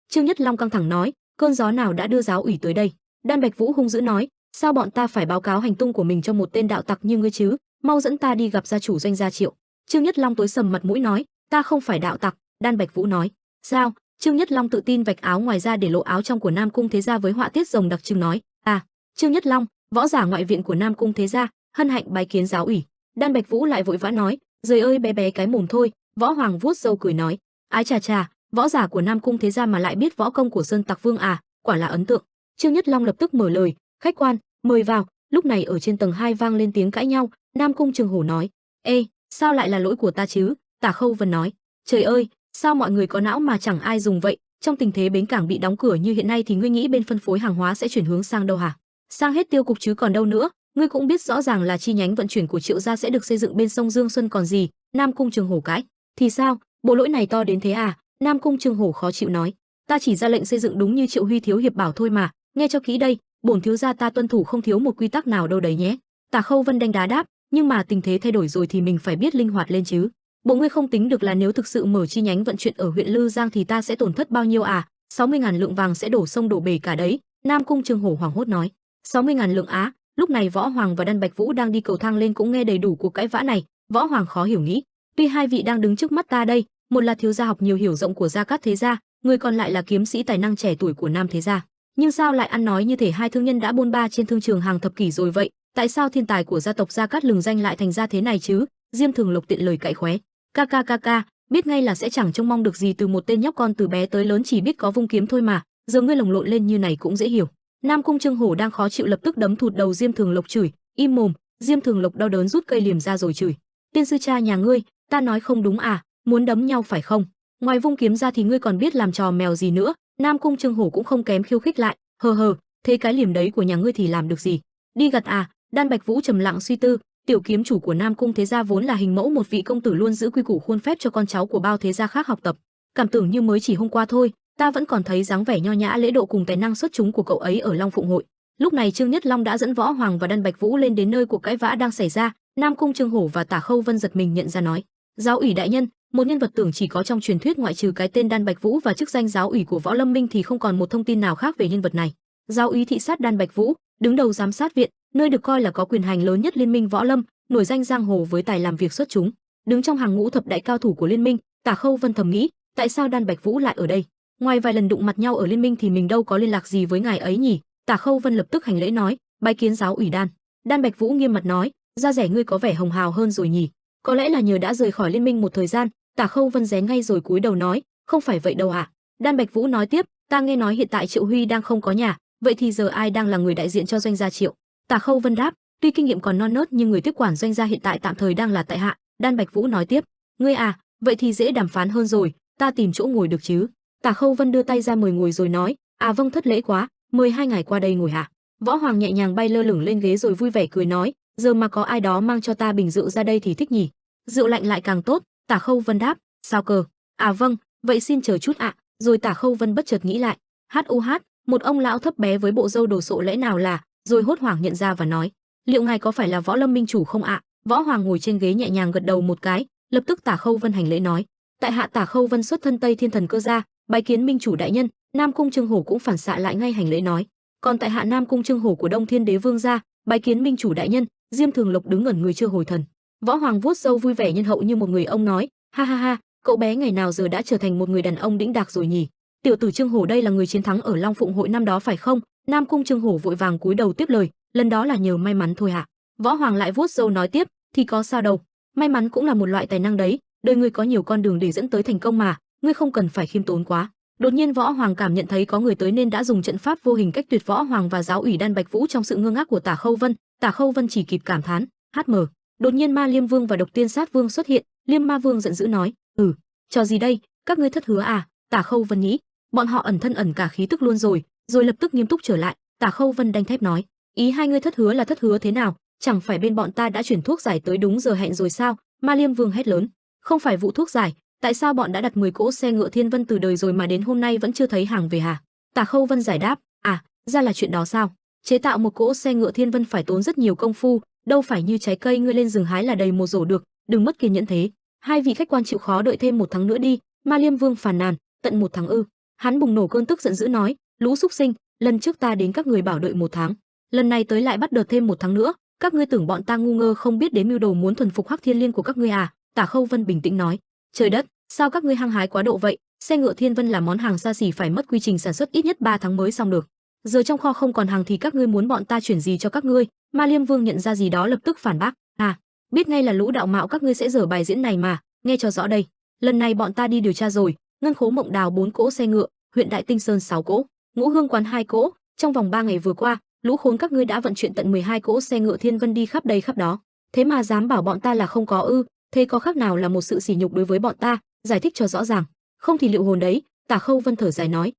Trương Nhất Long căng thẳng nói, "Cơn gió nào đã đưa giáo ủy tới đây?" Đan Bạch Vũ hung dữ nói, "Sao bọn ta phải báo cáo hành tung của mình cho một tên đạo tặc như ngươi chứ? Mau dẫn ta đi gặp gia chủ doanh gia Triệu." Trương Nhất Long tối sầm mặt mũi nói, "Ta không phải đạo tặc." Đan Bạch Vũ nói, "Sao?" Trương Nhất Long tự tin vạch áo ngoài ra để lộ áo trong của Nam Cung Thế gia với họa tiết rồng đặc trưng nói, "À, Trương Nhất Long, võ giả ngoại viện của Nam Cung Thế gia, hân hạnh bái kiến giáo ủy." Đan Bạch Vũ lại vội vã nói, "Giời ơi bé bé cái mồm thôi." Võ Hoàng vuốt râu cười nói, "Ái chà chà, võ giả của Nam Cung Thế gia mà lại biết võ công của Sơn Tặc Vương à, quả là ấn tượng." Trương Nhất Long lập tức mở lời, "Khách quan, mời vào." Lúc này ở trên tầng 2 vang lên tiếng cãi nhau, Nam Cung Trường Hổ nói, "Ê, sao lại là lỗi của ta chứ?" Tả Khâu Vân nói, "Trời ơi, sao mọi người có não mà chẳng ai dùng vậy? Trong tình thế bến cảng bị đóng cửa như hiện nay thì ngươi nghĩ bên phân phối hàng hóa sẽ chuyển hướng sang đâu hả? Sang hết tiêu cục chứ còn đâu nữa. Ngươi cũng biết rõ ràng là chi nhánh vận chuyển của Triệu gia sẽ được xây dựng bên sông Dương Xuân còn gì." Nam Cung Trường Hổ cãi, "Thì sao, bộ lỗi này to đến thế à?" Nam Cung Trường Hổ khó chịu nói, "Ta chỉ ra lệnh xây dựng đúng như Triệu Huy thiếu hiệp bảo thôi mà, nghe cho kỹ đây, bổn thiếu gia ta tuân thủ không thiếu một quy tắc nào đâu đấy nhé." Tả Khâu Vân đánh đá đáp, "Nhưng mà tình thế thay đổi rồi thì mình phải biết linh hoạt lên chứ. Bộ ngươi không tính được là nếu thực sự mở chi nhánh vận chuyển ở huyện Lư Giang thì ta sẽ tổn thất bao nhiêu à? 60.000 lượng vàng sẽ đổ sông đổ bể cả đấy." Nam Cung Trường Hổ hoảng hốt nói, 60.000 lượng á? Lúc này Võ Hoàng và Đan Bạch Vũ đang đi cầu thang lên cũng nghe đầy đủ cuộc cãi vã này. Võ Hoàng khó hiểu nghĩ, tuy hai vị đang đứng trước mắt ta đây, một là thiếu gia học nhiều hiểu rộng của Gia Cát Thế gia, người còn lại là kiếm sĩ tài năng trẻ tuổi của Nam Thế gia, nhưng sao lại ăn nói như thể hai thương nhân đã bôn ba trên thương trường hàng thập kỷ rồi vậy? Tại sao thiên tài của gia tộc Gia Cát lừng danh lại thành ra thế này chứ? Diêm Thường Lộc tiện lời cãi khóe, "Ca, biết ngay là sẽ chẳng trông mong được gì từ một tên nhóc con từ bé tới lớn chỉ biết có vung kiếm thôi mà, giờ ngươi lồng lộn lên như này cũng dễ hiểu." Nam Cung Trương Hổ đang khó chịu lập tức đấm thụt đầu Diêm Thường Lộc chửi, "Im mồm!" Diêm Thường Lộc đau đớn rút cây liềm ra rồi chửi, "Tiên sư cha nhà ngươi, ta nói không đúng à, muốn đấm nhau phải không? Ngoài vung kiếm ra thì ngươi còn biết làm trò mèo gì nữa?" Nam Cung Trương Hổ cũng không kém khiêu khích lại, hờ, thế cái liềm đấy của nhà ngươi thì làm được gì? Đi gặt à?" Đan Bạch Vũ trầm lặng suy tư, tiểu kiếm chủ của Nam Cung Thế gia vốn là hình mẫu một vị công tử luôn giữ quy củ khuôn phép cho con cháu của bao thế gia khác học tập. Cảm tưởng như mới chỉ hôm qua thôi, ta vẫn còn thấy dáng vẻ nho nhã lễ độ cùng tài năng xuất chúng của cậu ấy ở Long Phụng hội. Lúc này Trương Nhất Long đã dẫn Võ Hoàng và Đan Bạch Vũ lên đến nơi cuộc cãi vã đang xảy ra. Nam Cung Trương Hổ và Tả Khâu Vân giật mình nhận ra nói, "Giáo ủy đại nhân, một nhân vật tưởng chỉ có trong truyền thuyết ngoại trừ cái tên Đan Bạch Vũ và chức danh giáo ủy của Võ Lâm Minh thì không còn một thông tin nào khác về nhân vật này." Giáo úy thị sát Đan Bạch Vũ, đứng đầu giám sát viện, nơi được coi là có quyền hành lớn nhất liên minh Võ Lâm, nổi danh giang hồ với tài làm việc xuất chúng, đứng trong hàng ngũ thập đại cao thủ của liên minh. Tả Khâu Vân thầm nghĩ, tại sao Đan Bạch Vũ lại ở đây? Ngoài vài lần đụng mặt nhau ở liên minh thì mình đâu có liên lạc gì với ngài ấy nhỉ? Tả Khâu Vân lập tức hành lễ nói, bái kiến giáo ủy Đan. Đan Bạch Vũ nghiêm mặt nói, da rẻ ngươi có vẻ hồng hào hơn rồi nhỉ? Có lẽ là nhờ đã rời khỏi liên minh một thời gian. Tả Khâu Vân rén ngay rồi cúi đầu nói, không phải vậy đâu ạ. Đan Bạch Vũ nói tiếp, ta nghe nói hiện tại Triệu Huy đang không có nhà, vậy thì giờ ai đang là người đại diện cho doanh gia Triệu? Tả Khâu Vân đáp, tuy kinh nghiệm còn non nớt nhưng người tiếp quản doanh gia hiện tại tạm thời đang là tại hạ. Đan Bạch Vũ nói tiếp, ngươi à, vậy thì dễ đàm phán hơn rồi, ta tìm chỗ ngồi được chứ? Tả Khâu Vân đưa tay ra mời ngồi rồi nói, à vâng thất lễ quá, mời hai ngài qua đây ngồi hạ. Võ Hoàng nhẹ nhàng bay lơ lửng lên ghế rồi vui vẻ cười nói, giờ mà có ai đó mang cho ta bình rượu ra đây thì thích nhỉ? Rượu lạnh lại càng tốt. Tả Khâu Vân đáp, sao cơ? À vâng, vậy xin chờ chút ạ. Rồi Tả Khâu Vân bất chợt nghĩ lại, hát, một ông lão thấp bé với bộ râu đồ sộ lẽ nào là, rồi hốt hoảng nhận ra và nói, liệu ngài có phải là Võ Lâm Minh chủ không ạ? Võ Hoàng ngồi trên ghế nhẹ nhàng gật đầu một cái, Lập tức Tả Khâu Vân hành lễ nói: tại hạ Tả Khâu Vân xuất thân Tây Thiên Thần Cơ gia, bái kiến minh chủ đại nhân. Nam Cung Trương Hổ cũng phản xạ lại ngay hành lễ nói: còn tại hạ Nam Cung Trương Hổ của Đông Thiên Đế Vương gia, bái kiến minh chủ đại nhân. Diêm Thường Lộc đứng ngẩn người chưa hồi thần. Võ Hoàng vuốt râu vui vẻ nhân hậu như một người ông nói: ha ha ha, cậu bé ngày nào giờ đã trở thành một người đàn ông đĩnh đạc rồi nhỉ? Tiểu tử Trương Hổ đây là người chiến thắng ở Long Phụng hội năm đó phải không? Nam Cung Trương Hổ vội vàng cúi đầu tiếp lời: lần đó là nhờ may mắn thôi hạ. Võ Hoàng lại vuốt râu nói tiếp: thì có sao đâu, may mắn cũng là một loại tài năng đấy, đời ngươi có nhiều con đường để dẫn tới thành công mà, ngươi không cần phải khiêm tốn quá. Đột nhiên Võ Hoàng cảm nhận thấy có người tới nên đã dùng trận pháp vô hình cách tuyệt Võ Hoàng và giáo ủy Đan Bạch Vũ trong sự ngơ ngác của Tả Khâu Vân. Tả Khâu Vân chỉ kịp cảm thán: HM. Đột nhiên Ma Liêm Vương và Độc Tiên Sát Vương xuất hiện. Liêm Ma Vương giận dữ nói: trò gì đây, các ngươi thất hứa à? Tả Khâu Vân nghĩ bọn họ ẩn thân ẩn cả khí tức luôn rồi lập tức nghiêm túc trở lại. Tả Khâu Vân đanh thép nói: ý hai ngươi thất hứa là thất hứa thế nào? Chẳng phải bên bọn ta đã chuyển thuốc giải tới đúng giờ hẹn rồi sao? Ma Liêm Vương hét lớn: không phải vụ thuốc giải, tại sao bọn đã đặt 10 cỗ xe ngựa Thiên Vân từ đời rồi mà đến hôm nay vẫn chưa thấy hàng về hả? Tả Khâu Vân giải đáp: ra là chuyện đó sao? Chế tạo một cỗ xe ngựa Thiên Vân phải tốn rất nhiều công phu, đâu phải như trái cây ngươi lên rừng hái là đầy một rổ được, đừng mất kiên nhẫn thế. Hai vị khách quan chịu khó đợi thêm 1 tháng nữa đi. Ma Liêm Vương phàn nàn: tận 1 tháng ư? Hắn bùng nổ cơn tức giận dữ nói: lũ súc sinh, lần trước ta đến các người bảo đợi 1 tháng, lần này tới lại bắt đợt thêm 1 tháng nữa, các ngươi tưởng bọn ta ngu ngơ không biết đến mưu đồ muốn thuần phục Hắc Thiên Liên của các ngươi à? Tả Khâu Vân bình tĩnh nói: trời đất, sao các ngươi hăng hái quá độ vậy? Xe ngựa Thiên Vân là món hàng xa xỉ, phải mất quy trình sản xuất ít nhất 3 tháng mới xong được. Giờ trong kho không còn hàng thì các ngươi muốn bọn ta chuyển gì cho các ngươi? Ma Liêm Vương nhận ra gì đó lập tức phản bác: biết ngay là lũ đạo mạo các ngươi sẽ dở bài diễn này mà, nghe cho rõ đây. Lần này bọn ta đi điều tra rồi, Ngân Khố Mộng Đào 4 cỗ xe ngựa, huyện Đại Tinh Sơn 6 cỗ, Ngũ Hương Quán 2 cỗ, trong vòng 3 ngày vừa qua, lũ khốn các ngươi đã vận chuyển tận 12 cỗ xe ngựa Thiên Vân đi khắp đây khắp đó. Thế mà dám bảo bọn ta là không có ư? Thế có khác nào là một sự sỉ nhục đối với bọn ta? Giải thích cho rõ ràng, không thì liệu hồn đấy. Tả Khâu Vân thở dài nói: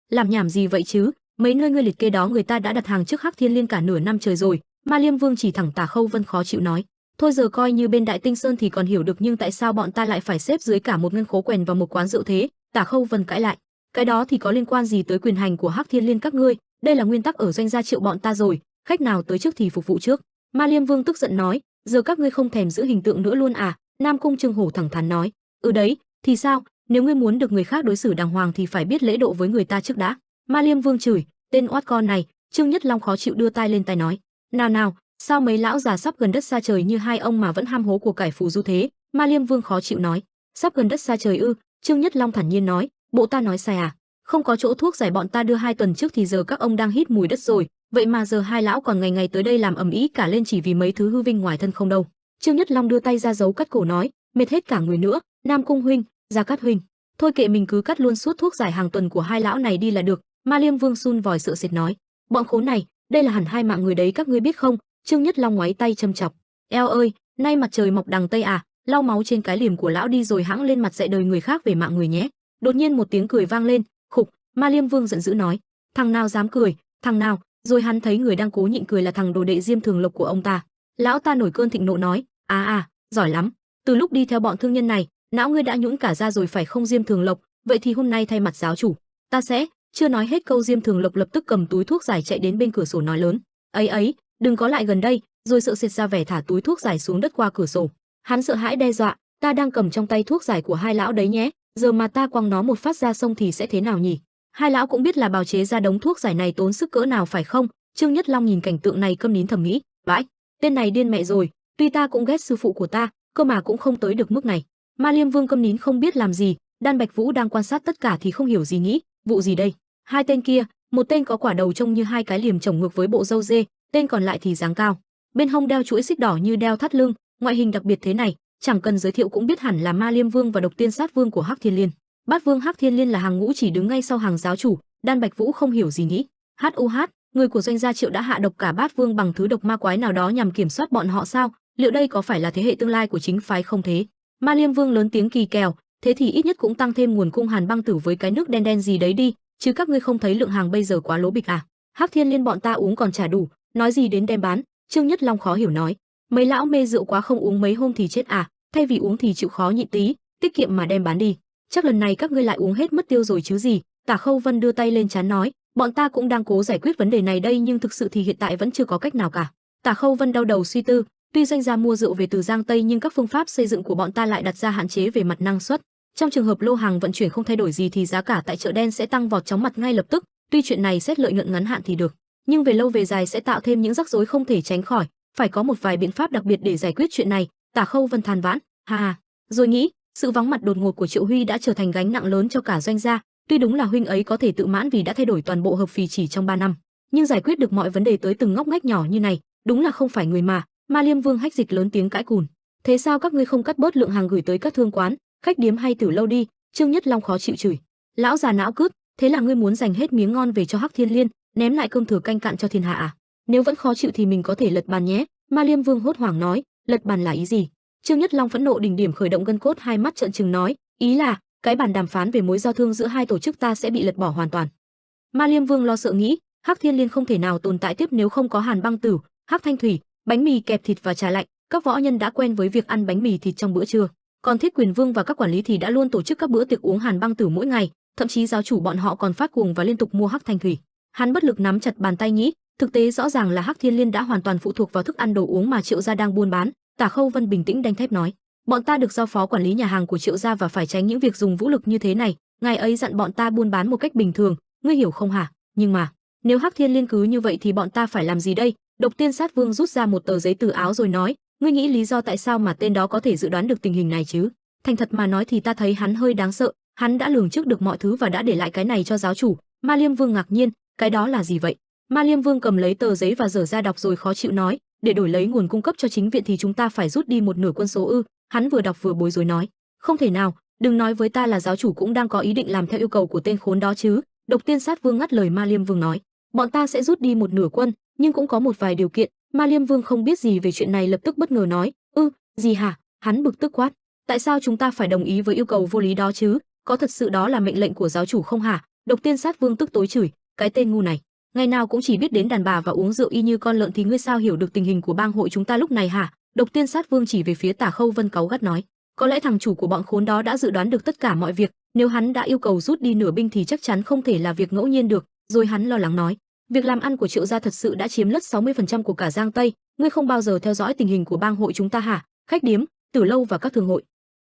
làm nhảm gì vậy chứ? Mấy nơi ngươi liệt kê đó người ta đã đặt hàng trước Hắc Thiên Liên cả nửa năm trời rồi. Ma Liêm Vương chỉ thẳng Tả Khâu Vân khó chịu nói: thôi giờ coi như bên Đại Tinh Sơn thì còn hiểu được, nhưng tại sao bọn ta lại phải xếp dưới cả một ngân khố quèn và một quán rượu thế? Tả Khâu Vân cãi lại: cái đó thì có liên quan gì tới quyền hành của Hắc Thiên Liên các ngươi? Đây là nguyên tắc ở doanh gia Triệu bọn ta rồi, khách nào tới trước thì phục vụ trước. Ma Liêm Vương tức giận nói: giờ các ngươi không thèm giữ hình tượng nữa luôn à? Nam Cung Trương Hổ thẳng thắn nói: đấy, thì sao? Nếu ngươi muốn được người khác đối xử đàng hoàng thì phải biết lễ độ với người ta trước đã. Ma Liêm Vương chửi: tên oát con này. Trương Nhất Long khó chịu đưa tay lên tai nói: nào, sao mấy lão già sắp gần đất xa trời như hai ông mà vẫn ham hố của cải phù du thế? Ma Liêm Vương khó chịu nói: sắp gần đất xa trời ư? Trương Nhất Long thản nhiên nói: bộ ta nói sai à? Không có chỗ thuốc giải bọn ta đưa 2 tuần trước thì giờ các ông đang hít mùi đất rồi, vậy mà giờ hai lão còn ngày ngày tới đây làm ầm ĩ cả lên chỉ vì mấy thứ hư vinh ngoài thân không đâu. Trương Nhất Long đưa tay ra dấu cắt cổ nói: mệt hết cả người nữa. Nam Cung huynh, Gia Cát huynh, thôi kệ mình cứ cắt luôn suốt thuốc giải hàng tuần của hai lão này đi là được. Ma Liêm Vương sun vòi sợ sệt nói: bọn khốn này, đây là hẳn 2 mạng người đấy các ngươi biết không? Trương Nhất Long ngoáy tay châm chọc: eo ơi, nay mặt trời mọc đằng tây à, lau máu trên cái liềm của lão đi rồi hãng lên mặt dạy đời người khác về mạng người nhé. Đột nhiên một tiếng cười vang lên, khục. Ma Liêm Vương giận dữ nói: thằng nào dám cười, thằng nào? Rồi hắn thấy người đang cố nhịn cười là thằng đồ đệ Diêm Thường Lộc của ông ta. Lão ta nổi cơn thịnh nộ nói: giỏi lắm, từ lúc đi theo bọn thương nhân này, não ngươi đã nhũn cả ra rồi phải không Diêm Thường Lộc? Vậy thì hôm nay thay mặt giáo chủ, ta sẽ... Chưa nói hết câu, Diêm Thường Lộc lập tức cầm túi thuốc giải chạy đến bên cửa sổ nói lớn: ấy, đừng có lại gần đây. Rồi sợ sệt ra vẻ thả túi thuốc giải xuống đất qua cửa sổ. Hắn sợ hãi đe dọa: ta đang cầm trong tay thuốc giải của hai lão đấy nhé, giờ mà ta quăng nó một phát ra sông thì sẽ thế nào nhỉ? Hai lão cũng biết là bào chế ra đống thuốc giải này tốn sức cỡ nào phải không? Trương Nhất Long nhìn cảnh tượng này câm nín thầm nghĩ: vãi, tên này điên mẹ rồi, tuy ta cũng ghét sư phụ của ta, cơ mà cũng không tới được mức này. Ma Liêm Vương câm nín không biết làm gì. Đan Bạch Vũ đang quan sát tất cả thì không hiểu gì nghĩ: vụ gì đây? Hai tên kia, một tên có quả đầu trông như 2 cái liềm chồng ngược với bộ râu dê, tên còn lại thì dáng cao, bên hông đeo chuỗi xích đỏ như đeo thắt lưng, ngoại hình đặc biệt thế này, chẳng cần giới thiệu cũng biết hẳn là Ma Liêm Vương và Độc Tiên Sát Vương của Hắc Thiên Liên. Bát Vương Hắc Thiên Liên là hàng ngũ chỉ đứng ngay sau hàng giáo chủ. Đan Bạch Vũ không hiểu gì nghĩ: người của doanh gia Triệu đã hạ độc cả Bát Vương bằng thứ độc ma quái nào đó nhằm kiểm soát bọn họ sao? Liệu đây có phải là thế hệ tương lai của chính phái không thế? Ma Liêm Vương lớn tiếng kỳ kèo: thế thì ít nhất cũng tăng thêm nguồn cung Hàn Băng Tử với cái nước đen đen gì đấy đi, chứ các ngươi không thấy lượng hàng bây giờ quá lố bịch à? Hắc Thiên Liên bọn ta uống còn chả đủ, nói gì đến đem bán. Trương Nhất Long khó hiểu nói: mấy lão mê rượu quá không uống mấy hôm thì chết à? Thay vì uống thì chịu khó nhịn tí, tiết kiệm mà đem bán đi. Chắc lần này các ngươi lại uống hết mất tiêu rồi chứ gì? Tả Khâu Vân đưa tay lên trán nói: bọn ta cũng đang cố giải quyết vấn đề này đây, nhưng thực sự thì hiện tại vẫn chưa có cách nào cả. Tả Khâu Vân đau đầu suy tư: Tuy doanh gia mua rượu về từ Giang Tây nhưng các phương pháp xây dựng của bọn ta lại đặt ra hạn chế về mặt năng suất. Trong trường hợp lô hàng vận chuyển không thay đổi gì thì giá cả tại chợ đen sẽ tăng vọt chóng mặt ngay lập tức. Tuy chuyện này xét lợi nhuận ngắn hạn thì được, nhưng về lâu về dài sẽ tạo thêm những rắc rối không thể tránh khỏi. Phải có một vài biện pháp đặc biệt để giải quyết chuyện này. Tả Khâu Vân than vãn, ha ha. Rồi nghĩ, sự vắng mặt đột ngột của Triệu Huy đã trở thành gánh nặng lớn cho cả doanh gia. Tuy đúng là huynh ấy có thể tự mãn vì đã thay đổi toàn bộ hợp phì chỉ trong 3 năm, nhưng giải quyết được mọi vấn đề tới từng ngóc ngách nhỏ như này, đúng là không phải người mà. Ma Liêm Vương Hách Dịch lớn tiếng cãi cùn. Thế sao các ngươi không cắt bớt lượng hàng gửi tới các thương quán, khách điếm hay tử lâu đi? Trương Nhất Long khó chịu chửi. Lão già não cứt, thế là ngươi muốn dành hết miếng ngon về cho Hắc Thiên Liên, ném lại cơm thừa canh cạn cho thiên hạ à? Nếu vẫn khó chịu thì mình có thể lật bàn nhé. Ma Liêm Vương hốt hoảng nói. Lật bàn là ý gì? Trương Nhất Long phẫn nộ đỉnh điểm khởi động gân cốt, hai mắt trợn trừng nói, ý là cái bàn đàm phán về mối giao thương giữa hai tổ chức ta sẽ bị lật bỏ hoàn toàn. Ma Liêm Vương lo sợ nghĩ, Hắc Thiên Liên không thể nào tồn tại tiếp nếu không có Hàn Băng Tử, Hắc Thanh Thủy, bánh mì kẹp thịt và trà lạnh. Các võ nhân đã quen với việc ăn bánh mì thịt trong bữa trưa, còn Thiết Quyền Vương và các quản lý thì đã luôn tổ chức các bữa tiệc uống Hàn Băng Tử mỗi ngày, thậm chí giáo chủ bọn họ còn phát cuồng và liên tục mua Hắc Thanh Thủy. Hắn bất lực nắm chặt bàn tay nghĩ, thực tế rõ ràng là Hắc Thiên Liên đã hoàn toàn phụ thuộc vào thức ăn đồ uống mà Triệu gia đang buôn bán. Tả Khâu Vân bình tĩnh đanh thép nói, bọn ta được giao phó quản lý nhà hàng của Triệu gia và phải tránh những việc dùng vũ lực như thế này. Ngài ấy dặn bọn ta buôn bán một cách bình thường, ngươi hiểu không hả? Nhưng mà nếu Hắc Thiên Liên cứ như vậy thì bọn ta phải làm gì đây? Độc Tiên Sát Vương rút ra một tờ giấy từ áo rồi nói, ngươi nghĩ lý do tại sao mà tên đó có thể dự đoán được tình hình này chứ? Thành thật mà nói thì ta thấy hắn hơi đáng sợ, hắn đã lường trước được mọi thứ và đã để lại cái này cho giáo chủ. Ma Liêm Vương ngạc nhiên, cái đó là gì vậy? Ma Liêm Vương cầm lấy tờ giấy và dở ra đọc rồi khó chịu nói, để đổi lấy nguồn cung cấp cho chính viện thì chúng ta phải rút đi một nửa quân số ư? Hắn vừa đọc vừa bối rối nói, không thể nào, đừng nói với ta là giáo chủ cũng đang có ý định làm theo yêu cầu của tên khốn đó chứ? Độc Tiên Sát Vương ngắt lời Ma Liêm Vương nói, bọn ta sẽ rút đi một nửa quân, nhưng cũng có một vài điều kiện. Ma Liêm Vương không biết gì về chuyện này lập tức bất ngờ nói, gì hả? Hắn bực tức quát, tại sao chúng ta phải đồng ý với yêu cầu vô lý đó chứ? Có thật sự đó là mệnh lệnh của giáo chủ không hả? Độc Tiên Sát Vương tức tối chửi, cái tên ngu này, ngày nào cũng chỉ biết đến đàn bà và uống rượu y như con lợn thì ngươi sao hiểu được tình hình của bang hội chúng ta lúc này hả? Độc Tiên Sát Vương chỉ về phía Tả Khâu Vân cáu gắt nói, có lẽ thằng chủ của bọn khốn đó đã dự đoán được tất cả mọi việc, nếu hắn đã yêu cầu rút đi nửa binh thì chắc chắn không thể là việc ngẫu nhiên được. Rồi hắn lo lắng nói, việc làm ăn của Triệu gia thật sự đã chiếm lất 60% của cả Giang Tây, ngươi không bao giờ theo dõi tình hình của bang hội chúng ta hả? Khách điếm, tử lâu và các thương hội,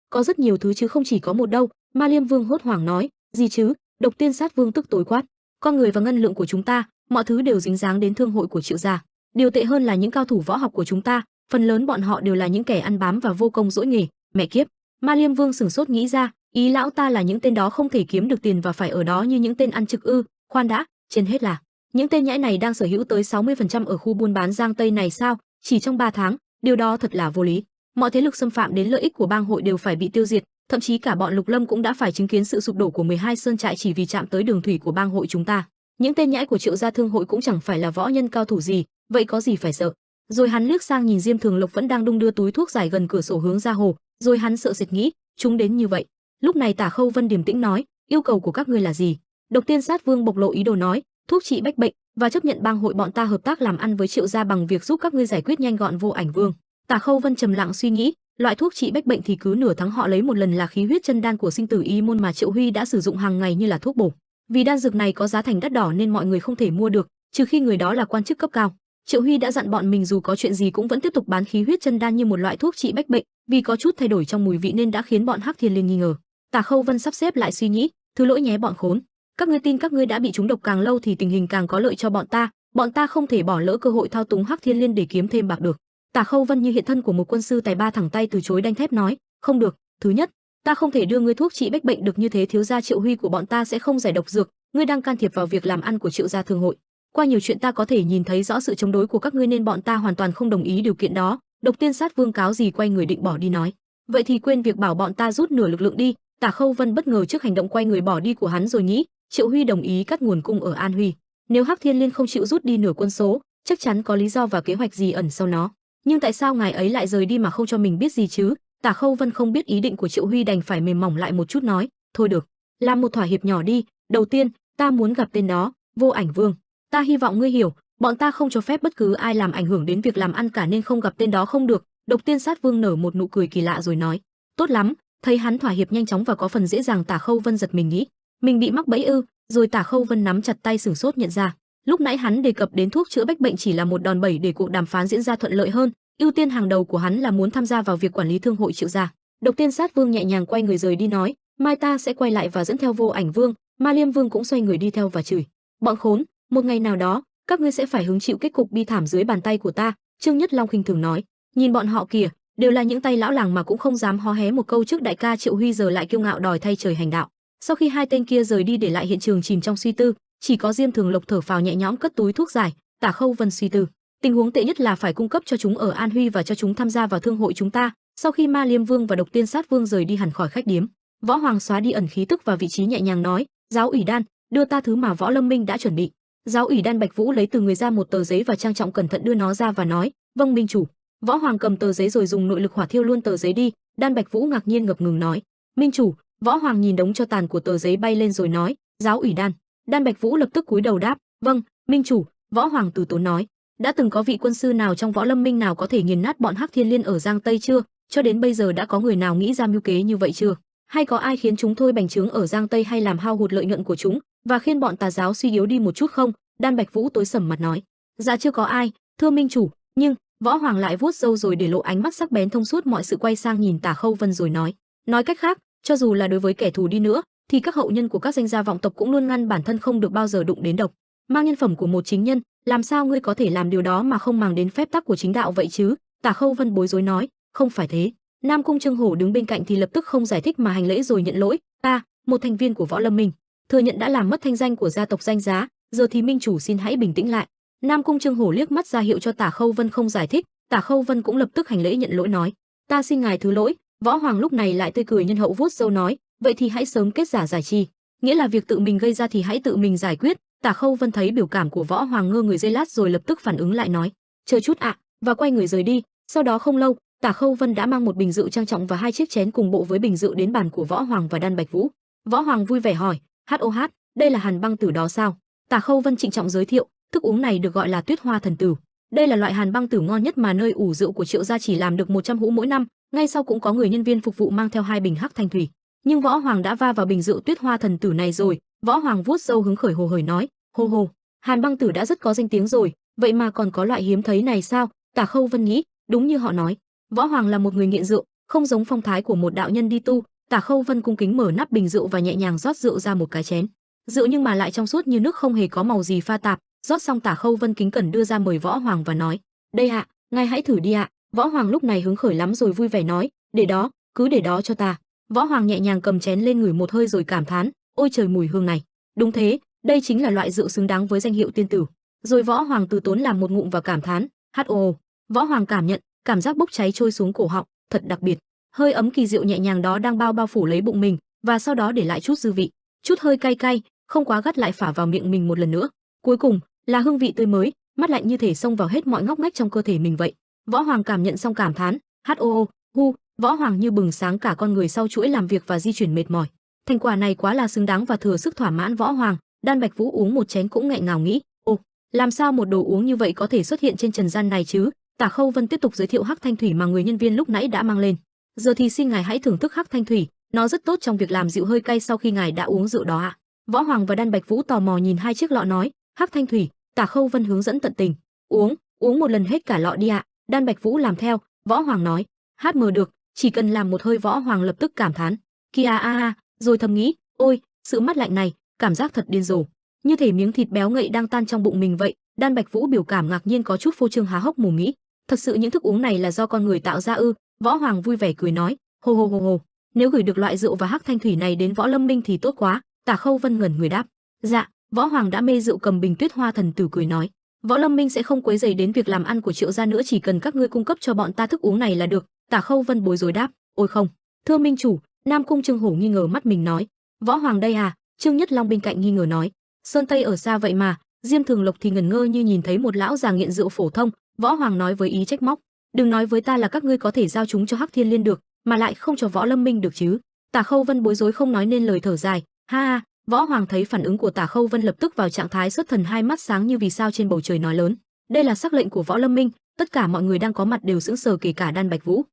có rất nhiều thứ chứ không chỉ có một đâu. Ma Liêm Vương hốt hoảng nói, gì chứ? Độc Tiên Sát Vương tức tối quát, con người và ngân lượng của chúng ta, mọi thứ đều dính dáng đến thương hội của Triệu gia. Điều tệ hơn là những cao thủ võ học của chúng ta, phần lớn bọn họ đều là những kẻ ăn bám và vô công dỗi nghề. Mẹ kiếp! Ma Liêm Vương sửng sốt nghĩ ra, ý lão ta là những tên đó không thể kiếm được tiền và phải ở đó như những tên ăn trực ư? Khoan đã, trên hết là những tên nhãi này đang sở hữu tới 60% ở khu buôn bán Giang Tây này sao? Chỉ trong 3 tháng, điều đó thật là vô lý. Mọi thế lực xâm phạm đến lợi ích của bang hội đều phải bị tiêu diệt, thậm chí cả bọn Lục Lâm cũng đã phải chứng kiến sự sụp đổ của 12 sơn trại chỉ vì chạm tới đường thủy của bang hội chúng ta. Những tên nhãi của Triệu gia thương hội cũng chẳng phải là võ nhân cao thủ gì, vậy có gì phải sợ? Rồi hắn liếc sang nhìn Diêm Thường Lộc vẫn đang đung đưa túi thuốc dài gần cửa sổ hướng ra hồ, rồi hắn sợ sệt nghĩ, chúng đến như vậy. Lúc này Tả Khâu Vân điềm tĩnh nói, yêu cầu của các ngươi là gì? Độc Tiên Sát Vương bộc lộ ý đồ nói, thuốc trị bách bệnh và chấp nhận bang hội bọn ta hợp tác làm ăn với Triệu gia bằng việc giúp các ngươi giải quyết nhanh gọn Vô Ảnh Vương. Tả Khâu Vân trầm lặng suy nghĩ, loại thuốc trị bách bệnh thì cứ nửa tháng họ lấy một lần là khí huyết chân đan của Sinh Tử Y môn mà Triệu Huy đã sử dụng hàng ngày như là thuốc bổ. Vì đan dược này có giá thành đắt đỏ nên mọi người không thể mua được, trừ khi người đó là quan chức cấp cao. Triệu Huy đã dặn bọn mình dù có chuyện gì cũng vẫn tiếp tục bán khí huyết chân đan như một loại thuốc trị bách bệnh, vì có chút thay đổi trong mùi vị nên đã khiến bọn Hắc Thiên Liên nghi ngờ. Tả Khâu Vân sắp xếp lại suy nghĩ, thứ lỗi nhé bọn khốn, các ngươi tin các ngươi đã bị trúng độc càng lâu thì tình hình càng có lợi cho bọn ta không thể bỏ lỡ cơ hội thao túng Hắc Thiên Liên để kiếm thêm bạc được. Tả Khâu Vân như hiện thân của một quân sư tài ba thẳng tay từ chối đanh thép nói, không được, thứ nhất, ta không thể đưa ngươi thuốc trị bách bệnh được như thế, thiếu gia Triệu Huy của bọn ta sẽ không giải độc dược, ngươi đang can thiệp vào việc làm ăn của Triệu gia thương hội. Qua nhiều chuyện ta có thể nhìn thấy rõ sự chống đối của các ngươi nên bọn ta hoàn toàn không đồng ý điều kiện đó. Độc Tiên Sát Vương cáo gì quay người định bỏ đi nói, vậy thì quên việc bảo bọn ta rút nửa lực lượng đi. Tả Khâu Vân bất ngờ trước hành động quay người bỏ đi của hắn rồi nghĩ, Triệu Huy đồng ý cắt nguồn cung ở An Huy, nếu Hắc Thiên Liên không chịu rút đi nửa quân số, chắc chắn có lý do và kế hoạch gì ẩn sau nó. Nhưng tại sao ngài ấy lại rời đi mà không cho mình biết gì chứ? Tả Khâu Vân không biết ý định của Triệu Huy đành phải mềm mỏng lại một chút nói, thôi được, làm một thỏa hiệp nhỏ đi. Đầu tiên, ta muốn gặp tên đó, Vô Ảnh Vương. Ta hy vọng ngươi hiểu, bọn ta không cho phép bất cứ ai làm ảnh hưởng đến việc làm ăn cả nên không gặp tên đó không được. Độc Tiên Sát Vương nở một nụ cười kỳ lạ rồi nói, tốt lắm. Thấy hắn thỏa hiệp nhanh chóng và có phần dễ dàng, Tả Khâu Vân giật mình nghĩ, mình bị mắc bẫy ư? Rồi Tả Khâu Vân nắm chặt tay sửng sốt nhận ra, lúc nãy hắn đề cập đến thuốc chữa bách bệnh chỉ là một đòn bẩy để cuộc đàm phán diễn ra thuận lợi hơn. ưu tiên hàng đầu của hắn là muốn tham gia vào việc quản lý thương hội Triệu gia. Độc Tiên Sát Vương nhẹ nhàng quay người rời đi nói, mai ta sẽ quay lại và dẫn theo Vô Ảnh Vương. Ma Liêm Vương cũng xoay người đi theo và chửi, bọn khốn, một ngày nào đó các ngươi sẽ phải hứng chịu kết cục bi thảm dưới bàn tay của ta. Trương Nhất Long khinh thường nói, nhìn bọn họ kìa, đều là những tay lão làng mà cũng không dám hó hé một câu trước đại ca Triệu Huy, giờ lại kiêu ngạo đòi thay trời hành đạo. Sau khi hai tên kia rời đi để lại hiện trường chìm trong suy tư, chỉ có Diêm Thường Lộc thở phào nhẹ nhõm cất túi thuốc giải. Tả Khâu Vân suy tư, tình huống tệ nhất là phải cung cấp cho chúng ở An Huy và cho chúng tham gia vào thương hội chúng ta. Sau khi Ma Liêm Vương và Độc Tiên Sát Vương rời đi hẳn khỏi khách điếm, Võ Hoàng xóa đi ẩn khí tức và vị trí nhẹ nhàng nói, giáo ủy đan, đưa ta thứ mà Võ Lâm Minh đã chuẩn bị. Giáo ủy đan Bạch Vũ lấy từ người ra một tờ giấy và trang trọng cẩn thận đưa nó ra và nói, vâng minh chủ. Võ Hoàng cầm tờ giấy rồi dùng nội lực hỏa thiêu luôn tờ giấy đi. Đan Bạch Vũ ngạc nhiên ngập ngừng nói, minh chủ. Võ Hoàng nhìn đống cho tàn của tờ giấy bay lên rồi nói, giáo ủy đan. Đan Bạch Vũ lập tức cúi đầu đáp, vâng minh chủ. Võ Hoàng từ tốn nói, đã từng có vị quân sư nào trong Võ Lâm Minh nào có thể nghiền nát bọn Hắc Thiên Liên ở Giang Tây chưa? Cho đến bây giờ đã có người nào nghĩ ra mưu kế như vậy chưa? Hay có ai khiến chúng thôi bành trướng ở Giang Tây hay làm hao hụt lợi nhuận của chúng và khiến bọn tà giáo suy yếu đi một chút không? Đan Bạch Vũ tối sầm mặt nói, dạ chưa có ai, thưa minh chủ. Nhưng Võ Hoàng lại vuốt râu rồi để lộ ánh mắt sắc bén thông suốt mọi sự, quay sang nhìn Tả Khâu Vân rồi nói cách khác, cho dù là đối với kẻ thù đi nữa thì các hậu nhân của các danh gia vọng tộc cũng luôn ngăn bản thân không được bao giờ đụng đến độc. Mang nhân phẩm của một chính nhân, làm sao ngươi có thể làm điều đó mà không màng đến phép tắc của chính đạo vậy chứ? Tả Khâu Vân bối rối nói, không phải thế. Nam Cung Trương Hổ đứng bên cạnh thì lập tức không giải thích mà hành lễ rồi nhận lỗi, ta, một thành viên của Võ Lâm Minh, thừa nhận đã làm mất thanh danh của gia tộc danh giá, giờ thì minh chủ xin hãy bình tĩnh lại. Nam Cung Trương Hổ liếc mắt ra hiệu cho Tả Khâu Vân không giải thích. Tả Khâu Vân cũng lập tức hành lễ nhận lỗi nói, ta xin ngài thứ lỗi. Võ Hoàng lúc này lại tươi cười nhân hậu vuốt râu nói, vậy thì hãy sớm kết giả giải chi, nghĩa là việc tự mình gây ra thì hãy tự mình giải quyết. Tả Khâu Vân thấy biểu cảm của Võ Hoàng ngơ người giây lát rồi lập tức phản ứng lại nói, chờ chút ạ, và quay người rời đi. Sau đó không lâu, Tả Khâu Vân đã mang một bình rượu trang trọng và hai chiếc chén cùng bộ với bình rượu đến bàn của Võ Hoàng và Đan Bạch Vũ. Võ Hoàng vui vẻ hỏi, HOH, đây là hàn băng tử đó sao? Tả Khâu Vân trịnh trọng giới thiệu, thức uống này được gọi là Tuyết Hoa Thần Tử. Đây là loại hàn băng tử ngon nhất mà nơi ủ rượu của Triệu gia chỉ làm được 100 hũ mỗi năm. Ngay sau cũng có người nhân viên phục vụ mang theo 2 bình hắc thanh thủy. Nhưng Võ Hoàng đã va vào bình rượu Tuyết Hoa Thần Tử này rồi. Võ Hoàng vuốt râu hứng khởi hồ hởi nói, hô hô, hàn băng tử đã rất có danh tiếng rồi, vậy mà còn có loại hiếm thấy này sao? Tả Khâu Vân nghĩ, đúng như họ nói, Võ Hoàng là một người nghiện rượu, không giống phong thái của một đạo nhân đi tu. Tả Khâu Vân cung kính mở nắp bình rượu và nhẹ nhàng rót rượu ra một cái chén. Rượu nhưng mà lại trong suốt như nước, không hề có màu gì pha tạp. Rót xong Tả Khâu Vân kính cẩn đưa ra mời Võ Hoàng và nói, đây ạ, ngài hãy thử đi ạ. Võ Hoàng lúc này hứng khởi lắm rồi vui vẻ nói, để đó, cứ để đó cho ta. Võ Hoàng nhẹ nhàng cầm chén lên ngửi một hơi rồi cảm thán, ôi trời mùi hương này, đúng thế, đây chính là loại rượu xứng đáng với danh hiệu tiên tử. Rồi Võ Hoàng từ tốn làm một ngụm và cảm thán, HO. Võ Hoàng cảm nhận, cảm giác bốc cháy trôi xuống cổ họng, thật đặc biệt. Hơi ấm kỳ diệu nhẹ nhàng đó đang bao phủ lấy bụng mình và sau đó để lại chút dư vị, chút hơi cay cay, không quá gắt lại phả vào miệng mình một lần nữa. Cuối cùng là hương vị tươi mới, mát lạnh như thể xông vào hết mọi ngóc ngách trong cơ thể mình vậy. Võ Hoàng cảm nhận xong cảm thán, HOO, hu, Võ Hoàng như bừng sáng cả con người sau chuỗi làm việc và di chuyển mệt mỏi. Thành quả này quá là xứng đáng và thừa sức thỏa mãn Võ Hoàng. Đan Bạch Vũ uống một chén cũng nghẹn ngào nghĩ, ô, làm sao một đồ uống như vậy có thể xuất hiện trên trần gian này chứ? Tả Khâu Vân tiếp tục giới thiệu hắc thanh thủy mà người nhân viên lúc nãy đã mang lên. Giờ thì xin ngài hãy thưởng thức hắc thanh thủy, nó rất tốt trong việc làm dịu hơi cay sau khi ngài đã uống rượu đó ạ. Võ Hoàng và Đan Bạch Vũ tò mò nhìn hai chiếc lọ nói, hắc thanh thủy. Tả Khâu Vân hướng dẫn tận tình, uống một lần hết cả lọ đi ạ. Đan Bạch Vũ làm theo. Võ Hoàng nói, HM được, chỉ cần làm một hơi. Võ Hoàng lập tức cảm thán, kia rồi thầm nghĩ, ôi, sự mát lạnh này, cảm giác thật điên rồ, như thể miếng thịt béo ngậy đang tan trong bụng mình vậy. Đan Bạch Vũ biểu cảm ngạc nhiên có chút phô trương há hốc mồm nghĩ, thật sự những thức uống này là do con người tạo ra ư? Võ Hoàng vui vẻ cười nói, hô hô hô hô, nếu gửi được loại rượu và hắc thanh thủy này đến Võ Lâm Minh thì tốt quá. Tả Khâu Vân ngẩn người đáp, dạ. Võ Hoàng đã mê rượu cầm bình Tuyết Hoa Thần Tử cười nói, Võ Lâm Minh sẽ không quấy rầy đến việc làm ăn của Triệu gia nữa, chỉ cần các ngươi cung cấp cho bọn ta thức uống này là được. Tả Khâu Vân bối rối đáp, ôi không, thưa minh chủ. Nam Cung Trương Hổ nghi ngờ mắt mình nói, Võ Hoàng đây à? Trương Nhất Long bên cạnh nghi ngờ nói, Sơn Tây ở xa vậy mà. Diêm Thường Lộc thì ngẩn ngơ như nhìn thấy một lão già nghiện rượu phổ thông. Võ Hoàng nói với ý trách móc, đừng nói với ta là các ngươi có thể giao chúng cho Hắc Thiên Liên được, mà lại không cho Võ Lâm Minh được chứ? Tả Khâu Vân bối rối không nói nên lời, thở dài, ha ha. Võ Hoàng thấy phản ứng của Tả Khâu Vân lập tức vào trạng thái xuất thần, hai mắt sáng như vì sao trên bầu trời nói lớn, đây là sắc lệnh của Võ Lâm Minh. Tất cả mọi người đang có mặt đều sững sờ, kể cả Đan Bạch Vũ.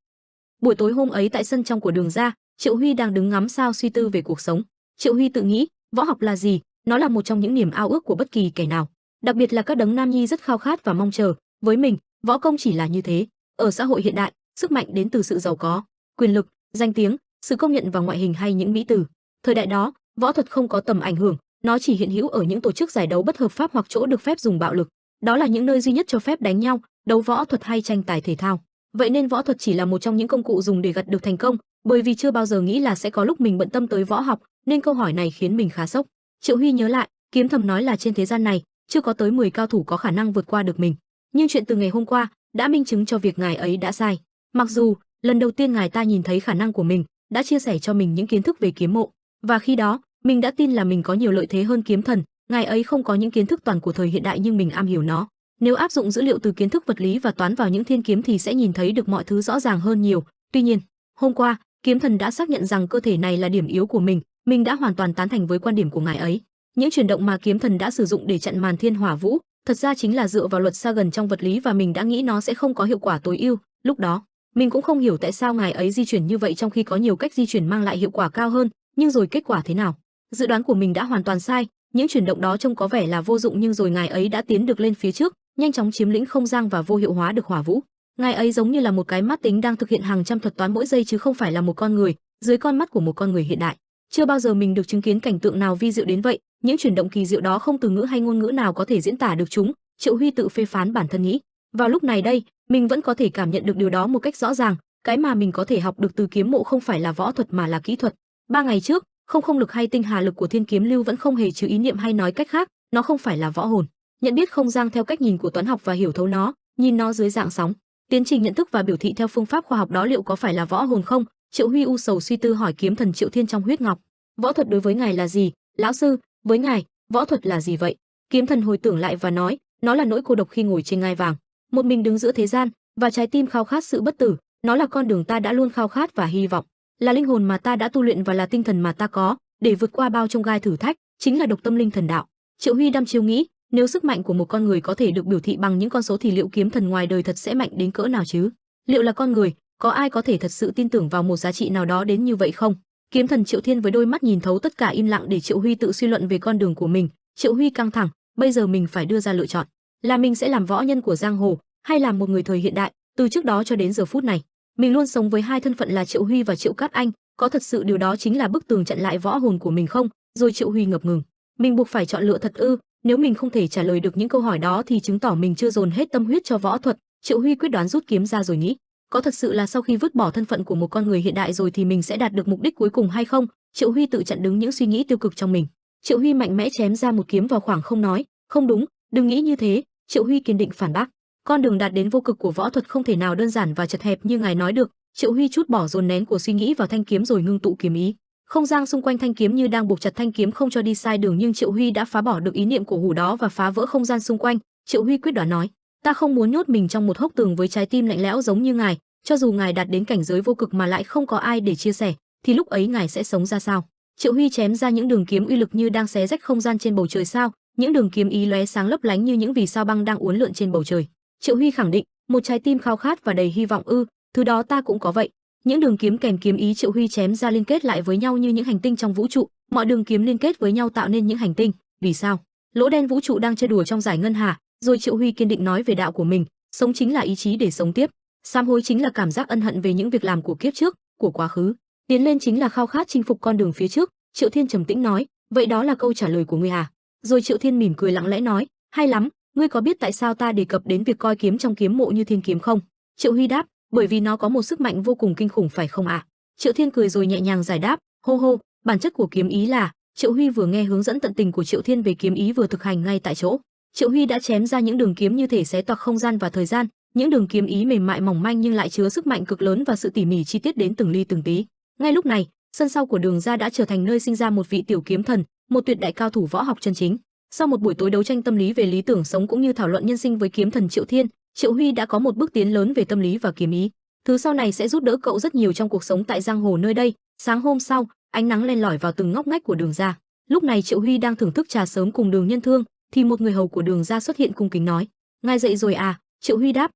Buổi tối hôm ấy tại sân trong của Đường gia, Triệu Huy đang đứng ngắm sao suy tư về cuộc sống. Triệu Huy tự nghĩ, võ học là gì? Nó là một trong những niềm ao ước của bất kỳ kẻ nào, đặc biệt là các đấng nam nhi rất khao khát và mong chờ. Với mình, võ công chỉ là như thế. Ở xã hội hiện đại, sức mạnh đến từ sự giàu có, quyền lực, danh tiếng, sự công nhận và ngoại hình hay những mỹ từ. Thời đại đó, võ thuật không có tầm ảnh hưởng, nó chỉ hiện hữu ở những tổ chức giải đấu bất hợp pháp hoặc chỗ được phép dùng bạo lực. Đó là những nơi duy nhất cho phép đánh nhau, đấu võ thuật hay tranh tài thể thao. Vậy nên võ thuật chỉ là một trong những công cụ dùng để gặt được thành công, bởi vì chưa bao giờ nghĩ là sẽ có lúc mình bận tâm tới võ học, nên câu hỏi này khiến mình khá sốc. Triệu Huy nhớ lại, Kiếm Thầm nói là trên thế gian này chưa có tới 10 cao thủ có khả năng vượt qua được mình. Nhưng chuyện từ ngày hôm qua đã minh chứng cho việc ngài ấy đã sai. Mặc dù lần đầu tiên ngài ta nhìn thấy khả năng của mình, đã chia sẻ cho mình những kiến thức về kiếm mộ, và khi đó mình đã tin là mình có nhiều lợi thế hơn Kiếm Thần. Ngài ấy không có những kiến thức toàn của thời hiện đại nhưng mình am hiểu nó. Nếu áp dụng dữ liệu từ kiến thức vật lý và toán vào những thiên kiếm thì sẽ nhìn thấy được mọi thứ rõ ràng hơn nhiều. Tuy nhiên, hôm qua, Kiếm Thần đã xác nhận rằng cơ thể này là điểm yếu của mình đã hoàn toàn tán thành với quan điểm của ngài ấy. Những chuyển động mà Kiếm Thần đã sử dụng để chặn màn thiên hỏa vũ, thật ra chính là dựa vào luật Sagan trong vật lý và mình đã nghĩ nó sẽ không có hiệu quả tối ưu. Lúc đó, mình cũng không hiểu tại sao ngài ấy di chuyển như vậy trong khi có nhiều cách di chuyển mang lại hiệu quả cao hơn, nhưng rồi kết quả thế nào? Dự đoán của mình đã hoàn toàn sai, những chuyển động đó trông có vẻ là vô dụng nhưng rồi ngài ấy đã tiến được lên phía trước, nhanh chóng chiếm lĩnh không gian và vô hiệu hóa được hỏa vũ. Ngài ấy giống như là một cái mắt tính đang thực hiện hàng trăm thuật toán mỗi giây chứ không phải là một con người, dưới con mắt của một con người hiện đại. Chưa bao giờ mình được chứng kiến cảnh tượng nào vi diệu đến vậy, những chuyển động kỳ diệu đó không từ ngữ hay ngôn ngữ nào có thể diễn tả được chúng, Triệu Huy tự phê phán bản thân nghĩ. Vào lúc này đây, mình vẫn có thể cảm nhận được điều đó một cách rõ ràng, cái mà mình có thể học được từ kiếm mộ không phải là võ thuật mà là kỹ thuật. 3 ngày trước, không lực hay tinh hà lực của Thiên Kiếm Lưu vẫn không hề trừ ý niệm, hay nói cách khác, nó không phải là võ hồn. Nhận biết không gian theo cách nhìn của toán học và hiểu thấu nó, nhìn nó dưới dạng sóng. Tiến trình nhận thức và biểu thị theo phương pháp khoa học đó liệu có phải là võ hồn không? Triệu Huy u sầu suy tư hỏi Kiếm Thần Triệu Thiên trong huyết ngọc. Võ thuật đối với ngài là gì, lão sư? Với ngài, võ thuật là gì vậy? Kiếm Thần hồi tưởng lại và nói, nó là nỗi cô độc khi ngồi trên ngai vàng, một mình đứng giữa thế gian, và trái tim khao khát sự bất tử. Nó là con đường ta đã luôn khao khát và hy vọng, là linh hồn mà ta đã tu luyện và là tinh thần mà ta có để vượt qua bao chông gai thử thách, chính là độc tâm linh thần đạo. Triệu Huy đăm chiêu nghĩ, nếu sức mạnh của một con người có thể được biểu thị bằng những con số thì liệu kiếm thần ngoài đời thật sẽ mạnh đến cỡ nào chứ? Liệu là con người, có ai có thể thật sự tin tưởng vào một giá trị nào đó đến như vậy không? Kiếm Thần Triệu Thiên với đôi mắt nhìn thấu tất cả im lặng để Triệu Huy tự suy luận về con đường của mình. Triệu Huy căng thẳng, bây giờ mình phải đưa ra lựa chọn, là mình sẽ làm võ nhân của giang hồ hay làm một người thời hiện đại. Từ trước đó cho đến giờ phút này, mình luôn sống với hai thân phận là Triệu Huy và Triệu Cát Anh, có thật sự điều đó chính là bức tường chặn lại võ hồn của mình không? Rồi Triệu Huy ngập ngừng, mình buộc phải chọn lựa thật ư? Nếu mình không thể trả lời được những câu hỏi đó thì chứng tỏ mình chưa dồn hết tâm huyết cho võ thuật. Triệu Huy quyết đoán rút kiếm ra rồi nghĩ, có thật sự là sau khi vứt bỏ thân phận của một con người hiện đại rồi thì mình sẽ đạt được mục đích cuối cùng hay không? Triệu Huy tự chặn đứng những suy nghĩ tiêu cực trong mình. Triệu Huy mạnh mẽ chém ra một kiếm vào khoảng không, nói, không đúng, đừng nghĩ như thế. Triệu Huy kiên định phản bác, con đường đạt đến vô cực của võ thuật không thể nào đơn giản và chật hẹp như ngài nói được. Triệu Huy trút bỏ dồn nén của suy nghĩ vào thanh kiếm rồi ngưng tụ kiếm ý. Không gian xung quanh thanh kiếm như đang buộc chặt thanh kiếm không cho đi sai đường, nhưng Triệu Huy đã phá bỏ được ý niệm cổ hủ đó và phá vỡ không gian xung quanh. Triệu Huy quyết đoán nói, ta không muốn nhốt mình trong một hốc tường với trái tim lạnh lẽo giống như ngài. Cho dù ngài đạt đến cảnh giới vô cực mà lại không có ai để chia sẻ, thì lúc ấy ngài sẽ sống ra sao? Triệu Huy chém ra những đường kiếm uy lực như đang xé rách không gian trên bầu trời sao, những đường kiếm ý lóe sáng lấp lánh như những vì sao băng đang uốn lượn trên bầu trời. Triệu Huy khẳng định, một trái tim khao khát và đầy hy vọng ư? Thứ đó ta cũng có vậy. Những đường kiếm kèm kiếm ý Triệu Huy chém ra liên kết lại với nhau như những hành tinh trong vũ trụ, mọi đường kiếm liên kết với nhau tạo nên những hành tinh. Vì sao? Lỗ đen vũ trụ đang chơi đùa trong giải ngân hà. Rồi Triệu Huy kiên định nói về đạo của mình, sống chính là ý chí để sống tiếp, sám hối chính là cảm giác ân hận về những việc làm của kiếp trước, của quá khứ, tiến lên chính là khao khát chinh phục con đường phía trước. Triệu Thiên trầm tĩnh nói, vậy đó là câu trả lời của ngươi à? Rồi Triệu Thiên mỉm cười lặng lẽ nói, hay lắm. Ngươi có biết tại sao ta đề cập đến việc coi kiếm trong kiếm mộ như thiên kiếm không? Triệu Huy đáp, bởi vì nó có một sức mạnh vô cùng kinh khủng phải không ạ? Triệu Thiên cười rồi nhẹ nhàng giải đáp, hô hô, bản chất của kiếm ý là. Triệu Huy vừa nghe hướng dẫn tận tình của Triệu Thiên về kiếm ý vừa thực hành ngay tại chỗ. Triệu Huy đã chém ra những đường kiếm như thể xé toạc không gian và thời gian, những đường kiếm ý mềm mại mỏng manh nhưng lại chứa sức mạnh cực lớn và sự tỉ mỉ chi tiết đến từng ly từng tí. Ngay lúc này, sân sau của Đường gia đã trở thành nơi sinh ra một vị tiểu kiếm thần, một tuyệt đại cao thủ võ học chân chính. Sau một buổi tối đấu tranh tâm lý về lý tưởng sống cũng như thảo luận nhân sinh với kiếm thần Triệu Thiên, Triệu Huy đã có một bước tiến lớn về tâm lý và kiếm ý. Thứ sau này sẽ giúp đỡ cậu rất nhiều trong cuộc sống tại giang hồ nơi đây. Sáng hôm sau, ánh nắng len lỏi vào từng ngóc ngách của Đường gia. Lúc này Triệu Huy đang thưởng thức trà sớm cùng Đường Nhân Thương, thì một người hầu của Đường gia xuất hiện cung kính nói, ngài dậy rồi à? Triệu Huy đáp,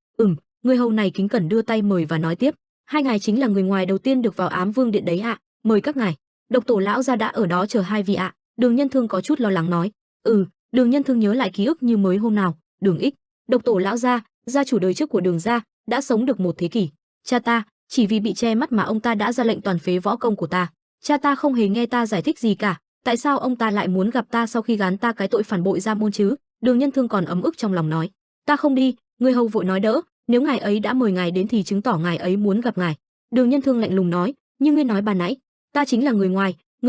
người hầu này kính cẩn đưa tay mời và nói tiếp, hai ngài chính là người ngoài đầu tiên được vào Ám Vương điện đấy ạ, mời các ngài. Độc Tổ lão gia đã ở đó chờ hai vị ạ. Đường Nhân Thương có chút lo lắng nói. Đường Nhân Thương nhớ lại ký ức như mới hôm nào. Đường Ích, Độc Tổ lão gia, gia chủ đời trước của Đường gia, đã sống được một thế kỷ. Cha ta, chỉ vì bị che mắt mà ông ta đã ra lệnh toàn phế võ công của ta. Cha ta không hề nghe ta giải thích gì cả, tại sao ông ta lại muốn gặp ta sau khi gán ta cái tội phản bội gia môn chứ? Đường Nhân Thương còn ấm ức trong lòng nói. Ta không đi. Người hầu vội nói đỡ, nếu ngài ấy đã mời ngài đến thì chứng tỏ ngài ấy muốn gặp ngài. Đường Nhân Thương lạnh lùng nói, nhưng ngươi nói ban nãy, ta chính là người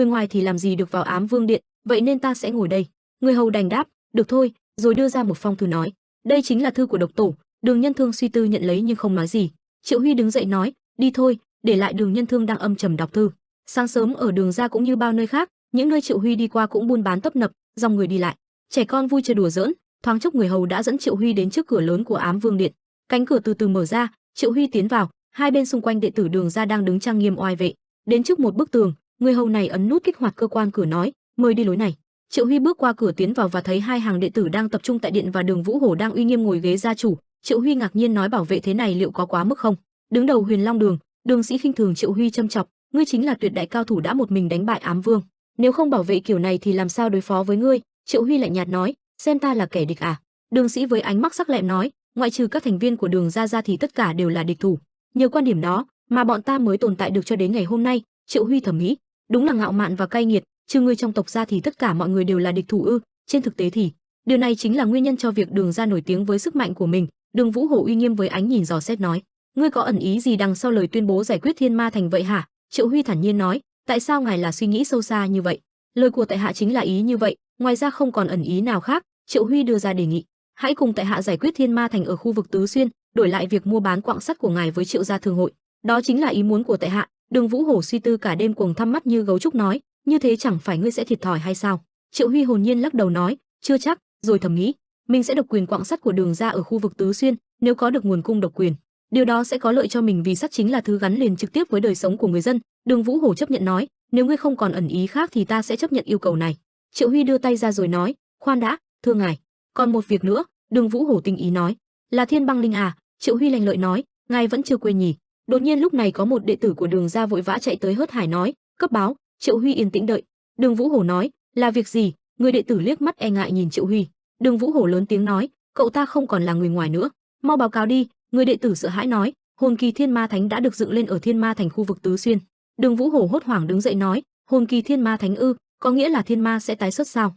ngoài thì làm gì được vào Ám Vương điện, vậy nên ta sẽ ngồi đây. Người hầu đành đáp, được thôi, rồi đưa ra một phong thư nói, đây chính là thư của độc tổ. Đường Nhân Thương suy tư nhận lấy nhưng không nói gì. Triệu Huy đứng dậy nói, đi thôi, để lại Đường Nhân Thương đang âm trầm đọc thư. Sáng sớm ở Đường gia cũng như bao nơi khác, những nơi Triệu Huy đi qua cũng buôn bán tấp nập, dòng người đi lại, trẻ con vui chơi đùa giỡn. Thoáng chốc người hầu đã dẫn Triệu Huy đến trước cửa lớn của Ám Vương điện. Cánh cửa từ từ mở ra, Triệu Huy tiến vào, hai bên xung quanh đệ tử Đường gia đang đứng trang nghiêm oai vệ. Đến trước một bức tường, người hầu này ấn nút kích hoạt cơ quan cửa nói, mời đi lối này. Triệu Huy bước qua cửa tiến vào và thấy hai hàng đệ tử đang tập trung tại điện và Đường Vũ Hổ đang uy nghiêm ngồi ghế gia chủ. Triệu Huy ngạc nhiên nói, bảo vệ thế này liệu có quá mức không? Đứng đầu Huyền Long Đường, Đường Sĩ khinh thường Triệu Huy châm chọc, ngươi chính là tuyệt đại cao thủ đã một mình đánh bại Ám Vương, nếu không bảo vệ kiểu này thì làm sao đối phó với ngươi? Triệu Huy lạnh nhạt nói, xem ta là kẻ địch à? Đường Sĩ với ánh mắt sắc lẹm nói, ngoại trừ các thành viên của Đường gia ra thì tất cả đều là địch thủ. Nhờ quan điểm đó mà bọn ta mới tồn tại được cho đến ngày hôm nay. Triệu Huy thầm nghĩ, đúng là ngạo mạn và cay nghiệt, trừ ngươi trong tộc ra thì tất cả mọi người đều là địch thủ ư? Trên thực tế thì điều này chính là nguyên nhân cho việc Đường gia nổi tiếng với sức mạnh của mình. Đường Vũ Hổ uy nghiêm với ánh nhìn dò xét nói, ngươi có ẩn ý gì đằng sau lời tuyên bố giải quyết Thiên Ma Thành vậy hả? Triệu Huy thản nhiên nói, tại sao ngài là suy nghĩ sâu xa như vậy? Lời của tại hạ chính là ý như vậy, ngoài ra không còn ẩn ý nào khác. Triệu Huy đưa ra đề nghị, hãy cùng tại hạ giải quyết Thiên Ma Thành ở khu vực Tứ Xuyên, đổi lại việc mua bán quặng sắt của ngài với Triệu gia thương hội. Đó chính là ý muốn của tại hạ. Đường Vũ Hổ suy tư cả đêm cuồng thăm mắt như gấu trúc nói, như thế chẳng phải ngươi sẽ thiệt thòi hay sao? Triệu Huy hồn nhiên lắc đầu nói, chưa chắc, rồi thầm nghĩ, mình sẽ độc quyền quặng sắt của Đường gia ở khu vực Tứ Xuyên, nếu có được nguồn cung độc quyền, điều đó sẽ có lợi cho mình vì sắt chính là thứ gắn liền trực tiếp với đời sống của người dân. Đường Vũ Hổ chấp nhận nói, nếu ngươi không còn ẩn ý khác thì ta sẽ chấp nhận yêu cầu này. Triệu Huy đưa tay ra rồi nói, khoan đã, thưa ngài, còn một việc nữa. Đường Vũ Hổ tinh ý nói, là Thiên Băng Linh à? Triệu Huy lành lợi nói, ngài vẫn chưa quên nhỉ? Đột nhiên lúc này có một đệ tử của Đường gia vội vã chạy tới hớt hải nói, cấp báo. Triệu Huy yên tĩnh đợi. Đường Vũ Hổ nói, là việc gì? Người đệ tử liếc mắt e ngại nhìn Triệu Huy. Đường Vũ Hổ lớn tiếng nói, cậu ta không còn là người ngoài nữa, mau báo cáo đi. Người đệ tử sợ hãi nói, hồn kỳ Thiên Ma Thánh đã được dựng lên ở Thiên Ma Thành khu vực Tứ Xuyên. Đường Vũ Hổ hốt hoảng đứng dậy nói, hồn kỳ Thiên Ma Thánh ư? Có nghĩa là thiên ma sẽ tái xuất sao?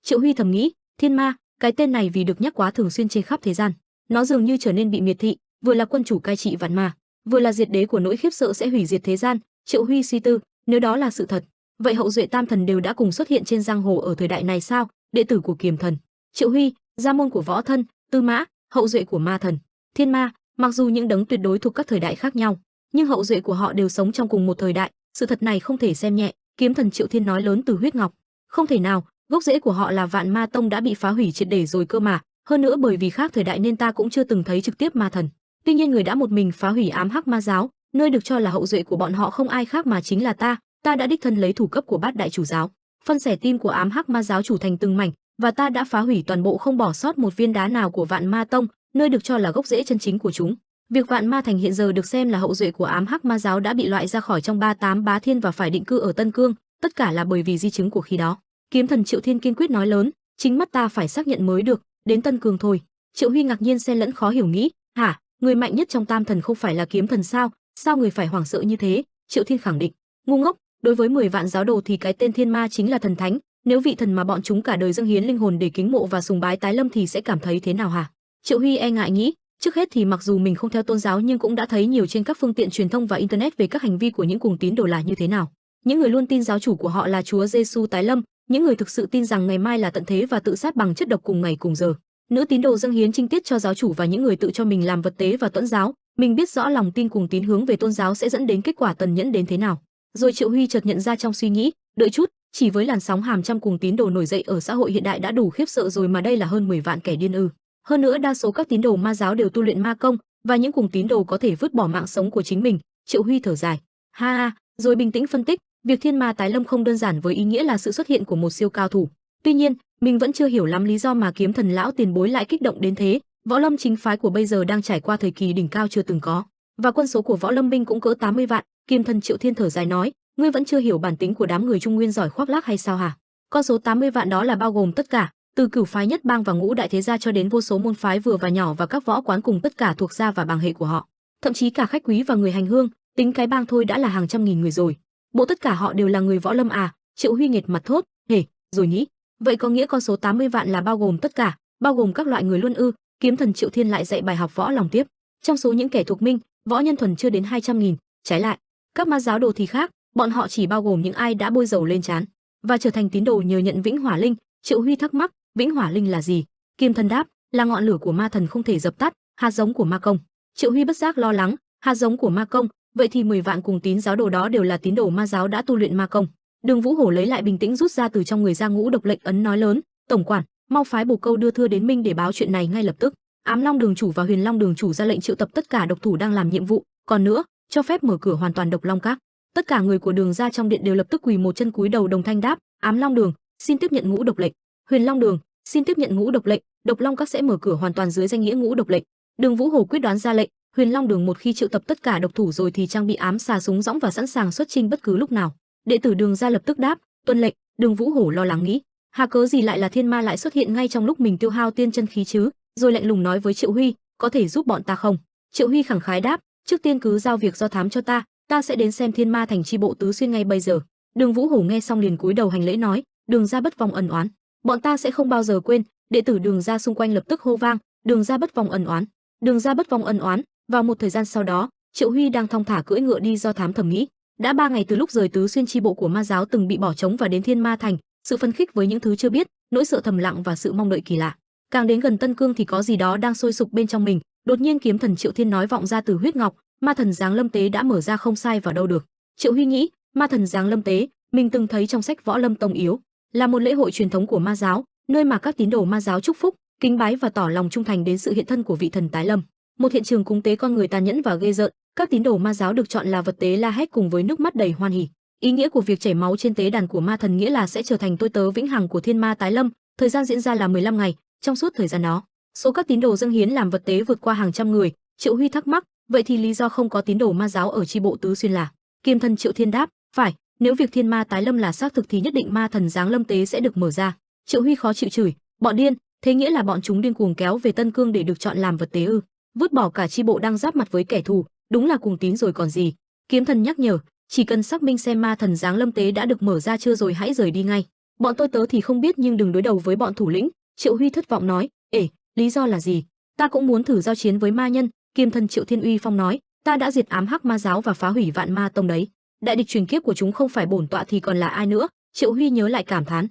Triệu Huy thầm nghĩ, thiên ma, cái tên này vì được nhắc quá thường xuyên trên khắp thế gian, nó dường như trở nên bị miệt thị, vừa là quân chủ cai trị vạn ma, vừa là diệt đế của nỗi khiếp sợ sẽ hủy diệt thế gian. Triệu Huy suy tư, nếu đó là sự thật, vậy hậu duệ tam thần đều đã cùng xuất hiện trên giang hồ ở thời đại này sao? Đệ tử của Kiềm Thần, Triệu Huy, gia môn của Võ Thân, Tư Mã, hậu duệ của Ma Thần, Thiên Ma, mặc dù những đấng tuyệt đối thuộc các thời đại khác nhau, nhưng hậu duệ của họ đều sống trong cùng một thời đại, sự thật này không thể xem nhẹ. Kiếm Thần Triệu Thiên nói lớn từ huyết ngọc, không thể nào, gốc rễ của họ là Vạn Ma Tông đã bị phá hủy triệt để rồi cơ mà, hơn nữa bởi vì khác thời đại nên ta cũng chưa từng thấy trực tiếp ma thần. Tuy nhiên người đã một mình phá hủy Ám Hắc Ma giáo, nơi được cho là hậu duệ của bọn họ không ai khác mà chính là ta đã đích thân lấy thủ cấp của Bát Đại chủ giáo, phân xẻ tim của Ám Hắc Ma giáo chủ thành từng mảnh, và ta đã phá hủy toàn bộ không bỏ sót một viên đá nào của Vạn Ma Tông, nơi được cho là gốc rễ chân chính của chúng. Việc Vạn Ma Thành hiện giờ được xem là hậu duệ của Ám Hắc Ma giáo đã bị loại ra khỏi trong 38 bá thiên và phải định cư ở Tân Cương, tất cả là bởi vì di chứng của khi đó. Kiếm Thần Triệu Thiên kiên quyết nói lớn, chính mắt ta phải xác nhận mới được, đến Tân Cương thôi. Triệu Huy ngạc nhiên xen lẫn khó hiểu nghĩ, hả, người mạnh nhất trong tam thần không phải là Kiếm Thần sao? Sao người phải hoảng sợ như thế? Triệu Thiên khẳng định, ngu ngốc, đối với 10 vạn giáo đồ thì cái tên Thiên Ma chính là thần thánh, nếu vị thần mà bọn chúng cả đời dâng hiến linh hồn để kính mộ và sùng bái tái lâm thì sẽ cảm thấy thế nào hả? Triệu Huy e ngại nghĩ, trước hết thì mặc dù mình không theo tôn giáo nhưng cũng đã thấy nhiều trên các phương tiện truyền thông và internet về các hành vi của những cuồng tín đồ là như thế nào. Những người luôn tin giáo chủ của họ là Chúa Giêsu tái lâm, những người thực sự tin rằng ngày mai là tận thế và tự sát bằng chất độc cùng ngày cùng giờ. Nữ tín đồ dâng hiến trinh tiết cho giáo chủ và những người tự cho mình làm vật tế và tuẫn giáo. Mình biết rõ lòng tin cuồng tín hướng về tôn giáo sẽ dẫn đến kết quả tàn nhẫn đến thế nào. Rồi Triệu Huy chợt nhận ra trong suy nghĩ, đợi chút, chỉ với làn sóng hàng trăm cuồng tín đồ nổi dậy ở xã hội hiện đại đã đủ khiếp sợ rồi mà đây là hơn 10 vạn kẻ điên ư? Hơn nữa đa số các tín đồ ma giáo đều tu luyện ma công, và những cuồng tín đồ có thể vứt bỏ mạng sống của chính mình. Triệu Huy thở dài, ha ha, rồi bình tĩnh phân tích, việc thiên ma tái lâm không đơn giản với ý nghĩa là sự xuất hiện của một siêu cao thủ. Tuy nhiên, mình vẫn chưa hiểu lắm lý do mà Kiếm Thần lão tiền bối lại kích động đến thế. Võ lâm chính phái của bây giờ đang trải qua thời kỳ đỉnh cao chưa từng có, và quân số của võ lâm binh cũng cỡ 80 vạn. Kiếm Thần Triệu Thiên thở dài nói, ngươi vẫn chưa hiểu bản tính của đám người Trung Nguyên giỏi khoác lác hay sao hả? Con số 80 vạn đó là bao gồm tất cả, Từ Cửu phái nhất bang và Ngũ đại thế gia cho đến vô số môn phái vừa và nhỏ và các võ quán cùng tất cả thuộc gia và bảng hệ của họ, thậm chí cả khách quý và người hành hương, tính cái bang thôi đã là hàng trăm nghìn người rồi. Bộ tất cả họ đều là người võ lâm à? Triệu Huy nghệt mặt thốt, hề, rồi nghĩ, vậy có nghĩa con số 80 vạn là bao gồm tất cả, bao gồm các loại người luôn ư? Kiếm thần Triệu Thiên lại dạy bài học võ lòng tiếp. Trong số những kẻ thuộc minh, võ nhân thuần chưa đến 200.000, trái lại, các ma giáo đồ thì khác, bọn họ chỉ bao gồm những ai đã bôi dầu lên trán và trở thành tín đồ nhờ nhận Vĩnh Hỏa Linh. Triệu Huy thắc mắc, Vĩnh Hỏa Linh là gì? Kiếm thần đáp, là ngọn lửa của ma thần không thể dập tắt, hạt giống của ma công. Triệu Huy bất giác lo lắng, hạt giống của ma công, vậy thì 10 vạn cùng tín giáo đồ đó đều là tín đồ ma giáo đã tu luyện ma công. Đường Vũ Hổ lấy lại bình tĩnh rút ra từ trong người ra ngũ độc lệnh ấn nói lớn, tổng quản, mau phái Bồ Câu đưa thưa đến Minh để báo chuyện này ngay lập tức. Ám Long đường chủ và Huyền Long đường chủ ra lệnh triệu tập tất cả độc thủ đang làm nhiệm vụ, còn nữa, cho phép mở cửa hoàn toàn Độc Long Các. Tất cả người của Đường gia trong điện đều lập tức quỳ một chân cúi đầu đồng thanh đáp, Ám Long đường, xin tiếp nhận ngũ độc lệnh. Huyền Long đường, xin tiếp nhận ngũ độc lệnh. Độc Long Các sẽ mở cửa hoàn toàn dưới danh nghĩa ngũ độc lệnh. Đường Vũ Hổ quyết đoán ra lệnh, Huyền Long đường một khi triệu tập tất cả độc thủ rồi thì trang bị ám xà súng dõng và sẵn sàng xuất chinh bất cứ lúc nào. Đệ tử Đường gia lập tức đáp, tuân lệnh. Đường Vũ Hổ lo lắng nghĩ, hà cớ gì lại là thiên ma lại xuất hiện ngay trong lúc mình tiêu hao tiên chân khí chứ? Rồi lạnh lùng nói với Triệu Huy, có thể giúp bọn ta không? Triệu Huy khẳng khái đáp, trước tiên cứ giao việc do thám cho ta sẽ đến xem thiên ma thành chi bộ Tứ Xuyên ngay bây giờ. Đường Vũ Hổ nghe xong liền cúi đầu hành lễ nói, Đường gia bất vong ân oán, bọn ta sẽ không bao giờ quên. Đệ tử Đường gia xung quanh lập tức hô vang, Đường gia bất vong ân oán, Đường gia bất vong ân oán. Vào một thời gian sau đó, Triệu Huy đang thong thả cưỡi ngựa đi do thám thầm nghĩ, đã 3 ngày từ lúc rời Tứ Xuyên chi bộ của ma giáo từng bị bỏ trống và đến thiên ma thành, sự phấn khích với những thứ chưa biết, nỗi sợ thầm lặng và sự mong đợi kỳ lạ. Càng đến gần Tân Cương thì có gì đó đang sôi sục bên trong mình. Đột nhiên kiếm thần Triệu Thiên nói vọng ra từ huyết ngọc, ma thần giáng lâm tế đã mở ra không sai vào đâu được. Triệu Huy nghĩ, ma thần giáng lâm tế, mình từng thấy trong sách Võ Lâm Tông Yếu, là một lễ hội truyền thống của ma giáo, nơi mà các tín đồ ma giáo chúc phúc, kính bái và tỏ lòng trung thành đến sự hiện thân của vị thần tái lâm. Một hiện trường cúng tế con người tàn nhẫn và ghê rợn, các tín đồ ma giáo được chọn là vật tế la hét cùng với nước mắt đầy hoan hỉ. Ý nghĩa của việc chảy máu trên tế đàn của ma thần nghĩa là sẽ trở thành tôi tớ vĩnh hằng của thiên ma tái lâm. Thời gian diễn ra là 15 ngày, trong suốt thời gian đó, số các tín đồ dâng hiến làm vật tế vượt qua hàng trăm người. Triệu Huy thắc mắc, vậy thì lý do không có tín đồ ma giáo ở chi bộ Tứ Xuyên là? Kiếm thần Triệu Thiên đáp, phải, nếu việc thiên ma tái lâm là xác thực thì nhất định ma thần giáng lâm tế sẽ được mở ra. Triệu Huy khó chịu chửi, bọn điên, thế nghĩa là bọn chúng điên cuồng kéo về Tân Cương để được chọn làm vật tế ư? Vứt bỏ cả chi bộ đang giáp mặt với kẻ thù, đúng là cuồng tín rồi còn gì. Kiếm thần nhắc nhở, chỉ cần xác minh xem ma thần giáng lâm tế đã được mở ra chưa rồi hãy rời đi ngay. Bọn tôi tớ thì không biết nhưng đừng đối đầu với bọn thủ lĩnh. Triệu Huy thất vọng nói, ể, lý do là gì? Ta cũng muốn thử giao chiến với ma nhân. Kiếm thần Triệu Thiên uy phong nói, ta đã diệt ám hắc ma giáo và phá hủy vạn ma tông đấy. Đại địch truyền kiếp của chúng không phải bổn tọa thì còn là ai nữa? Triệu Huy nhớ lại cảm thán,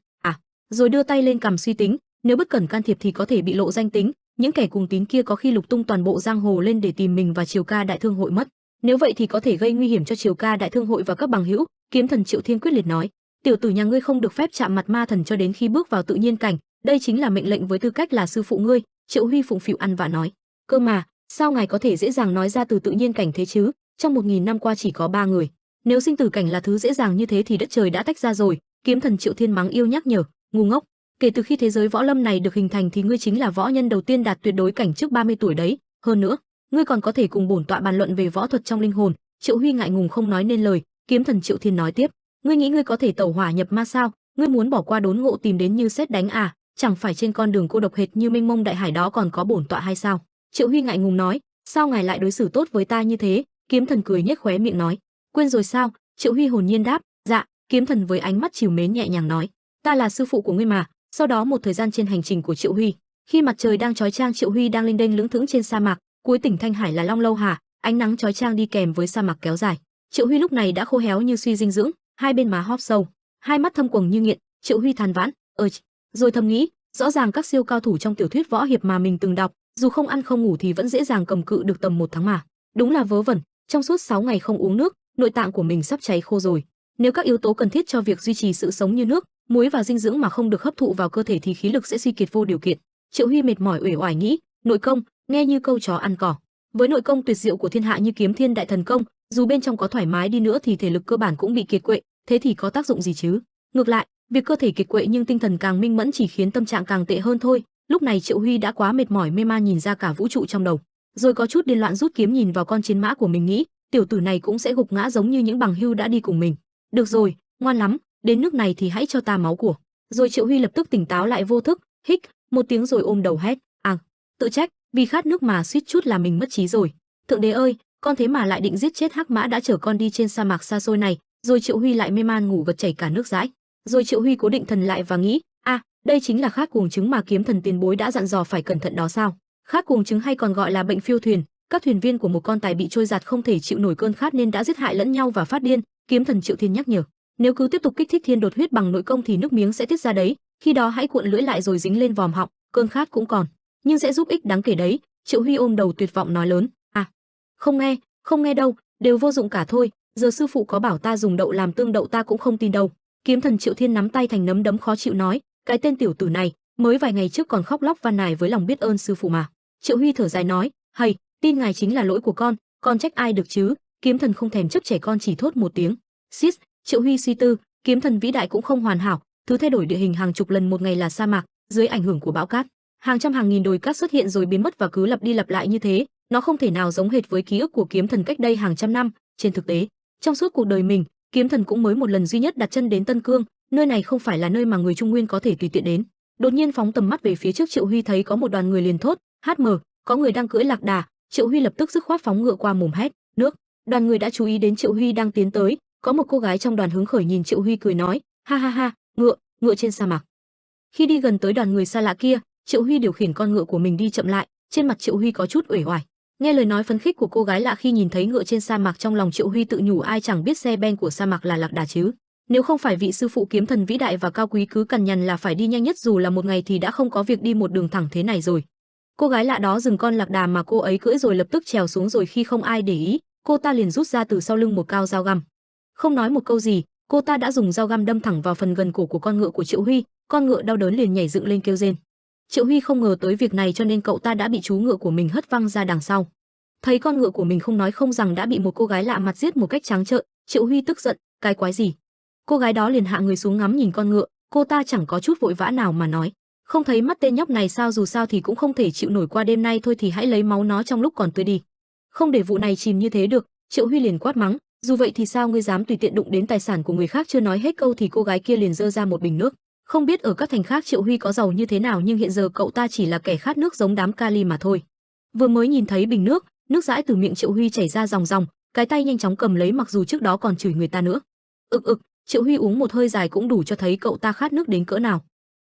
rồi đưa tay lên cằm suy tính, nếu bất cẩn can thiệp thì có thể bị lộ danh tính. Những kẻ cùng tín kia có khi lục tung toàn bộ giang hồ lên để tìm mình và Triều Ca Đại Thương hội mất. Nếu vậy thì có thể gây nguy hiểm cho Triều Ca Đại Thương hội và các bằng hữu. Kiếm thần Triệu Thiên quyết liệt nói, tiểu tử nhà ngươi không được phép chạm mặt ma thần cho đến khi bước vào tự nhiên cảnh, đây chính là mệnh lệnh với tư cách là sư phụ ngươi. Triệu Huy phụng phịu ăn vạ nói, cơ mà sao ngài có thể dễ dàng nói ra từ tự nhiên cảnh thế chứ? Trong 1000 năm qua chỉ có 3 người, nếu sinh tử cảnh là thứ dễ dàng như thế thì đất trời đã tách ra rồi. Kiếm thần Triệu Thiên mắng yêu nhắc nhở, ngu ngốc, kể từ khi thế giới võ lâm này được hình thành thì ngươi chính là võ nhân đầu tiên đạt tuyệt đối cảnh trước 30 tuổi đấy. Hơn nữa, ngươi còn có thể cùng bổn tọa bàn luận về võ thuật trong linh hồn. Triệu Huy ngại ngùng không nói nên lời. Kiếm thần Triệu Thiên nói tiếp, ngươi nghĩ ngươi có thể tẩu hỏa nhập ma sao? Ngươi muốn bỏ qua đốn ngộ tìm đến như sét đánh à? Chẳng phải trên con đường cô độc hệt như mênh mông đại hải đó còn có bổn tọa hay sao? Triệu Huy ngại ngùng nói, sao ngài lại đối xử tốt với ta như thế? Kiếm thần cười nhếch khóe miệng nói, quên rồi sao? Triệu Huy hồn nhiên đáp, dạ. Kiếm thần với ánh mắt trìu mến nhẹ nhàng nói, ta là sư phụ của ngươi mà. Sau đó một thời gian trên hành trình của Triệu Huy, khi mặt trời đang chói chang, Triệu Huy đang lênh đênh lững thững trên sa mạc. Cuối tỉnh Thanh Hải là Long Lâu Hà, ánh nắng chói chang đi kèm với sa mạc kéo dài. Triệu Huy lúc này đã khô héo như suy dinh dưỡng, hai bên má hóp sâu, hai mắt thâm quầng như nghiện. Triệu Huy than vãn, rồi thầm nghĩ, rõ ràng các siêu cao thủ trong tiểu thuyết võ hiệp mà mình từng đọc, dù không ăn không ngủ thì vẫn dễ dàng cầm cự được tầm 1 tháng mà. Đúng là vớ vẩn, trong suốt 6 ngày không uống nước, nội tạng của mình sắp cháy khô rồi. Nếu các yếu tố cần thiết cho việc duy trì sự sống như nước, muối và dinh dưỡng mà không được hấp thụ vào cơ thể thì khí lực sẽ suy kiệt vô điều kiện. Triệu Huy mệt mỏi uể oải nghĩ, nội công nghe như câu chó ăn cỏ. Với nội công tuyệt diệu của thiên hạ như Kiếm Thiên Đại Thần Công, dù bên trong có thoải mái đi nữa thì thể lực cơ bản cũng bị kiệt quệ, thế thì có tác dụng gì chứ? Ngược lại, việc cơ thể kiệt quệ nhưng tinh thần càng minh mẫn chỉ khiến tâm trạng càng tệ hơn thôi. Lúc này Triệu Huy đã quá mệt mỏi mê man nhìn ra cả vũ trụ trong đầu, rồi có chút điên loạn rút kiếm nhìn vào con chiến mã của mình nghĩ, tiểu tử này cũng sẽ gục ngã giống như những bằng hữu đã đi cùng mình. Được rồi, ngoan lắm, đến nước này thì hãy cho ta máu của. Rồi Triệu Huy lập tức tỉnh táo lại vô thức, Hích, một tiếng rồi ôm đầu hét, tự trách, vì khát nước mà suýt chút là mình mất trí rồi. Thượng đế ơi, con thế mà lại định giết chết Hắc Mã đã chở con đi trên sa mạc xa xôi này. Rồi Triệu Huy lại mê man ngủ gật chảy cả nước dãi. Rồi Triệu Huy cố định thần lại và nghĩ, đây chính là khát cuồng trứng mà kiếm thần tiền bối đã dặn dò phải cẩn thận đó sao? Khát cuồng trứng hay còn gọi là bệnh phiêu thuyền, các thuyền viên của một con tài bị trôi giạt không thể chịu nổi cơn khát nên đã giết hại lẫn nhau và phát điên. Kiếm thần Triệu Thiên nhắc nhở, nếu cứ tiếp tục kích thích thiên đột huyết bằng nội công thì nước miếng sẽ tiết ra đấy, khi đó hãy cuộn lưỡi lại rồi dính lên vòm họng, cơn khát cũng còn, nhưng sẽ giúp ích đáng kể đấy. Triệu Huy ôm đầu tuyệt vọng nói lớn, không nghe đâu, đều vô dụng cả thôi, giờ sư phụ có bảo ta dùng đậu làm tương đậu ta cũng không tin đâu. Kiếm thần Triệu Thiên nắm tay thành nắm đấm khó chịu nói, cái tên tiểu tử này, mới vài ngày trước còn khóc lóc van nài với lòng biết ơn sư phụ mà. Triệu Huy thở dài nói, hay, tin ngài chính là lỗi của con trách ai được chứ? Kiếm thần không thèm chấp trẻ con chỉ thốt một tiếng. Sis, Triệu Huy suy tư, kiếm thần vĩ đại cũng không hoàn hảo, thứ thay đổi địa hình hàng chục lần một ngày là sa mạc, dưới ảnh hưởng của bão cát, hàng trăm hàng nghìn đồi cát xuất hiện rồi biến mất và cứ lặp đi lặp lại như thế, nó không thể nào giống hệt với ký ức của kiếm thần cách đây hàng trăm năm. Trên thực tế, trong suốt cuộc đời mình, kiếm thần cũng mới một lần duy nhất đặt chân đến Tân Cương, nơi này không phải là nơi mà người Trung Nguyên có thể tùy tiện đến. Đột nhiên phóng tầm mắt về phía trước, Triệu Huy thấy có một đoàn người liền thốt, HM, có người đang cưỡi lạc đà. Triệu Huy lập tức dứt khoát phóng ngựa qua mồm hét, nước. Đoàn người đã chú ý đến Triệu Huy đang tiến tới, có một cô gái trong đoàn hứng khởi nhìn Triệu Huy cười nói, ha ha ha, ngựa trên sa mạc. Khi đi gần tới đoàn người xa lạ kia, Triệu Huy điều khiển con ngựa của mình đi chậm lại, trên mặt Triệu Huy có chút uể oải. Nghe lời nói phấn khích của cô gái lạ khi nhìn thấy ngựa trên sa mạc, trong lòng Triệu Huy tự nhủ ai chẳng biết xe ben của sa mạc là lạc đà chứ. Nếu không phải vị sư phụ kiếm thần vĩ đại và cao quý cứ cằn nhằn là phải đi nhanh nhất dù là một ngày thì đã không có việc đi một đường thẳng thế này rồi. Cô gái lạ đó dừng con lạc đà mà cô ấy cưỡi rồi lập tức trèo xuống, rồi khi không ai để ý, cô ta liền rút ra từ sau lưng một cao dao găm. Không nói một câu gì, cô ta đã dùng dao găm đâm thẳng vào phần gần cổ của con ngựa của Triệu Huy, con ngựa đau đớn liền nhảy dựng lên kêu rên. Triệu Huy không ngờ tới việc này cho nên cậu ta đã bị chú ngựa của mình hất văng ra đằng sau. Thấy con ngựa của mình không nói không rằng đã bị một cô gái lạ mặt giết một cách trắng trợn, Triệu Huy tức giận, cái quái gì? Cô gái đó liền hạ người xuống ngắm nhìn con ngựa, cô ta chẳng có chút vội vã nào mà nói, không thấy mắt tên nhóc này sao, dù sao thì cũng không thể chịu nổi qua đêm nay thôi thì hãy lấy máu nó trong lúc còn tươi đi. Không để vụ này chìm như thế được. Triệu Huy liền quát mắng, dù vậy thì sao ngươi dám tùy tiện đụng đến tài sản của người khác? Chưa nói hết câu thì cô gái kia liền giơ ra một bình nước. Không biết ở các thành khác Triệu Huy có giàu như thế nào, nhưng hiện giờ cậu ta chỉ là kẻ khát nước giống đám Kali mà thôi. Vừa mới nhìn thấy bình nước, nước dãi từ miệng Triệu Huy chảy ra ròng ròng, cái tay nhanh chóng cầm lấy mặc dù trước đó còn chửi người ta nữa. Triệu Huy uống một hơi dài cũng đủ cho thấy cậu ta khát nước đến cỡ nào.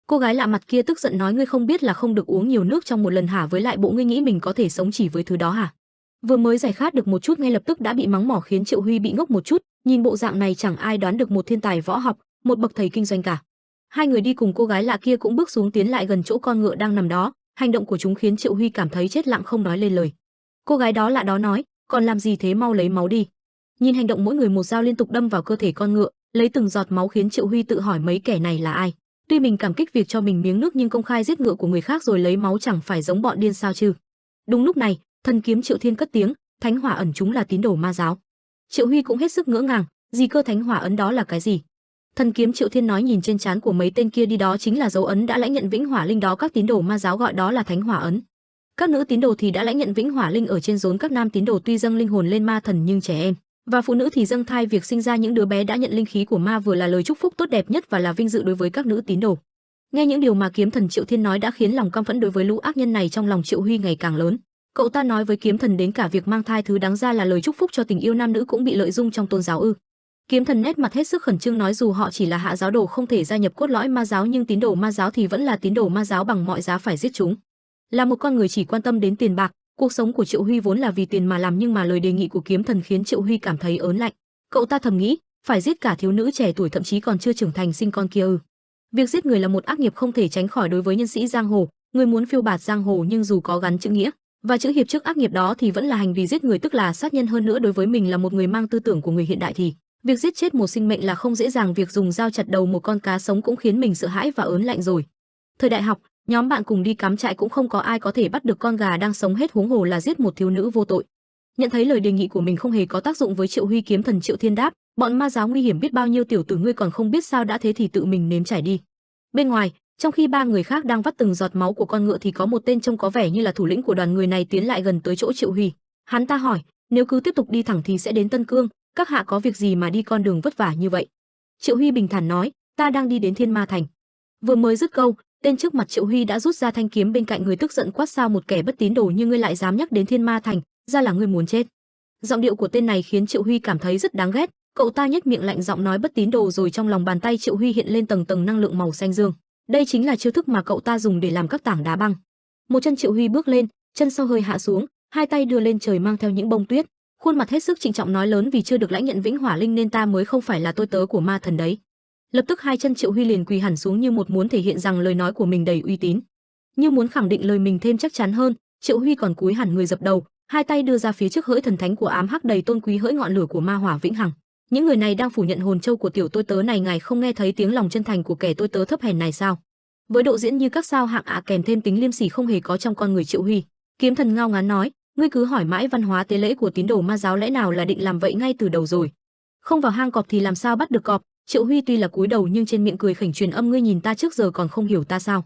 Cô gái lạ mặt kia tức giận nói, ngươi không biết là không được uống nhiều nước trong một lần hả? Với lại bộ ngươi nghĩ mình có thể sống chỉ với thứ đó hả? Vừa mới giải khát được một chút ngay lập tức đã bị mắng mỏ, khiến Triệu Huy bị ngốc một chút, nhìn bộ dạng này chẳng ai đoán được một thiên tài võ học, một bậc thầy kinh doanh cả. Hai người đi cùng cô gái lạ kia cũng bước xuống tiến lại gần chỗ con ngựa đang nằm đó, hành động của chúng khiến Triệu Huy cảm thấy chết lặng không nói lên lời. Cô gái đó lạ đó nói, còn làm gì thế, mau lấy máu đi. Nhìn hành động mỗi người một dao liên tục đâm vào cơ thể con ngựa, lấy từng giọt máu, khiến Triệu Huy tự hỏi mấy kẻ này là ai. Tuy mình cảm kích việc cho mình miếng nước nhưng công khai giết ngựa của người khác rồi lấy máu chẳng phải giống bọn điên sao chứ. Đúng lúc này, thần kiếm Triệu Thiên cất tiếng, thánh hỏa ẩn chúng là tín đồ ma giáo. Triệu Huy cũng hết sức ngỡ ngàng, gì cơ, thánh hỏa ấn đó là cái gì? Thần kiếm Triệu Thiên nói, nhìn trên trán của mấy tên kia đi, đó chính là dấu ấn đã lãnh nhận vĩnh hỏa linh đó, các tín đồ ma giáo gọi đó là thánh hỏa ấn. Các nữ tín đồ thì đã lãnh nhận vĩnh hỏa linh ở trên rốn, các nam tín đồ tuy dâng linh hồn lên ma thần nhưng trẻ em và phụ nữ thì dâng thai, việc sinh ra những đứa bé đã nhận linh khí của ma vừa là lời chúc phúc tốt đẹp nhất và là vinh dự đối với các nữ tín đồ. Nghe những điều mà kiếm thần Triệu Thiên nói đã khiến lòng căm phẫn đối với lũ ác nhân này trong lòng Triệu Huy ngày càng lớn. Cậu ta nói với kiếm thần đến cả việc mang thai thứ đáng ra là lời chúc phúc cho tình yêu nam nữ cũng bị lợi dụng trong tôn giáo ư? Kiếm thần nét mặt hết sức khẩn trương nói, dù họ chỉ là hạ giáo đồ không thể gia nhập cốt lõi ma giáo nhưng tín đồ ma giáo thì vẫn là tín đồ ma giáo, bằng mọi giá phải giết chúng. Là một con người chỉ quan tâm đến tiền bạc, cuộc sống của Triệu Huy vốn là vì tiền mà làm, nhưng mà lời đề nghị của kiếm thần khiến Triệu Huy cảm thấy ớn lạnh. Cậu ta thầm nghĩ, phải giết cả thiếu nữ trẻ tuổi thậm chí còn chưa trưởng thành sinh con kia ư? Việc giết người là một ác nghiệp không thể tránh khỏi đối với nhân sĩ giang hồ, người muốn phiêu bạt giang hồ nhưng dù có gắn chữ nghĩa và chữ hiệp trước ác nghiệp đó thì vẫn là hành vi giết người, tức là sát nhân. Hơn nữa đối với mình là một người mang tư tưởng của người hiện đại thì việc giết chết một sinh mệnh là không dễ dàng, việc dùng dao chặt đầu một con cá sống cũng khiến mình sợ hãi và ớn lạnh rồi. Thời đại học, nhóm bạn cùng đi cắm trại cũng không có ai có thể bắt được con gà đang sống hết, huống hồ là giết một thiếu nữ vô tội. Nhận thấy lời đề nghị của mình không hề có tác dụng với Triệu Huy, kiếm thần Triệu Thiên đáp, bọn ma giáo nguy hiểm biết bao nhiêu, tiểu tử ngươi còn không biết sao, đã thế thì tự mình nếm trải đi. Bên ngoài, trong khi ba người khác đang vắt từng giọt máu của con ngựa thì có một tên trông có vẻ như là thủ lĩnh của đoàn người này tiến lại gần tới chỗ Triệu Huy. Hắn ta hỏi, nếu cứ tiếp tục đi thẳng thì sẽ đến Tân Cương, các hạ có việc gì mà đi con đường vất vả như vậy? Triệu Huy bình thản nói, ta đang đi đến Thiên Ma Thành. Vừa mới dứt câu, Tên trước mặt Triệu Huy đã rút ra thanh kiếm bên cạnh người, tức giận quát: sao một kẻ bất tín đồ như ngươi lại dám nhắc đến Thiên Ma Thành, ra là ngươi muốn chết. Giọng điệu của tên này khiến Triệu Huy cảm thấy rất đáng ghét. Cậu ta nhếch miệng lạnh giọng nói bất tín đồ, rồi trong lòng bàn tay Triệu Huy hiện lên tầng tầng năng lượng màu xanh dương. Đây chính là chiêu thức mà cậu ta dùng để làm các tảng đá băng. Một chân Triệu Huy bước lên, chân sau hơi hạ xuống, hai tay đưa lên trời mang theo những bông tuyết, khuôn mặt hết sức trịnh trọng nói lớn: vì chưa được lãnh nhận Vĩnh Hỏa Linh nên ta mới không phải là tôi tớ của ma thần đấy. Lập tức hai chân Triệu Huy liền quỳ hẳn xuống như một muốn thể hiện rằng lời nói của mình đầy uy tín, như muốn khẳng định lời mình thêm chắc chắn hơn. Triệu Huy còn cúi hẳn người dập đầu, hai tay đưa ra phía trước hỡi thần thánh của ám hắc đầy tôn quý, hỡi ngọn lửa của ma hỏa vĩnh hằng. Những người này đang phủ nhận hồn châu của tiểu tôi tớ này, ngài không nghe thấy tiếng lòng chân thành của kẻ tôi tớ thấp hèn này sao? Với độ diễn như các sao hạng ạ kèm thêm tính liêm sỉ không hề có trong con người Triệu Huy, kiếm thần ngao ngán nói: ngươi cứ hỏi mãi văn hóa tế lễ của tín đồ ma giáo, lẽ nào là định làm vậy ngay từ đầu rồi? Không vào hang cọp thì làm sao bắt được cọp? Triệu Huy tuy là cúi đầu nhưng trên miệng cười khỉnh truyền âm: ngươi nhìn ta trước giờ còn không hiểu ta sao?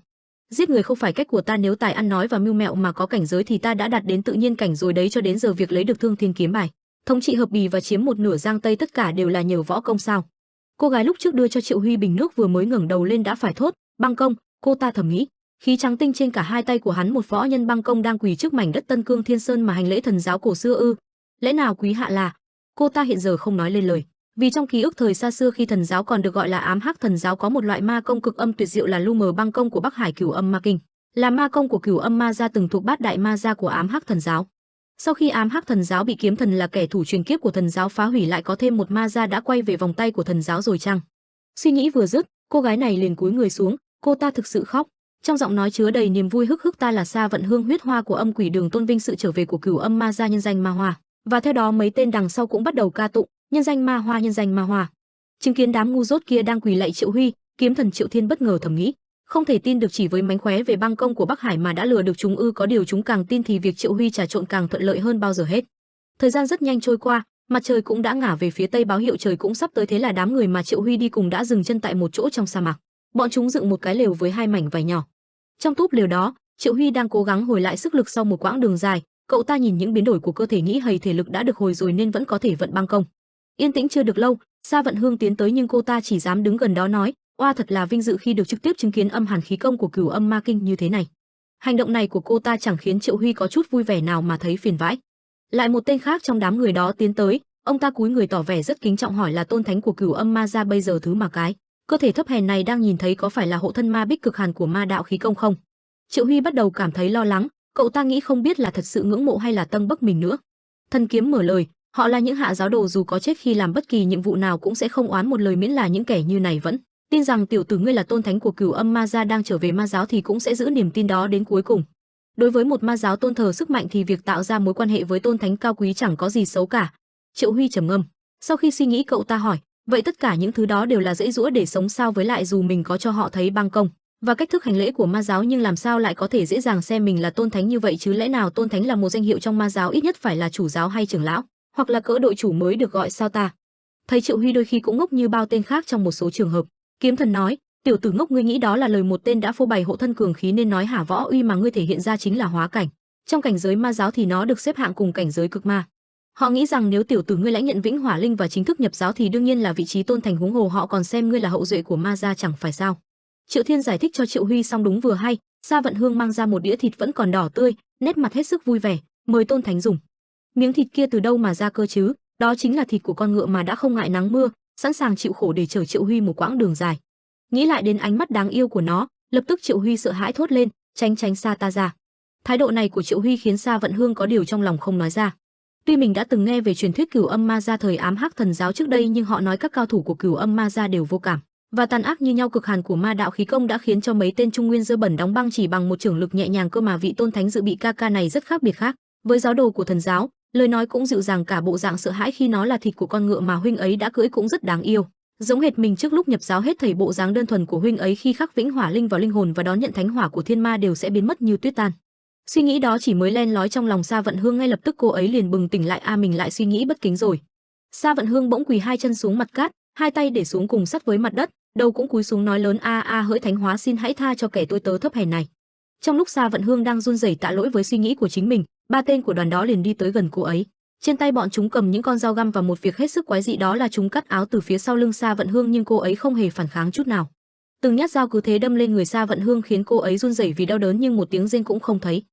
Giết người không phải cách của ta, nếu tài ăn nói và mưu mẹo mà có cảnh giới thì ta đã đạt đến tự nhiên cảnh rồi đấy. Cho đến giờ việc lấy được Thương Thiên kiếm bài, thống trị hợp bì và chiếm một nửa Giang Tây tất cả đều là nhờ võ công sao? Cô gái lúc trước đưa cho Triệu Huy bình nước vừa mới ngẩng đầu lên đã phải thốt: băng công. Cô ta thầm nghĩ, khí trắng tinh trên cả hai tay của hắn, một võ nhân băng công đang quỳ trước mảnh đất Tân Cương Thiên Sơn mà hành lễ thần giáo cổ xưa ư? Lẽ nào quý hạ là? Cô ta hiện giờ không nói lên lời, vì trong ký ức thời xa xưa khi thần giáo còn được gọi là ám hắc thần giáo có một loại ma công cực âm tuyệt diệu là lu mờ băng công của Bắc Hải Cửu Âm Ma Kinh, là ma công của Cửu Âm Ma gia từng thuộc bát đại ma gia của ám hắc thần giáo. Sau khi ám hắc thần giáo bị kiếm thần là kẻ thủ truyền kiếp của thần giáo phá hủy, lại có thêm một ma gia đã quay về vòng tay của thần giáo rồi chăng? Suy nghĩ vừa dứt, cô gái này liền cúi người xuống, cô ta thực sự khóc, trong giọng nói chứa đầy niềm vui: hức hức, ta là Sa Vận Hương, huyết hoa của âm quỷ đường, tôn vinh sự trở về của Cửu Âm Ma gia nhân danh Ma Hoa. Và theo đó mấy tên đằng sau cũng bắt đầu ca tụng nhân danh Ma Hoa, nhân danh Ma Hoa. Chứng kiến đám ngu dốt kia đang quỳ lạy Triệu Huy, kiếm thần Triệu Thiên bất ngờ thầm nghĩ, không thể tin được chỉ với mánh khóe về băng công của Bắc Hải mà đã lừa được chúng ư? Có điều chúng càng tin thì việc Triệu Huy trà trộn càng thuận lợi hơn bao giờ hết. Thời gian rất nhanh trôi qua, mặt trời cũng đã ngả về phía tây báo hiệu trời cũng sắp tới, thế là đám người mà Triệu Huy đi cùng đã dừng chân tại một chỗ trong sa mạc. Bọn chúng dựng một cái lều với hai mảnh vải nhỏ. Trong túp lều đó, Triệu Huy đang cố gắng hồi lại sức lực sau một quãng đường dài. Cậu ta nhìn những biến đổi của cơ thể nghĩ hầy thể lực đã được hồi rồi nên vẫn có thể vận băng công. Yên tĩnh chưa được lâu, Sa Vận Hương tiến tới nhưng cô ta chỉ dám đứng gần đó nói: oa, thật là vinh dự khi được trực tiếp chứng kiến âm hàn khí công của Cửu Âm Ma Kinh như thế này. Hành động này của cô ta chẳng khiến Triệu Huy có chút vui vẻ nào mà thấy phiền vãi. Lại một tên khác trong đám người đó tiến tới, ông ta cúi người tỏ vẻ rất kính trọng hỏi là tôn thánh của Cửu Âm Ma gia bây giờ thứ mà cái cơ thể thấp hèn này đang nhìn thấy có phải là hộ thân ma bích cực hàn của ma đạo khí công không? Triệu Huy bắt đầu cảm thấy lo lắng, cậu ta nghĩ không biết là thật sự ngưỡng mộ hay là tâng bốc mình nữa. Thần kiếm mở lời: họ là những hạ giáo đồ, dù có chết khi làm bất kỳ nhiệm vụ nào cũng sẽ không oán một lời, miễn là những kẻ như này vẫn tin rằng tiểu tử ngươi là tôn thánh của Cửu Âm Ma gia đang trở về ma giáo thì cũng sẽ giữ niềm tin đó đến cuối cùng. Đối với một ma giáo tôn thờ sức mạnh thì việc tạo ra mối quan hệ với tôn thánh cao quý chẳng có gì xấu cả. Triệu Huy trầm ngâm, sau khi suy nghĩ cậu ta hỏi: vậy tất cả những thứ đó đều là dễ dũa để sống sao? Với lại dù mình có cho họ thấy băng công và cách thức hành lễ của ma giáo nhưng làm sao lại có thể dễ dàng xem mình là tôn thánh như vậy chứ? Lẽ nào tôn thánh là một danh hiệu trong ma giáo, ít nhất phải là chủ giáo hay trưởng lão, hoặc là cỡ đội chủ mới được gọi sao ta? Thấy Triệu Huy đôi khi cũng ngốc như bao tên khác trong một số trường hợp, kiếm thần nói: tiểu tử ngốc, ngươi nghĩ đó là lời một tên đã phô bày hộ thân cường khí nên nói hả? Võ uy mà ngươi thể hiện ra chính là hóa cảnh, trong cảnh giới ma giáo thì nó được xếp hạng cùng cảnh giới cực ma. Họ nghĩ rằng nếu tiểu tử ngươi lãnh nhận Vĩnh Hỏa Linh và chính thức nhập giáo thì đương nhiên là vị trí tôn thành, huống hồ họ còn xem ngươi là hậu duệ của ma gia chẳng phải sao? Triệu Thiên giải thích cho Triệu Huy xong đúng vừa hay, Sa Vận Hương mang ra một đĩa thịt vẫn còn đỏ tươi, nét mặt hết sức vui vẻ, mời tôn thánh dùng. Miếng thịt kia từ đâu mà ra cơ chứ? Đó chính là thịt của con ngựa mà đã không ngại nắng mưa, sẵn sàng chịu khổ để chở Triệu Huy một quãng đường dài. Nghĩ lại đến ánh mắt đáng yêu của nó, lập tức Triệu Huy sợ hãi thốt lên: tránh tránh xa ta ra. Thái độ này của Triệu Huy khiến Sa Vận Hương có điều trong lòng không nói ra. Tuy mình đã từng nghe về truyền thuyết Cửu Âm Ma gia thời ám hắc thần giáo trước đây, nhưng họ nói các cao thủ của Cửu Âm Ma gia đều vô cảm và tàn ác như nhau. Cực hàn của ma đạo khí công đã khiến cho mấy tên trung nguyên dơ bẩn đóng băng chỉ bằng một chưởng lực nhẹ nhàng cơ mà vị tôn thánh dự bị ca này rất khác biệt khác với giáo đồ của thần giáo. Lời nói cũng dịu dàng, cả bộ dạng sợ hãi khi nó là thịt của con ngựa mà huynh ấy đã cưỡi cũng rất đáng yêu, giống hệt mình trước lúc nhập giáo. Hết thảy bộ dáng đơn thuần của huynh ấy khi khắc Vĩnh Hỏa Linh vào linh hồn và đón nhận thánh hỏa của thiên ma đều sẽ biến mất như tuyết tan. Suy nghĩ đó chỉ mới len lói trong lòng Sa Vận Hương, ngay lập tức cô ấy liền bừng tỉnh lại: mình lại suy nghĩ bất kính rồi. Sa Vận Hương bỗng quỳ hai chân xuống mặt cát, hai tay để xuống cùng sát với mặt đất, đầu cũng cúi xuống nói lớn: hỡi thánh hóa, xin hãy tha cho kẻ tôi tớ thấp hèn này. Trong lúc Sa Vận Hương đang run rẩy tạ lỗi với suy nghĩ của chính mình, ba tên của đoàn đó liền đi tới gần cô ấy. Trên tay bọn chúng cầm những con dao găm và một việc hết sức quái dị đó là chúng cắt áo từ phía sau lưng Sa Vận Hương, nhưng cô ấy không hề phản kháng chút nào. Từng nhát dao cứ thế đâm lên người Sa Vận Hương khiến cô ấy run rẩy vì đau đớn nhưng một tiếng rên cũng không thấy.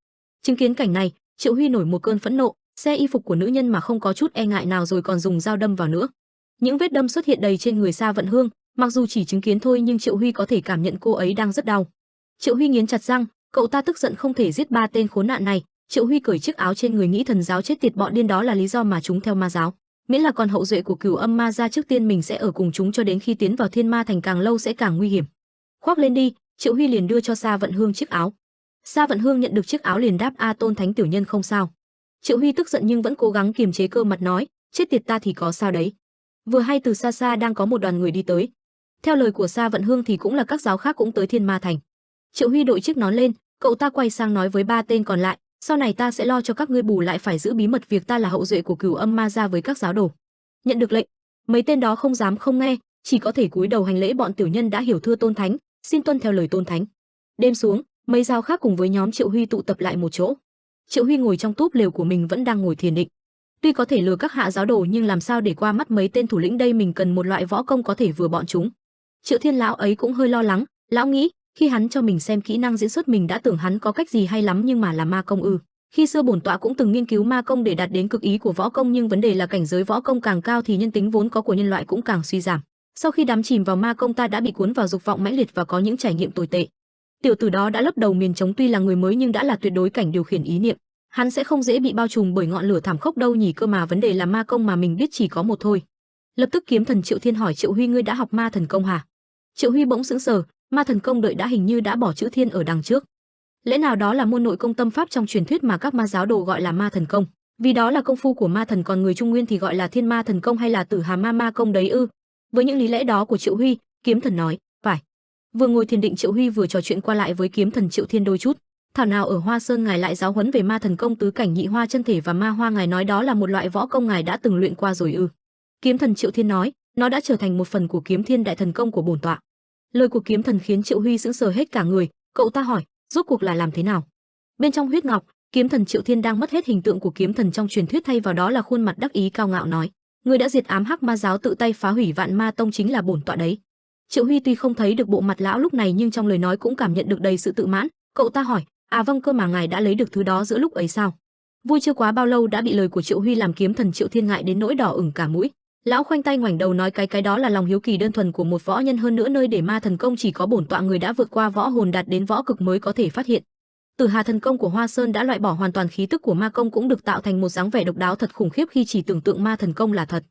Chứng kiến cảnh này, Triệu Huy nổi một cơn phẫn nộ, xé y phục của nữ nhân mà không có chút e ngại nào rồi còn dùng dao đâm vào nữa. Những vết đâm xuất hiện đầy trên người Sa Vận Hương, mặc dù chỉ chứng kiến thôi nhưng Triệu Huy có thể cảm nhận cô ấy đang rất đau. Triệu Huy nghiến chặt răng, cậu ta tức giận không thể giết ba tên khốn nạn này. Triệu Huy cởi chiếc áo trên người nghĩ thần giáo chết tiệt bọn điên đó là lý do mà chúng theo ma giáo. Miễn là còn hậu duệ của Cửu Âm Ma gia, trước tiên mình sẽ ở cùng chúng cho đến khi tiến vào Thiên Ma thành, càng lâu sẽ càng nguy hiểm. Khoác lên đi, Triệu Huy liền đưa cho Sa Vận Hương chiếc áo. Sa Vận Hương nhận được chiếc áo liền đáp: A Tôn Thánh tiểu nhân không sao. Triệu Huy tức giận nhưng vẫn cố gắng kiềm chế cơ mặt nói: chết tiệt, ta thì có sao đấy. Vừa hay từ xa xa đang có một đoàn người đi tới. Theo lời của Sa Vận Hương thì cũng là các giáo khác cũng tới Thiên Ma thành. Triệu Huy đội chiếc nón lên, cậu ta quay sang nói với ba tên còn lại: sau này ta sẽ lo cho các ngươi, bù lại phải giữ bí mật việc ta là hậu duệ của Cửu Âm Ma gia với các giáo đồ. Nhận được lệnh, mấy tên đó không dám không nghe, chỉ có thể cúi đầu hành lễ. Bọn tiểu nhân đã hiểu thưa Tôn Thánh, xin tuân theo lời Tôn Thánh. Đêm xuống, mấy giáo khác cùng với nhóm Triệu Huy tụ tập lại một chỗ. Triệu Huy ngồi trong túp lều của mình vẫn đang ngồi thiền định. Tuy có thể lừa các hạ giáo đồ nhưng làm sao để qua mắt mấy tên thủ lĩnh đây, mình cần một loại võ công có thể vừa bọn chúng. Triệu Thiên lão ấy cũng hơi lo lắng, lão nghĩ, khi hắn cho mình xem kỹ năng diễn xuất mình đã tưởng hắn có cách gì hay lắm, nhưng mà là ma công ư? Khi xưa bổn tọa cũng từng nghiên cứu ma công để đạt đến cực ý của võ công, nhưng vấn đề là cảnh giới võ công càng cao thì nhân tính vốn có của nhân loại cũng càng suy giảm. Sau khi đắm chìm vào ma công, ta đã bị cuốn vào dục vọng mãnh liệt và có những trải nghiệm tồi tệ. Tiểu tử đó đã lấp đầu miền trống, tuy là người mới nhưng đã là tuyệt đối cảnh điều khiển ý niệm. Hắn sẽ không dễ bị bao trùm bởi ngọn lửa thảm khốc đâu nhỉ, cơ mà vấn đề là ma công mà mình biết chỉ có một thôi. Lập tức kiếm thần Triệu Thiên hỏi: Triệu Huy, ngươi đã học ma thần công hả? Triệu Huy bỗng sững sờ, ma thần công đợi đã, hình như đã bỏ chữ thiên ở đằng trước. Lẽ nào đó là môn nội công tâm pháp trong truyền thuyết mà các ma giáo đồ gọi là ma thần công, vì đó là công phu của ma thần, còn người Trung Nguyên thì gọi là thiên ma thần công hay là tử hà ma ma công đấy ư? Với những lý lẽ đó của Triệu Huy, kiếm thần nói: phải. Vừa ngồi thiền định, Triệu Huy vừa trò chuyện qua lại với kiếm thần Triệu Thiên đôi chút. Thảo nào ở Hoa Sơn ngài lại giáo huấn về ma thần công tứ cảnh nhị hoa chân thể và ma hoa, ngài nói đó là một loại võ công ngài đã từng luyện qua rồi ư? Kiếm thần Triệu Thiên nói: nó đã trở thành một phần của kiếm thiên đại thần công của bổn tọa. Lời của kiếm thần khiến Triệu Huy sững sờ hết cả người, cậu ta hỏi: rốt cuộc là làm thế nào? Bên trong huyết ngọc, kiếm thần Triệu Thiên đang mất hết hình tượng của kiếm thần trong truyền thuyết, thay vào đó là khuôn mặt đắc ý cao ngạo nói: người đã diệt ám hắc ma giáo, tự tay phá hủy Vạn Ma tông chính là bổn tọa đấy. Triệu Huy tuy không thấy được bộ mặt lão lúc này nhưng trong lời nói cũng cảm nhận được đầy sự tự mãn. Cậu ta hỏi: à vâng, cơ mà ngài đã lấy được thứ đó giữa lúc ấy sao? Vui chưa quá bao lâu đã bị lời của Triệu Huy làm kiếm thần Triệu Thiên ngại đến nỗi đỏ ửng cả mũi. Lão khoanh tay ngoảnh đầu nói: cái đó là lòng hiếu kỳ đơn thuần của một võ nhân, hơn nữa nơi để ma thần công chỉ có bổn tọa người đã vượt qua võ hồn đạt đến võ cực mới có thể phát hiện. Tử hà thần công của Hoa Sơn đã loại bỏ hoàn toàn khí tức của ma công, cũng được tạo thành một dáng vẻ độc đáo thật khủng khiếp khi chỉ tưởng tượng ma thần công là thật.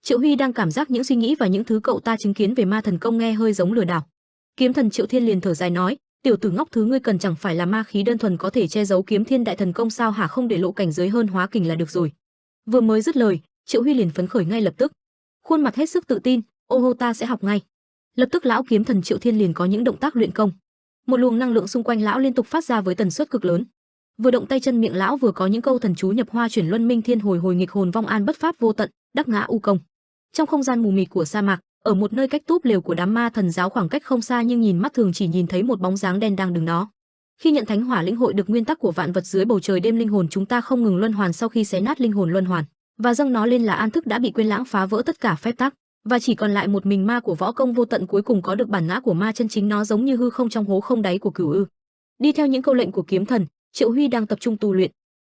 Triệu Huy đang cảm giác những suy nghĩ và những thứ cậu ta chứng kiến về ma thần công nghe hơi giống lừa đảo. Kiếm thần Triệu Thiên liền thở dài nói: tiểu tử ngốc, thứ ngươi cần chẳng phải là ma khí đơn thuần có thể che giấu kiếm thiên đại thần công sao hả? Không để lộ cảnh giới hơn hóa kình là được rồi. Vừa mới dứt lời, Triệu Huy liền phấn khởi ngay lập tức, khuôn mặt hết sức tự tin: ô hô, ta sẽ học ngay. Lập tức lão kiếm thần Triệu Thiên liền có những động tác luyện công. Một luồng năng lượng xung quanh lão liên tục phát ra với tần suất cực lớn. Vừa động tay chân miệng lão vừa có những câu thần chú nhập hoa chuyển luân minh thiên hồi hồi nghịch hồn vong an bất pháp vô tận đắc ngã u công. Trong không gian mù mịt của sa mạc, ở một nơi cách túp lều của đám ma thần giáo khoảng cách không xa nhưng nhìn mắt thường chỉ nhìn thấy một bóng dáng đen đang đứng đó. Khi nhận thánh hỏa lĩnh hội được nguyên tắc của vạn vật dưới bầu trời đêm, linh hồn chúng ta không ngừng luân hoàn, sau khi xé nát linh hồn luân hoàn và dâng nó lên là an thức đã bị quên lãng, phá vỡ tất cả phép tắc và chỉ còn lại một mình ma của võ công vô tận, cuối cùng có được bản ngã của ma chân chính, nó giống như hư không trong hố không đáy của Cửu Ư. Đi theo những câu lệnh của kiếm thần, Triệu Huy đang tập trung tu luyện.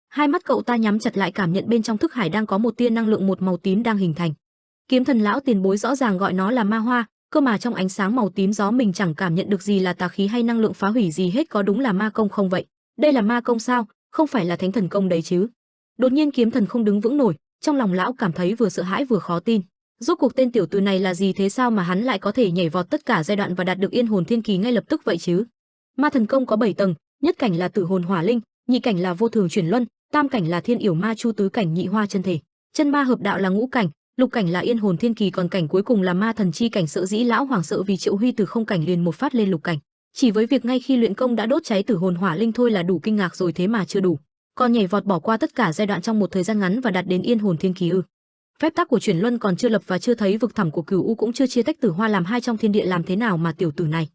Hai mắt cậu ta nhắm chặt lại, cảm nhận bên trong thức hải đang có một tia năng lượng một màu tím đang hình thành. Kiếm thần lão tiền bối rõ ràng gọi nó là ma hoa, cơ mà trong ánh sáng màu tím gió mình chẳng cảm nhận được gì là tà khí hay năng lượng phá hủy gì hết, có đúng là ma công không vậy? Đây là ma công sao, không phải là thánh thần công đấy chứ? Đột nhiên kiếm thần không đứng vững nổi, trong lòng lão cảm thấy vừa sợ hãi vừa khó tin. Rốt cuộc tên tiểu tử này là gì thế, sao mà hắn lại có thể nhảy vọt tất cả giai đoạn và đạt được yên hồn thiên kỳ ngay lập tức vậy chứ? Ma thần công có 7 tầng, nhất cảnh là tử hồn hỏa linh, nhị cảnh là vô thường chuyển luân, tam cảnh là thiên yểu ma chu, tứ cảnh nhị hoa chân thể, chân ma hợp đạo là ngũ cảnh, lục cảnh là yên hồn thiên kỳ, còn cảnh cuối cùng là ma thần chi cảnh. Sợ dĩ lão hoảng sợ vì Triệu Huy từ không cảnh liền một phát lên lục cảnh. Chỉ với việc ngay khi luyện công đã đốt cháy tử hồn hỏa linh thôi là đủ kinh ngạc rồi, thế mà chưa đủ, còn nhảy vọt bỏ qua tất cả giai đoạn trong một thời gian ngắn và đạt đến yên hồn thiên kỳ ư? Phép tắc của chuyển luân còn chưa lập và chưa thấy vực thẳm của Cửu U cũng chưa chia tách Tử Hoa làm hai trong thiên địa, làm thế nào mà tiểu tử này?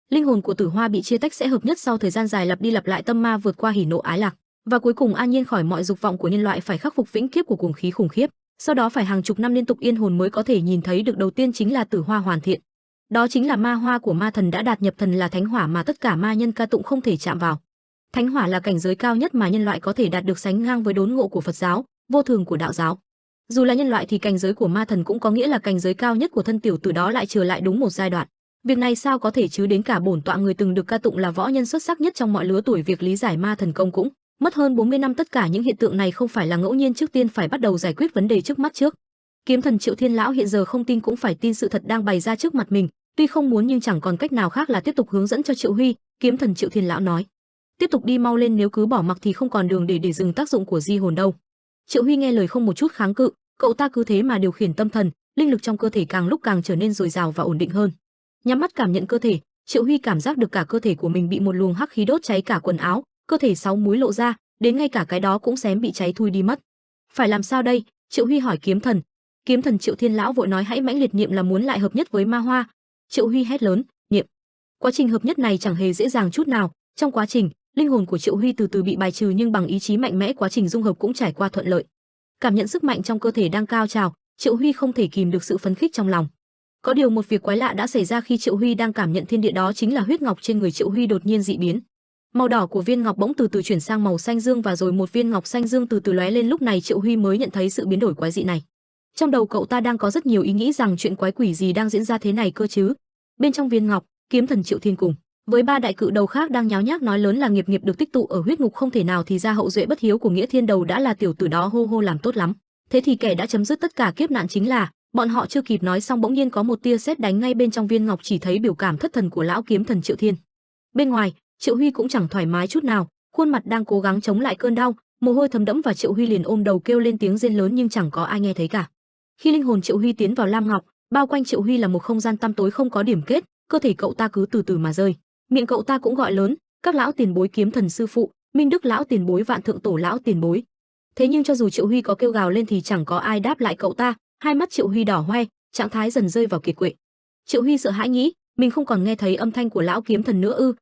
Linh hồn của Tử Hoa bị chia tách sẽ hợp nhất sau thời gian dài lặp đi lặp lại tâm ma, vượt qua hỉ nộ ái lạc và cuối cùng an nhiên khỏi mọi dục vọng của nhân loại, phải khắc phục vĩnh kiếp của cuồng khí khủng khiếp, sau đó phải hàng chục năm liên tục yên hồn mới có thể nhìn thấy được đầu tiên chính là Tử Hoa hoàn thiện. Đó chính là ma hoa của ma thần đã đạt nhập thần, là thánh hỏa mà tất cả ma nhân ca tụng không thể chạm vào. Thánh hỏa là cảnh giới cao nhất mà nhân loại có thể đạt được, sánh ngang với đốn ngộ của Phật giáo, vô thường của đạo giáo. Dù là nhân loại thì cảnh giới của ma thần cũng có nghĩa là cảnh giới cao nhất của thân tiểu tử đó lại trở lại đúng một giai đoạn. Việc này sao có thể chứ, đến cả bổn tọa người từng được ca tụng là võ nhân xuất sắc nhất trong mọi lứa tuổi, việc lý giải ma thần công cũng mất hơn 40 năm. Tất cả những hiện tượng này không phải là ngẫu nhiên, trước tiên phải bắt đầu giải quyết vấn đề trước mắt trước. Kiếm thần Triệu Thiên lão hiện giờ không tin cũng phải tin sự thật đang bày ra trước mặt mình, tuy không muốn nhưng chẳng còn cách nào khác là tiếp tục hướng dẫn cho Triệu Huy. Kiếm thần Triệu Thiên lão nói: "Tiếp tục đi mau lên, nếu cứ bỏ mặc thì không còn đường để dừng tác dụng của di hồn đâu." Triệu Huy nghe lời không một chút kháng cự, cậu ta cứ thế mà điều khiển tâm thần, linh lực trong cơ thể càng lúc càng trở nên dồi dào và ổn định hơn. Nhắm mắt cảm nhận cơ thể, Triệu Huy cảm giác được cả cơ thể của mình bị một luồng hắc khí đốt cháy cả quần áo, cơ thể 6 múi lộ ra, đến ngay cả cái đó cũng xém bị cháy thui đi mất. Phải làm sao đây? Triệu Huy hỏi kiếm thần. Kiếm thần Triệu Thiên lão vội nói: "Hãy mãnh liệt niệm là muốn lại hợp nhất với ma hoa." Triệu Huy hét lớn: "Niệm!" Quá trình hợp nhất này chẳng hề dễ dàng chút nào. Trong quá trình, linh hồn của Triệu Huy từ từ bị bài trừ, nhưng bằng ý chí mạnh mẽ, quá trình dung hợp cũng trải qua thuận lợi. Cảm nhận sức mạnh trong cơ thể đang cao trào, Triệu Huy không thể kìm được sự phấn khích trong lòng. Có điều một việc quái lạ đã xảy ra khi Triệu Huy đang cảm nhận thiên địa, đó chính là huyết ngọc trên người Triệu Huy đột nhiên dị biến. Màu đỏ của viên ngọc bỗng từ từ chuyển sang màu xanh dương, và rồi một viên ngọc xanh dương từ từ lóe lên. Lúc này Triệu Huy mới nhận thấy sự biến đổi quái dị này. Trong đầu cậu ta đang có rất nhiều ý nghĩ rằng chuyện quái quỷ gì đang diễn ra thế này cơ chứ. Bên trong viên ngọc, kiếm thần Triệu Thiên cùng với 3 đại cự đầu khác đang nháo nhác nói lớn là nghiệp được tích tụ ở huyết ngục không thể nào thì ra, hậu duệ bất hiếu của Nghĩa Thiên Đầu đã là tiểu tử đó hô hô làm tốt lắm. Thế thì kẻ đã chấm dứt tất cả kiếp nạn chính là... Bọn họ chưa kịp nói xong, bỗng nhiên có một tia sét đánh ngay bên trong viên ngọc, chỉ thấy biểu cảm thất thần của lão kiếm thần Triệu Thiên. Bên ngoài, Triệu Huy cũng chẳng thoải mái chút nào, khuôn mặt đang cố gắng chống lại cơn đau, mồ hôi thấm đẫm, và Triệu Huy liền ôm đầu kêu lên tiếng rên lớn nhưng chẳng có ai nghe thấy cả. Khi linh hồn Triệu Huy tiến vào lam ngọc, bao quanh Triệu Huy là một không gian tăm tối không có điểm kết, cơ thể cậu ta cứ từ từ mà rơi. Miệng cậu ta cũng gọi lớn: "Các lão tiền bối, kiếm thần sư phụ, Minh Đức lão tiền bối, Vạn Thượng tổ lão tiền bối." Thế nhưng cho dù Triệu Huy có kêu gào lên thì chẳng có ai đáp lại cậu ta. Hai mắt Triệu Huy đỏ hoe, trạng thái dần rơi vào kiệt quệ. Triệu Huy sợ hãi nghĩ, mình không còn nghe thấy âm thanh của lão kiếm thần nữa ư?